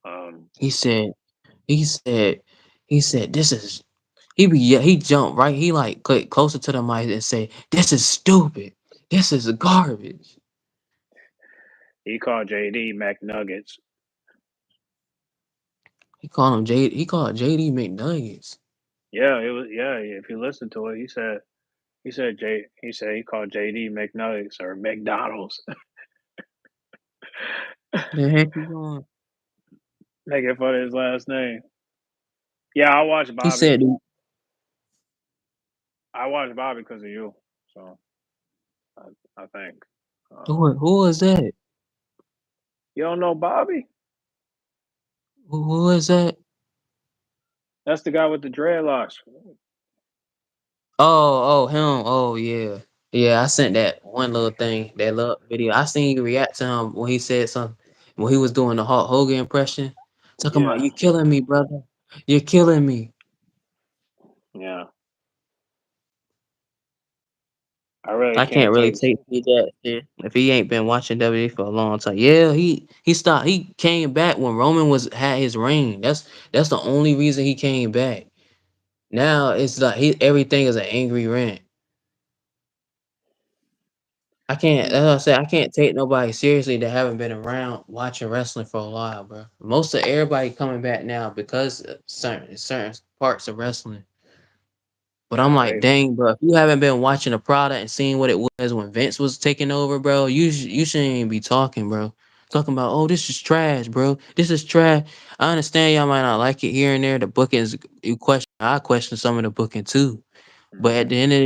Um, He said, he said, he said, this is he be yeah, he jumped right. He like click closer to the mic and say, "This is stupid. This is garbage." he called JD McNuggets. He called JD McNuggets. Yeah, it was. Yeah, if you listen to it, he said. He said he called JD McNuggets or McDonald's. The heck you going? Making fun of his last name. Yeah, I watched He Bobby. said, I watched Bobby because of you. So I think. " Who was that? You don't know Bobby? Who was that? That's the guy with the dreadlocks. Oh, him. Oh, yeah. Yeah, I sent that one little thing, that little video. I seen you react to him when he said something, when he was doing the Hulk Hogan impression, talking about, Yeah, "You killing me, brother. You're killing me." yeah. I really I can't can't really take. take that shit if he ain't been watching WWE for a long time. Yeah, he stopped. He came back when Roman was had his reign. That's the only reason he came back. Now it's like everything is an angry rant. I can't. As I said, I can't take nobody seriously that haven't been around watching wrestling for a while, bro. Most of everybody coming back now because of certain parts of wrestling. But I'm Yeah, like, they. dang, bro, if you haven't been watching the product and seeing what it was when Vince was taking over, bro, you shouldn't even be talking, bro. Talking about, oh, this is trash, bro. This is trash. I understand y'all might not like it here and there. The bookings, I question some of the booking too. But Hmm. at the end of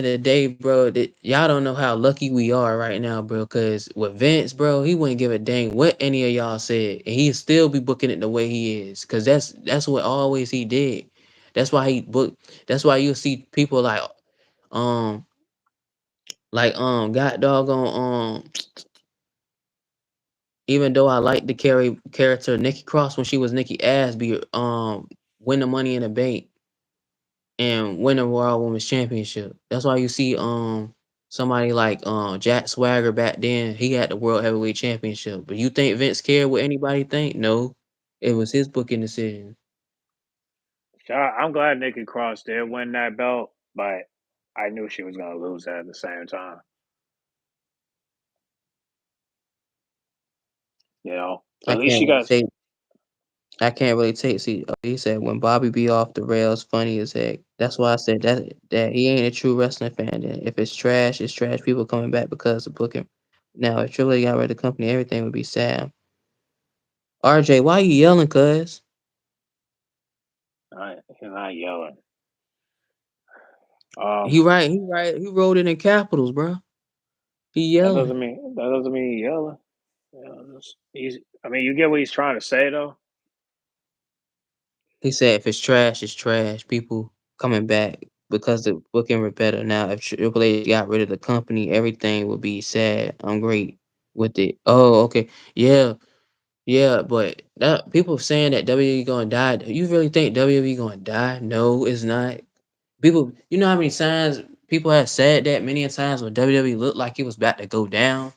the day, bro, y'all don't know how lucky we are right now, bro. Cause with Vince, bro, he wouldn't give a dang what any of y'all said, and he'd still be booking it the way he is. Cause that's what always he did. That's why he booked. That's why you'll see people um God doggone even though I like the carry character Nikki Cross when she was Nikki Asby, win the Money in the Bank and win the Raw Women's Championship. That's why you see somebody like Jack Swagger back then. He had the World Heavyweight Championship. But you think Vince cared what anybody think? No, it was his booking decision. I'm glad Nikki Cross did win that belt, but I knew she was gonna lose at the same time. You know, I at least can't she really got. take. I can't really take. See, he said when Bobby be off the rails, funny as heck. That's why I said that he ain't a true wrestling fan. Then if it's trash, it's trash. People coming back because of booking. Now, if Triple H got rid of the company, everything would be sad. RJ, why you yelling, cuz? He's not yelling. He Um, right, he right. He wrote it in capitals, bro. He yelling. that doesn't mean he's yelling. You know, he's. I mean, you get what he's trying to say, though. He said if it's trash, it's trash. People coming back because the booking were better. Now, if Triple H got rid of the company, everything would be sad. I'm great with it. Oh, okay. Yeah, yeah, but that people saying that WWE gonna die. You really think WWE gonna die? No, it's not. People, you know how many times people have said that many a times when WWE looked like it was about to go down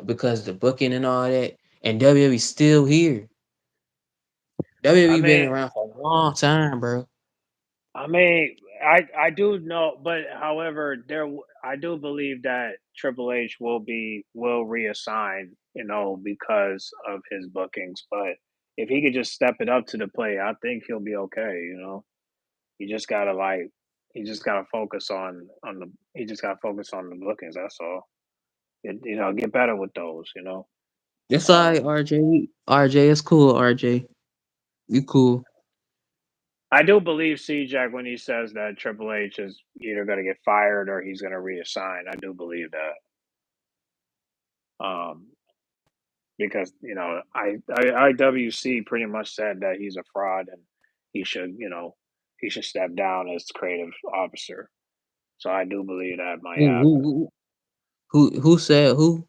because the booking and all that, and WWE still here. I WWE been mean, around for a long time, bro. I mean, I do know, but however, I do believe that Triple H will reassign, you know, because of his bookings. But if he could just step it up to the plate, I think he'll be okay. You know, he just gotta like, he just gotta focus on the he just gotta focus on the bookings. That's all. You know, get better with those. You know, It's alright, um, RJ. RJ, it's cool, RJ. You cool. I do believe Jack when he says that Triple H is either going to get fired or he's going to reassign. I do believe that. Um, because you know, IWC pretty much said that he's a fraud and he should, you know, he should step down as creative officer. So I do believe that might Who happen. who said who?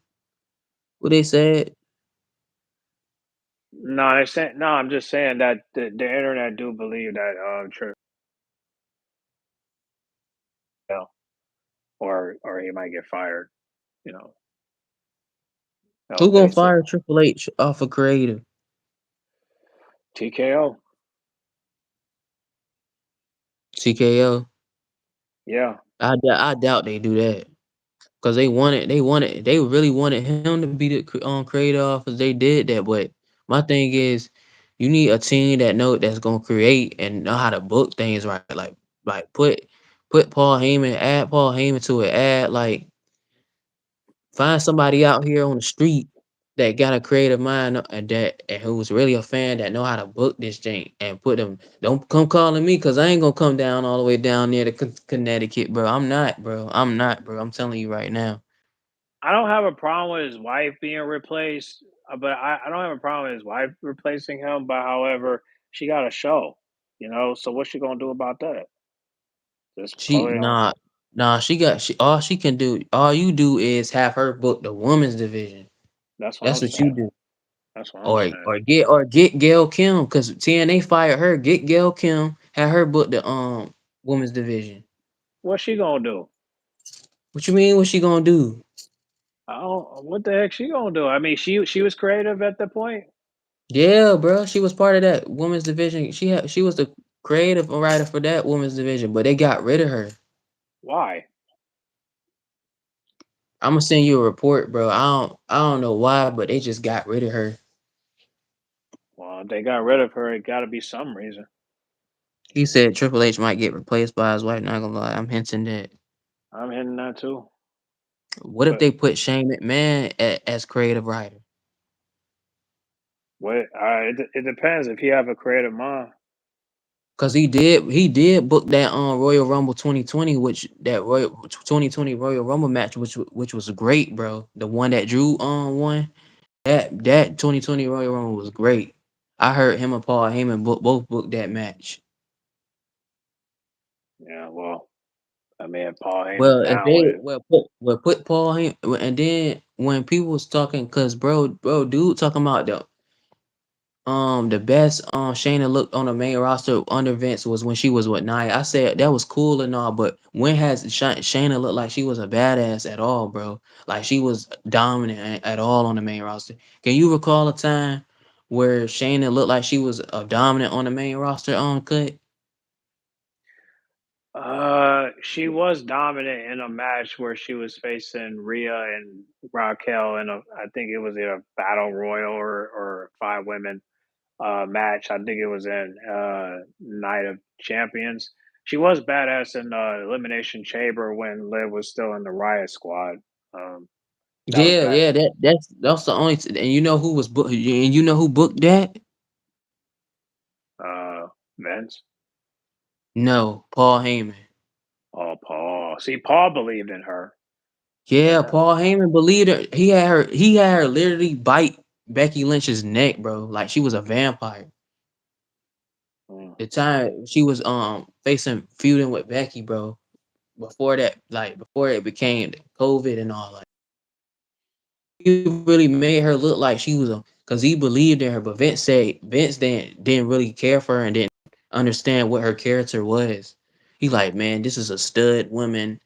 Who they said? No, I said no. I'm just saying that the internet do believe that or he might get fired. You know, no, Who gonna they said fire Triple H off of creative? TKO. TKO. Yeah, I doubt they do that. Cause they really wanted him to be the creator officer. They did that, but my thing is, you need a team that's gonna create and know how to book things right. Like put Put Paul Heyman, add Paul Heyman to it. Add like find somebody out here on the street that got a creative mind and who's really a fan that know how to book this thing and put them. Don't come calling me because I ain't gonna come down all the way down near to Connecticut, bro. I'm not, bro. I'm not, bro. I'm telling you right now. I don't have a problem with his wife being replaced, but I don't have a problem with his wife replacing him. But however, she got a show, so what's she gonna do about that? Just She pull it on. nah nah. She all she can do. All you do is have her book the women's division. That's what I'm That's what you saying. do. That's what I'm Or saying. or get Gail Kim because TNA fired her. Get Gail Kim, have her book the women's division. What's she gonna do? What you mean? What she gonna do? I don't. What the heck she gonna do? I mean, she was creative at the point. Yeah, bro. She was part of that women's division. She was the creative writer for that women's division, but they got rid of her. Why? I'm gonna send you a report, bro. I don't know why, but they just got rid of her. Well, they got rid of her. It got to be some reason. He said Triple H might get replaced by his wife. Not gonna lie, I'm hinting that. I'm hitting that too. What if But they put Shane McMahon as creative writer? what? It depends if you have a creative mind. Cause he did book that Royal Rumble 2020, which that Royal 2020 Royal Rumble match, which was great, bro. The one that Drew won. That 2020 Royal Rumble was great. I heard him and Paul Heyman both book that match. Yeah. Well, I mean, if Paul Heyman's Well, if down they with it. put Paul Heyman, and then when people was talking, cause dude talking about the best Shayna looked on the main roster under Vince was when she was with Nia. I said that was cool and all, but when has Shayna looked like she was a badass at all, bro? Like she was dominant at all on the main roster. Can you recall a time where Shayna looked like she was dominant on the main roster on cut? She was dominant in a match where she was facing Rhea and Raquel in I think it was in a battle royal or five women match. I think it was in Night of Champions. She was badass in Elimination Chamber when Liv was still in the Riot Squad. Um, that was Yeah, back. yeah, that's the only and you know who was book and you know who booked that? Vince. No, Paul Heyman. Oh, Paul. See, Paul believed in her. Yeah, Yeah. Paul Heyman believed her. He had her literally bite Becky Lynch's neck, bro. Like she was a vampire. Mm. The time she was facing feuding with Becky, bro. Before that, like before it became COVID and all, like he really made her look like she was a because he believed in her. But Vince didn't really care for her and didn't understand what her character was. He like, man, this is a stud woman.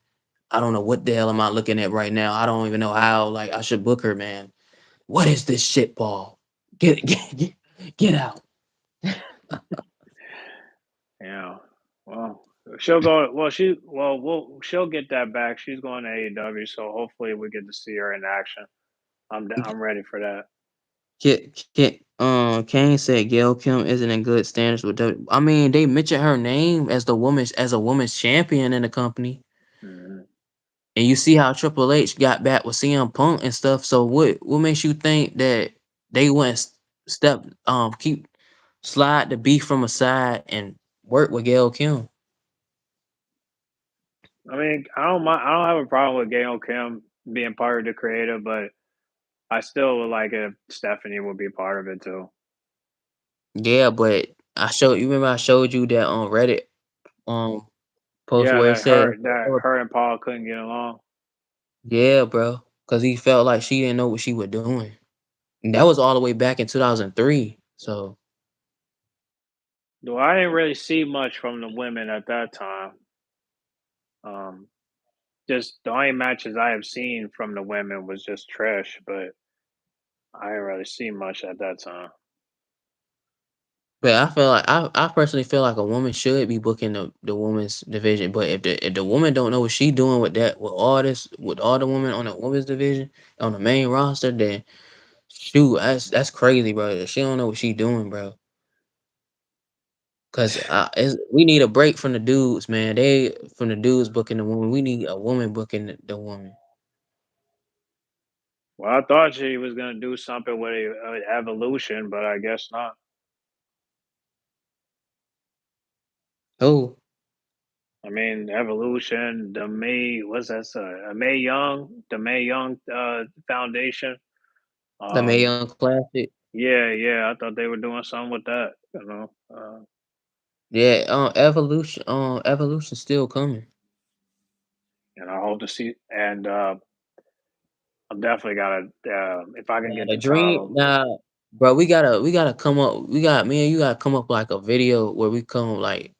I don't know what the hell am I looking at right now. I don't even know how like I should book her, man. What is this shit, Paul? Get out. Yeah. Well, she'll go. Well, she'll get that back. She's going to AEW, so hopefully we get to see her in action. I'm ready for that. Kane said Gail Kim isn't in good standards with I mean, they mentioned her name as a woman's champion in the company. Mhm. And you see how Triple H got back with CM Punk and stuff. So what makes you think that they wouldn't step keep slide the beef from aside and work with Gail Kim? I mean, I don't mind. I don't have a problem with Gail Kim being part of the creative, but I still would like if Stephanie would be part of it too. Yeah, but I showed you that on Reddit post Yeah, where it that said her and Paul couldn't get along. yeah, bro, because he felt like she didn't know what she was doing. And that was all the way back in 2003. So Though I didn't really see much from the women at that time. Um, just the only matches I have seen from the women was just Trish, but I didn't really see much at that time. but I feel like I personally feel like a woman should be booking the women's division. But if the woman don't know what she doing with that with all the women on the women's division on the main roster, then shoot, that's crazy, bro. She don't know what she doing, bro. Cause we need a break from the dudes, man. They from the dudes booking the woman. We need a woman booking the woman. Well, I thought she was gonna do something with evolution, but I guess not. Oh, I mean, evolution, the May, what's that? May Young, the May Young Foundation. the Mae Um, Young Classic. yeah, yeah, I thought they were doing something with that. Yeah, Evolution still coming. And I hope to see. And I'm definitely gotta if I can Now get the the dream, title. now, bro, we gotta come up. Me and you gotta come up like a video where we come like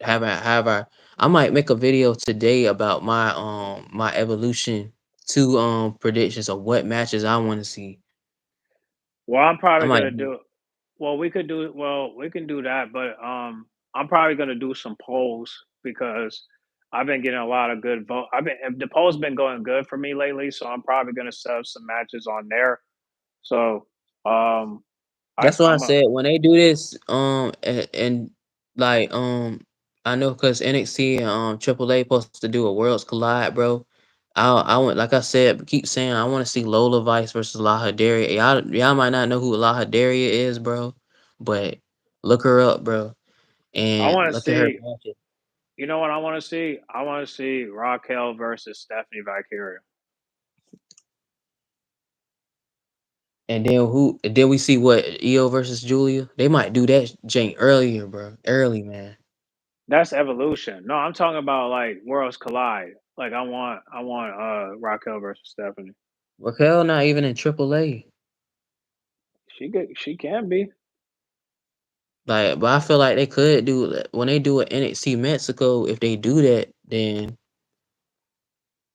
have our. I might make a video today about my Evolution 2 predictions of what matches I want to see. Well, I'm I probably might. gonna do. Well, we could do. Well, we can do that, but I'm probably gonna do some polls because I've been getting a lot of good vote. I've been the polls been going good for me lately, so I'm probably gonna set up some matches on there. So, um, That's why I I'm a. said when they do this, and like I know because NXT and AAA supposed to do a Worlds Collide, bro. I want, like I said, keep saying I want to see Lola Vice versus La Hidaria. Y'all might not know who La Hidaria is, bro, but look her up, bro, I and want to look at her see. matches. You know what I want to see? I want to see Raquel versus Stephanie Victoria. And then who? Then we see what Io versus Julia. They might do that jank earlier, bro. Early, man. That's evolution. No, I'm talking about like Worlds Collide. Like I want Raquel versus Stephanie. Raquel not even in AAA. She can be. Like, but I feel like they could do that when they do it NXT Mexico. If they do that, then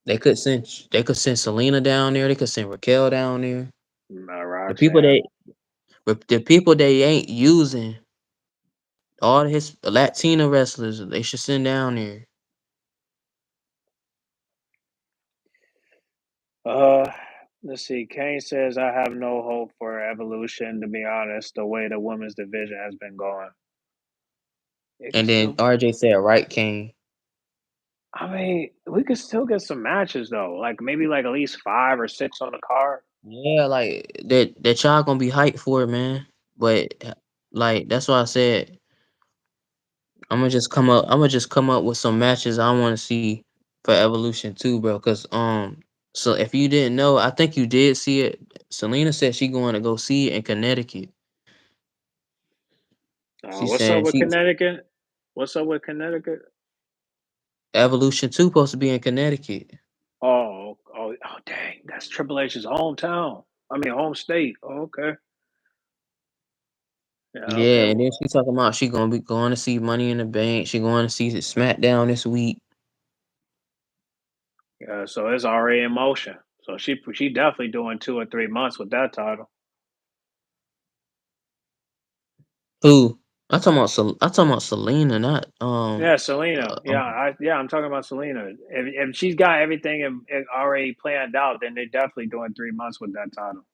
they could send Selena down there. They could send Raquel down there. The people Roxanne. they ain't using, all his Latina wrestlers, they should send down there. Uh, let's see. Kane says I have no hope for evolution. To be honest, the way the women's division has been going, it could And then still. RJ said, "Right, King." I mean, we could still get some matches though. Like maybe like at least 5 or 6 on the card. Yeah, like that y'all gonna be hyped for it, man. But like that's why I said I'm gonna just come up with some matches I want to see for Evolution too, bro. Cause so if you didn't know, I think you did see it. Selena said she going to go see it in Connecticut. She What's up said with she Connecticut? What's up with Connecticut? Evolution 2 supposed to be in Connecticut. Dang, that's Triple H's hometown. I mean, home state. Oh, okay. Yeah, okay. Yeah, and then she talking about she gonna be going to see Money in the Bank. She going to see SmackDown this week. Yeah, so it's already in motion. So she definitely doing 2 or 3 months with that title. Who? I'm talking about Selena, not Yeah, Selena. uh, um I'm talking about Selena. If she's got everything already planned out, then they're definitely doing 3 months with that title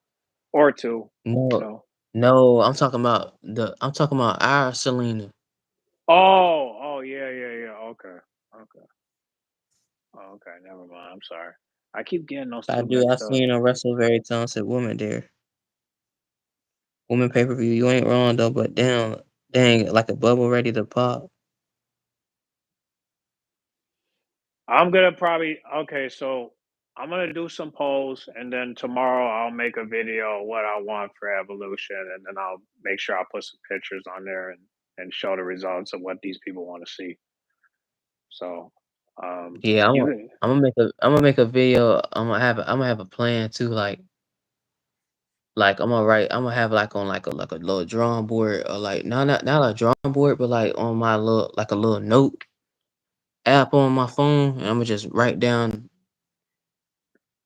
or two. You no, know. no. I'm talking about our Selena. Oh, yeah, yeah, yeah. Okay, okay, okay. Never mind. I'm sorry. I keep getting those I two do. I mixed up. seen a wrestle very talented woman there. Woman pay per view. You ain't wrong though, but damn, dang, like a bubble ready to pop. I'm gonna probably okay. So I'm gonna do some polls, and then tomorrow I'll make a video of what I want for evolution, and then I'll make sure I put some pictures on there and show the results of what these people want to see. So, Yeah, you can. I'm gonna make a video. I'm gonna have a plan too. Like I'm gonna have like a little drawing board, or like not a drawing board, but like on my little like a little note app on my phone, and I'm gonna just write down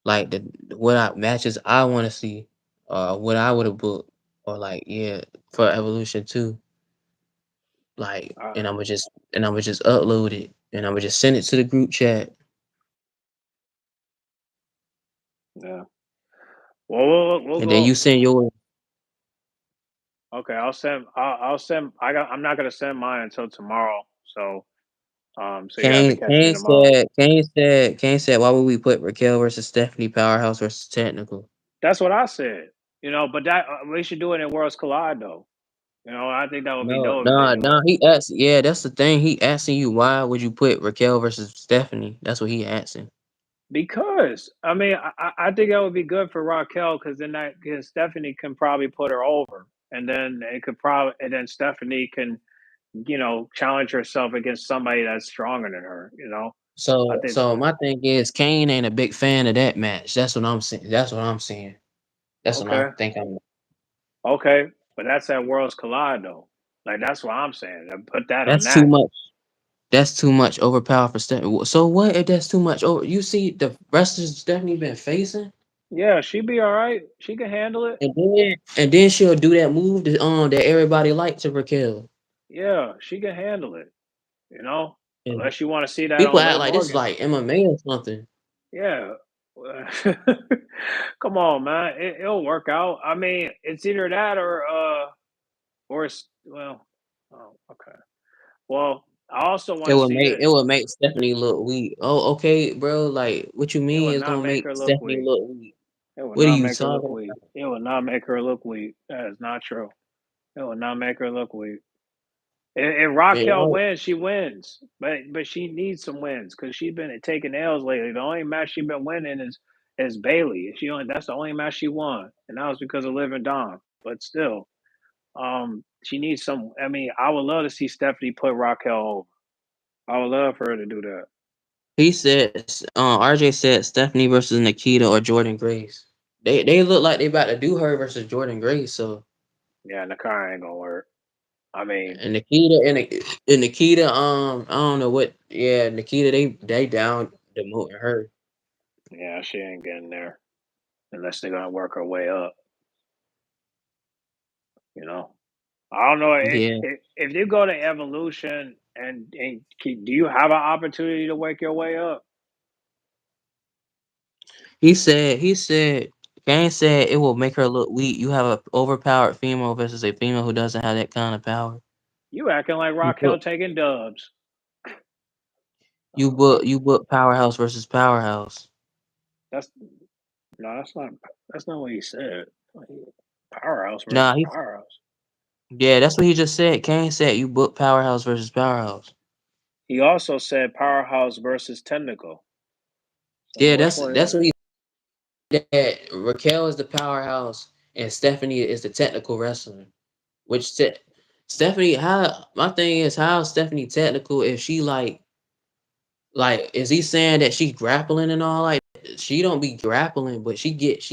like the what I matches I want to see, what I would have booked, or like yeah for Evolution 2. Like, Uh, and I'm gonna just upload it, and I'm gonna just send it to the group chat, yeah. Well, we'll and then you go. send yours. Okay, I'll send. I'm not gonna send mine until tomorrow. So so you have to catch me tomorrow. Kane said, why would we put Raquel versus Stephanie Powerhouse versus Technical? That's what I said. But that we should do it in Worlds Collide though. I think that would be No, dope if they nah, do nah. it. He asked. Yeah, that's the thing. He asking you why would you put Raquel versus Stephanie? That's what he asking. Because I mean, I think that would be good for Raquel because then that because Stephanie can probably put her over, and then it could probably and then Stephanie can challenge herself against somebody that's stronger than her. I think So my thing is, Kane ain't a big fan of that match. That's what I'm saying. That's what I'm saying. That's what I okay, think. I'm. okay, but that's at Worlds Collide though. Like that's what I'm saying. Put that on That's too that. much. That's too much overpower for Stephanie. So what if that's too much? Oh, you see the wrestlers Stephanie been facing, Yeah, she'd be all right. She can handle it. and then she'll do that move that everybody liked to Raquel. Yeah, she can handle it. And Unless you want to see that people on act Liv like this is Morgan. like MMA or something. Yeah. Come on, man. It'll work out. I mean, it's either that or it's well. Oh, okay. Well, I also want It to would see make it this. would make Stephanie look weak. Oh, okay, bro. Like, what you It mean would it's not gonna make make her look Stephanie weak. look weak? It would What are not you make her look talking weak. about? It would not make her look weak. That is not true. It would not make her look weak. If Man, Raquel wins, she wins. But she needs some wins because she's been taking L's lately. The only match she's been winning is Bailey. That's the only match she won, and that was because of Liv and Dom. But still, she needs some. I mean, I would love to see Stephanie put Raquel over. I would love for her to do that. He says, RJ said Stephanie versus Nikita or Jordan Grace. They look like they about to do her versus Jordan Grace. So Yeah, Nakai ain't gonna work. I mean, and Nikita, I don't know what. Yeah, Nikita, they down demoting her. yeah, she ain't getting there unless they're gonna work her way up. You know. I don't know Yeah, if you go to Evolution do you have an opportunity to work your way up? he said, Kane said it will make her look weak. You have a overpowered female versus a female who doesn't have that kind of power. You acting like You Raquel put taking dubs. you Oh, book you book powerhouse versus powerhouse. that's no, that's not what he said. Powerhouse Nah, versus powerhouse. yeah, that's what he just said. Kane said you book powerhouse versus powerhouse. He also said powerhouse versus technical. So Yeah, which that's one? what he said. Raquel is the powerhouse and Stephanie is the technical wrestler. Which Stephanie, how my thing is how Stephanie technical if she like is he saying that she grappling and all like she don't be grappling, but she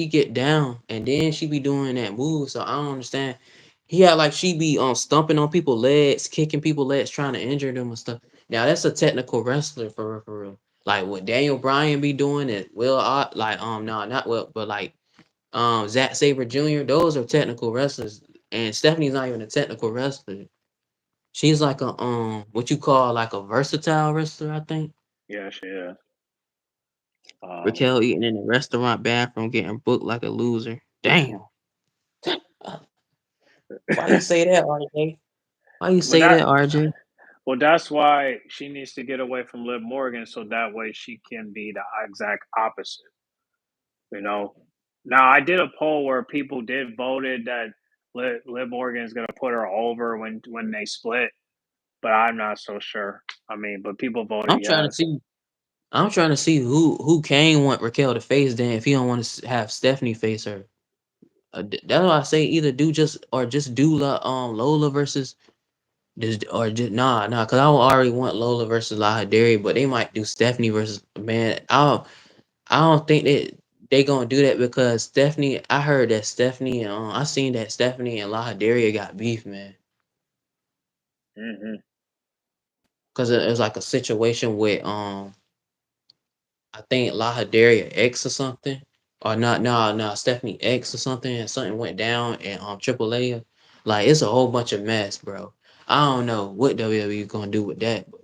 get down and then she be doing that move. So I don't understand. He had like she be stumping on people's legs, kicking people's legs, trying to injure them and stuff. Now that's a technical wrestler for real, for real. Like what Daniel Bryan be doing it, like no, not Will, but like Zack Sabre Jr. Those are technical wrestlers, and Stephanie's not even a technical wrestler. She's like a what you call like a versatile wrestler, I think. Yeah, she is. Um, Raquel eating in a restaurant bathroom, getting booked like a loser. Damn. Why you say that, RJ? Why you but say that that, RJ? well, that's why she needs to get away from Liv Morgan so that way she can be the exact opposite. You know. Now I did a poll where people did voted that Liv Morgan is going to put her over when they split, but I'm not so sure. I mean, but people voted I'm trying to yes. see. I'm trying to see who Kane want Raquel to face. Then if he don't want to have Stephanie face her, that's why I say either do just do Lola versus just nah, cause I already want Lola versus Lahadari, but they might do Stephanie versus man. I don't think that they gonna do that because Stephanie. I heard that Stephanie. I seen that Stephanie and Lahadari got beef, man. Hmm. Cause it was like a situation with I think Lahadari X or something, or not, no, Stephanie X or something, and something went down and AAA. Like it's a whole bunch of mess, bro. I don't know what WWE gonna do with that. But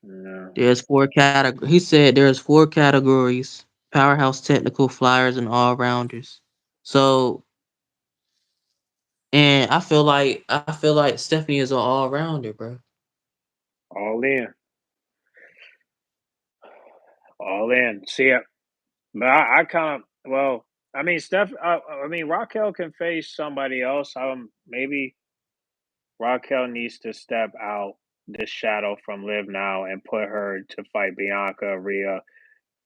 No. there's four categories. He said there's four categories: powerhouse, technical, flyers, and all rounders. So And I feel like Stephanie is an all rounder, bro. All in, all in. See, but I kind of well. I mean, I mean, Raquel can face somebody else. Maybe Raquel needs to step out this shadow from Liv now and put her to fight Bianca, Rhea,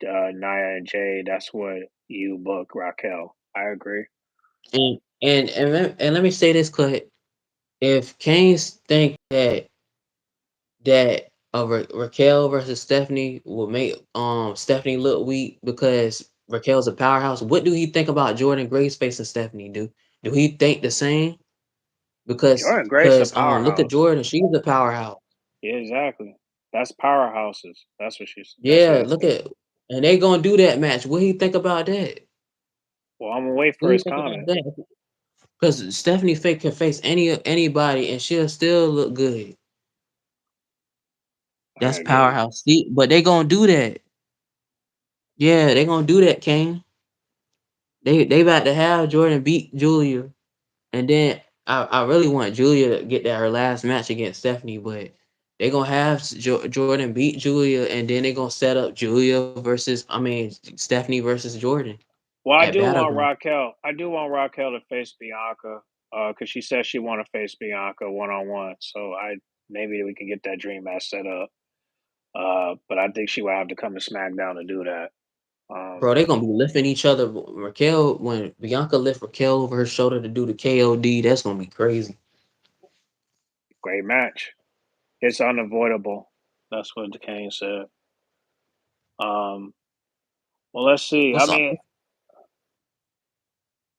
Nia, and Jade. That's what you book, Raquel. I agree. And let me say this, Cut. If Canes think that Raquel versus Stephanie will make Stephanie look weak because Raquel's a powerhouse, what do he think about Jordan Grace facing Stephanie? Do he think the same? Because Jordan Grace a look at powerhouse. Jordan, she's a powerhouse. Yeah, exactly. That's powerhouses. That's what she's. That's Yeah, it. look at and they gonna do that match. What do you think about that? Well, I'm gonna wait What for do you his think about comment. that? Because Stephanie Fake can face anybody and she'll still look good. I That's agree. powerhouse. See, but they gonna do that. Yeah, they gonna do that, Kane. They about to have Jordan beat Julia, and then I really want Julia to get that her last match against Stephanie, but they gonna have Jordan beat Julia, and then they gonna set up Julia versus Stephanie versus Jordan Well, at Battleground. I do want Raquel to face Bianca, because she says she want to face Bianca 1-on-1. So maybe we can get that dream match set up. But I think she will have to come to SmackDown to do that. Bro, they gonna be lifting each other. Raquel, when Bianca lift Raquel over her shoulder to do the KOD, that's gonna be crazy. Great match. It's unavoidable. That's what Kane said. Um, well, let's see. I What's up? mean,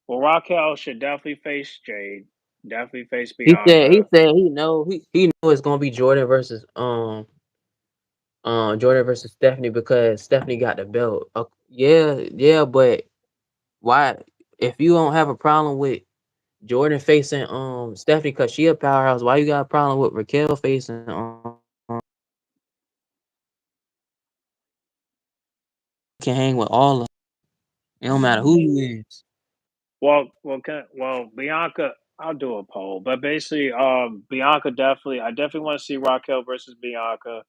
well, Raquel should definitely face Jade. Definitely face Bianca. He know it's gonna be Jordan versus Stephanie because Stephanie got the belt. Yeah, yeah, but why? If you don't have a problem with Jordan facing Stephanie because she a powerhouse, why you got a problem with Raquel facing can hang with all of them? It don't matter who you is. Bianca. I'll do a poll, but basically, Bianca definitely. I definitely want to see Raquel versus Bianca.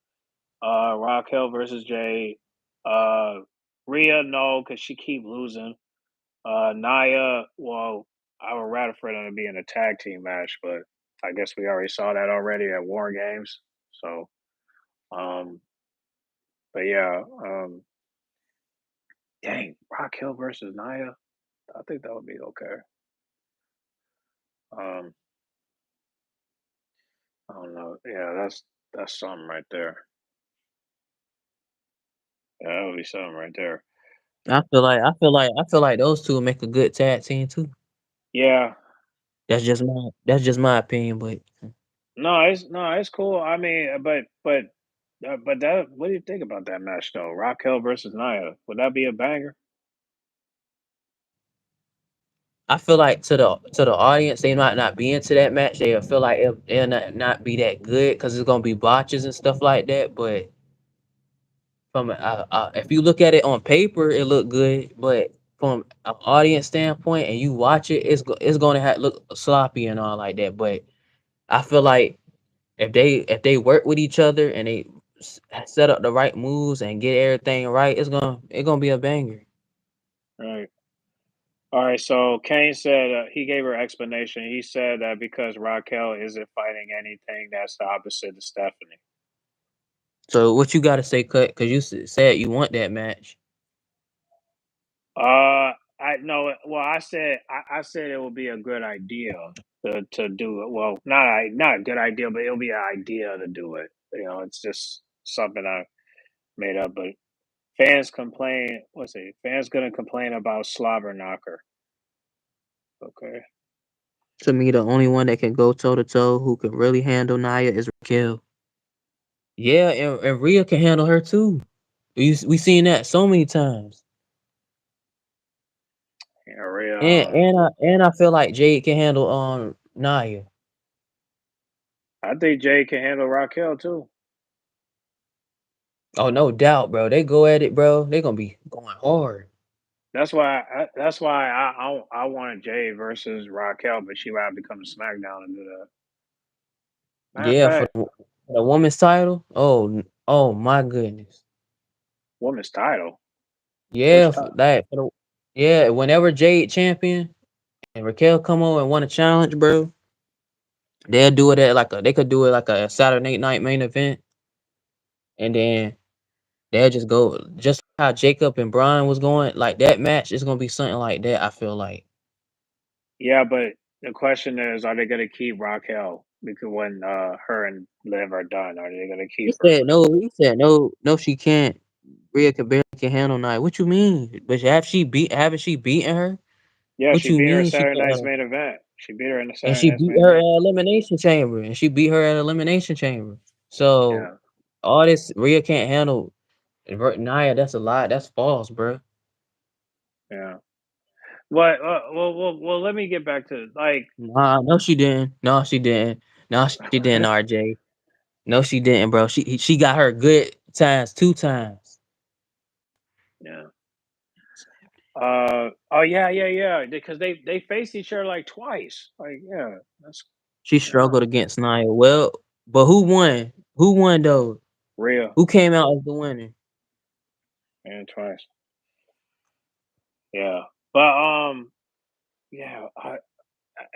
Raquel versus Jade. Uh, Rhea, no, because she keep losing. Naya, well, I would rather for them to be in a tag team match, but I guess we already saw that already at War Games. So, um, but yeah, dang, Raquel versus Naya. I think that would be okay. Um, I don't know. Yeah, that's something right there. Yeah, that would be something right there. I feel like those two make a good tag team too. Yeah, That's just my opinion, but no, it's cool. I mean, but that. What do you think about that match though? Raquel versus Naya. Would that be a banger? I feel like to the audience, they might not be into that match. They feel like it'll not be that good because it's gonna be botches and stuff like that. But if you look at it on paper, it look good. But from an audience standpoint, and you watch it, it's gonna look sloppy and all like that. But I feel like if they work with each other and they set up the right moves and get everything right, it's gonna be a banger. Right. All right. So Kane said he gave her explanation. He said that because Raquel isn't fighting anything, that's the opposite of Stephanie. So what you got to say, cut? Because you said you want that match. I know. Well, I said it would be a good idea to do it. Well, not a good idea, but it'll be an idea to do it. It's just something I made up. But fans complain. What's it? Fans gonna complain about slobber knocker. Okay. To me, the only one that can go toe to toe who can really handle Naya is Raquel. Yeah, and Rhea can handle her too. We seen that so many times. Area. And I feel like Jade can handle Naya. I think Jay can handle Raquel too. Oh no doubt, bro. They go at it, bro. They gonna be going hard. That's why I wanted Jay versus Raquel, but she would have to come to SmackDown and do that. Matter of Yeah, fact, for the women's title. Oh my goodness. women's title. Which Yeah, for title? that. Yeah, whenever Jade champion and Raquel come over and want a challenge, bro, they'll do it at like a. They could do it like a Saturday night main event, and then they'll just go just how Jacob and Brian was going. Like that match is gonna be something like that. I feel like. Yeah, but the question is, are they gonna keep Raquel? Because when her and Liv are done, are they gonna He keep her? said no. He said no. No, she can't. Rhea can barely can handle night. What you mean? But haven't she beaten her? Yeah, What she you beat her at mean she Saturday can't night's handle? main event. She beat her in the And Saturday she night's beat main her at event. elimination chamber. And she beat her at elimination chamber. So Yeah, all this Rhea can't handle Naya. That's a lie. That's false, bro. yeah. What? Well. Let me get back to like, Nah, no, she didn't. No, she didn't. No, she didn't. RJ. No, she didn't, bro. She got her good times 2 times. yeah. Oh yeah. Because they faced each other like twice. Like yeah, that's She yeah. struggled against Naya. Well, but who won? Who won though? Real Who came out as the winner? and twice. Yeah, but yeah.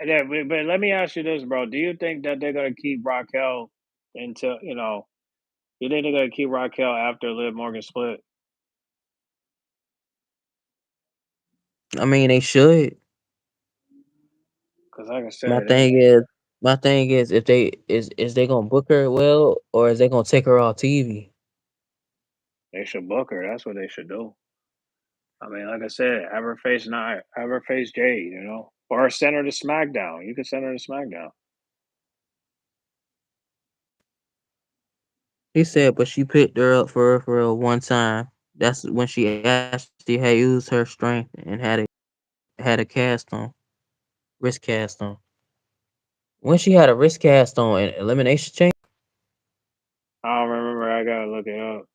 Yeah, but let me ask you this, bro. Do you think that they're gonna keep Raquel until you think they're gonna keep Raquel after Liv Morgan split? I mean, they should. Because like I My said, thing is, my thing is, if is they gonna book her well, or is they gonna take her off TV? they should book her. That's what they should do. I mean, like I said, have her face not have her face Jade, or send her to SmackDown. You could send her to SmackDown. He said, but she picked her up for a one time. That's when she actually had used her strength and had a cast on, wrist cast on. When she had a wrist cast on in elimination chamber, I don't remember. I gotta look it up.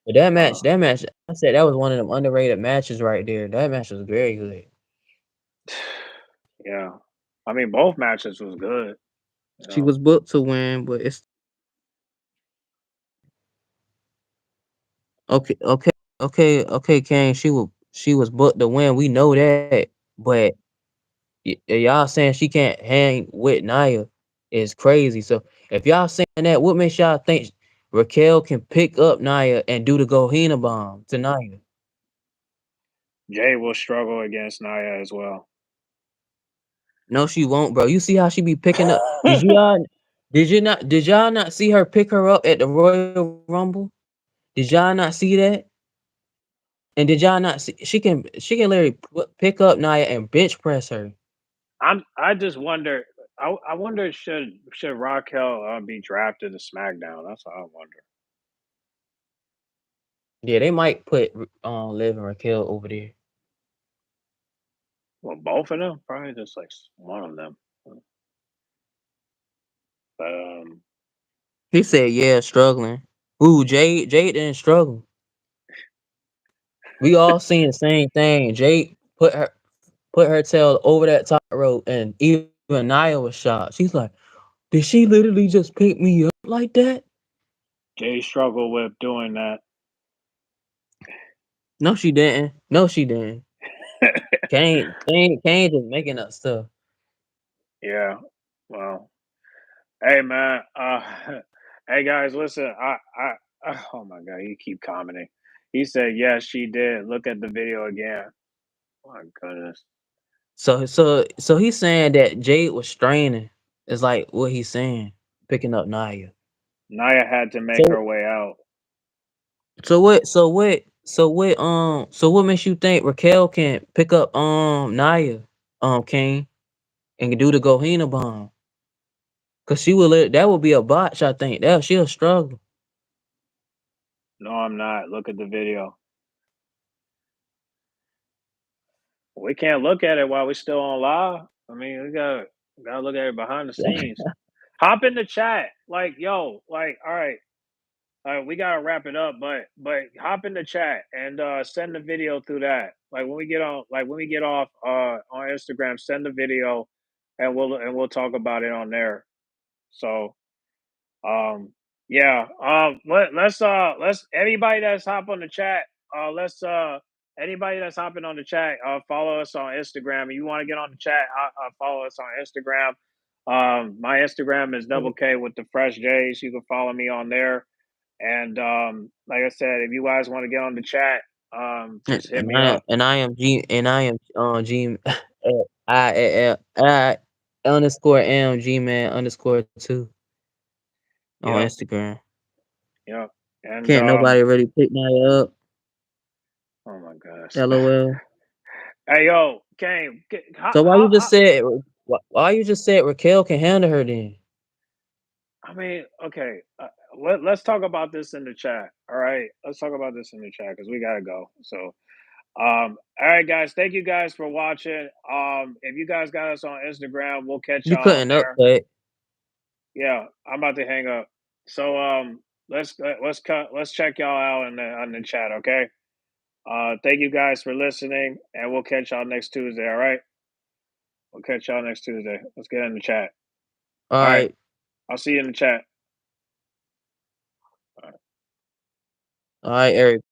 but Uh, that match, I said that was one of them underrated matches right there. That match was very good. yeah, I mean, both matches was good. You She know, was booked to win, but it's okay, Kane. She was booked to win. We know that, but y'all saying she can't hang with Naya is crazy. So if y'all saying that, what makes y'all think Raquel can pick up Naya and do the Gohina bomb to Naya? Jay will struggle against Nia as well. No, she won't, bro. You see how she be picking up? Did y'all not see her pick her up at the Royal Rumble? Did y'all not see that? And did y'all not see she can literally pick up Naya and bench press her. I just wonder. I wonder should Raquel be drafted to SmackDown? That's what I wonder. Yeah, they might put Liv and Raquel over there. Well, both of them, probably just like one of them. But He said, "Yeah, struggling." Ooh, Jade didn't struggle. We all seen the same thing. Jade put her tail over that top rope, and even Nia was shocked. She's like, "Did she literally just pick me up like that?" Jay struggled with doing that. No, she didn't. No, she didn't. Kane just making up stuff. Yeah. Well, hey man. Hey guys, listen. Oh my god, you keep commenting. He said yes, she did. Look at the video again. My goodness. So he's saying that Jade was straining. It's like what he's saying, picking up Nia. Nia had to make So her way out. so what makes you think Raquel can pick up Nia King and do the Gohina bomb? Cause that would be a botch, I think. That she'll struggle. No, I'm not. Look at the video. We can't look at it while we're still on live. I mean, we gotta look at it behind the scenes. Hop in the chat. Like, yo, like, all right. we gotta wrap it up, but hop in the chat and send the video through that. Like when we get on, like when we get off on Instagram, send the video, and we'll talk about it on there. So yeah, let's anybody that's hop on the chat, let's anybody that's hopping on the chat, follow us on Instagram. If you want to get on the chat, follow us on Instagram. My Instagram is double K with the fresh J's. You can follow me on there. And like I said, if you guys want to get on the chat, just hit me up. I am G I underscore M G man underscore 2 on Yep, Instagram. yep. And Can't nobody really pick my up. oh my gosh. LOL. Hey yo, Kane, So why you just said Raquel can handle her then? I mean, okay. Let's talk about this in the chat. All right, let's talk about this in the chat because we gotta go. So, all right, guys. Thank you guys for watching. If you guys got us on Instagram, we'll catch You y'all on couldn't there. upcut. Yeah, I'm about to hang up. So, let's check y'all out on the chat. Okay. Thank you guys for listening, and we'll catch y'all next Tuesday. All right. We'll catch y'all next Tuesday. Let's get in the chat. All All right. right. I'll see you in the chat. All right, Eric.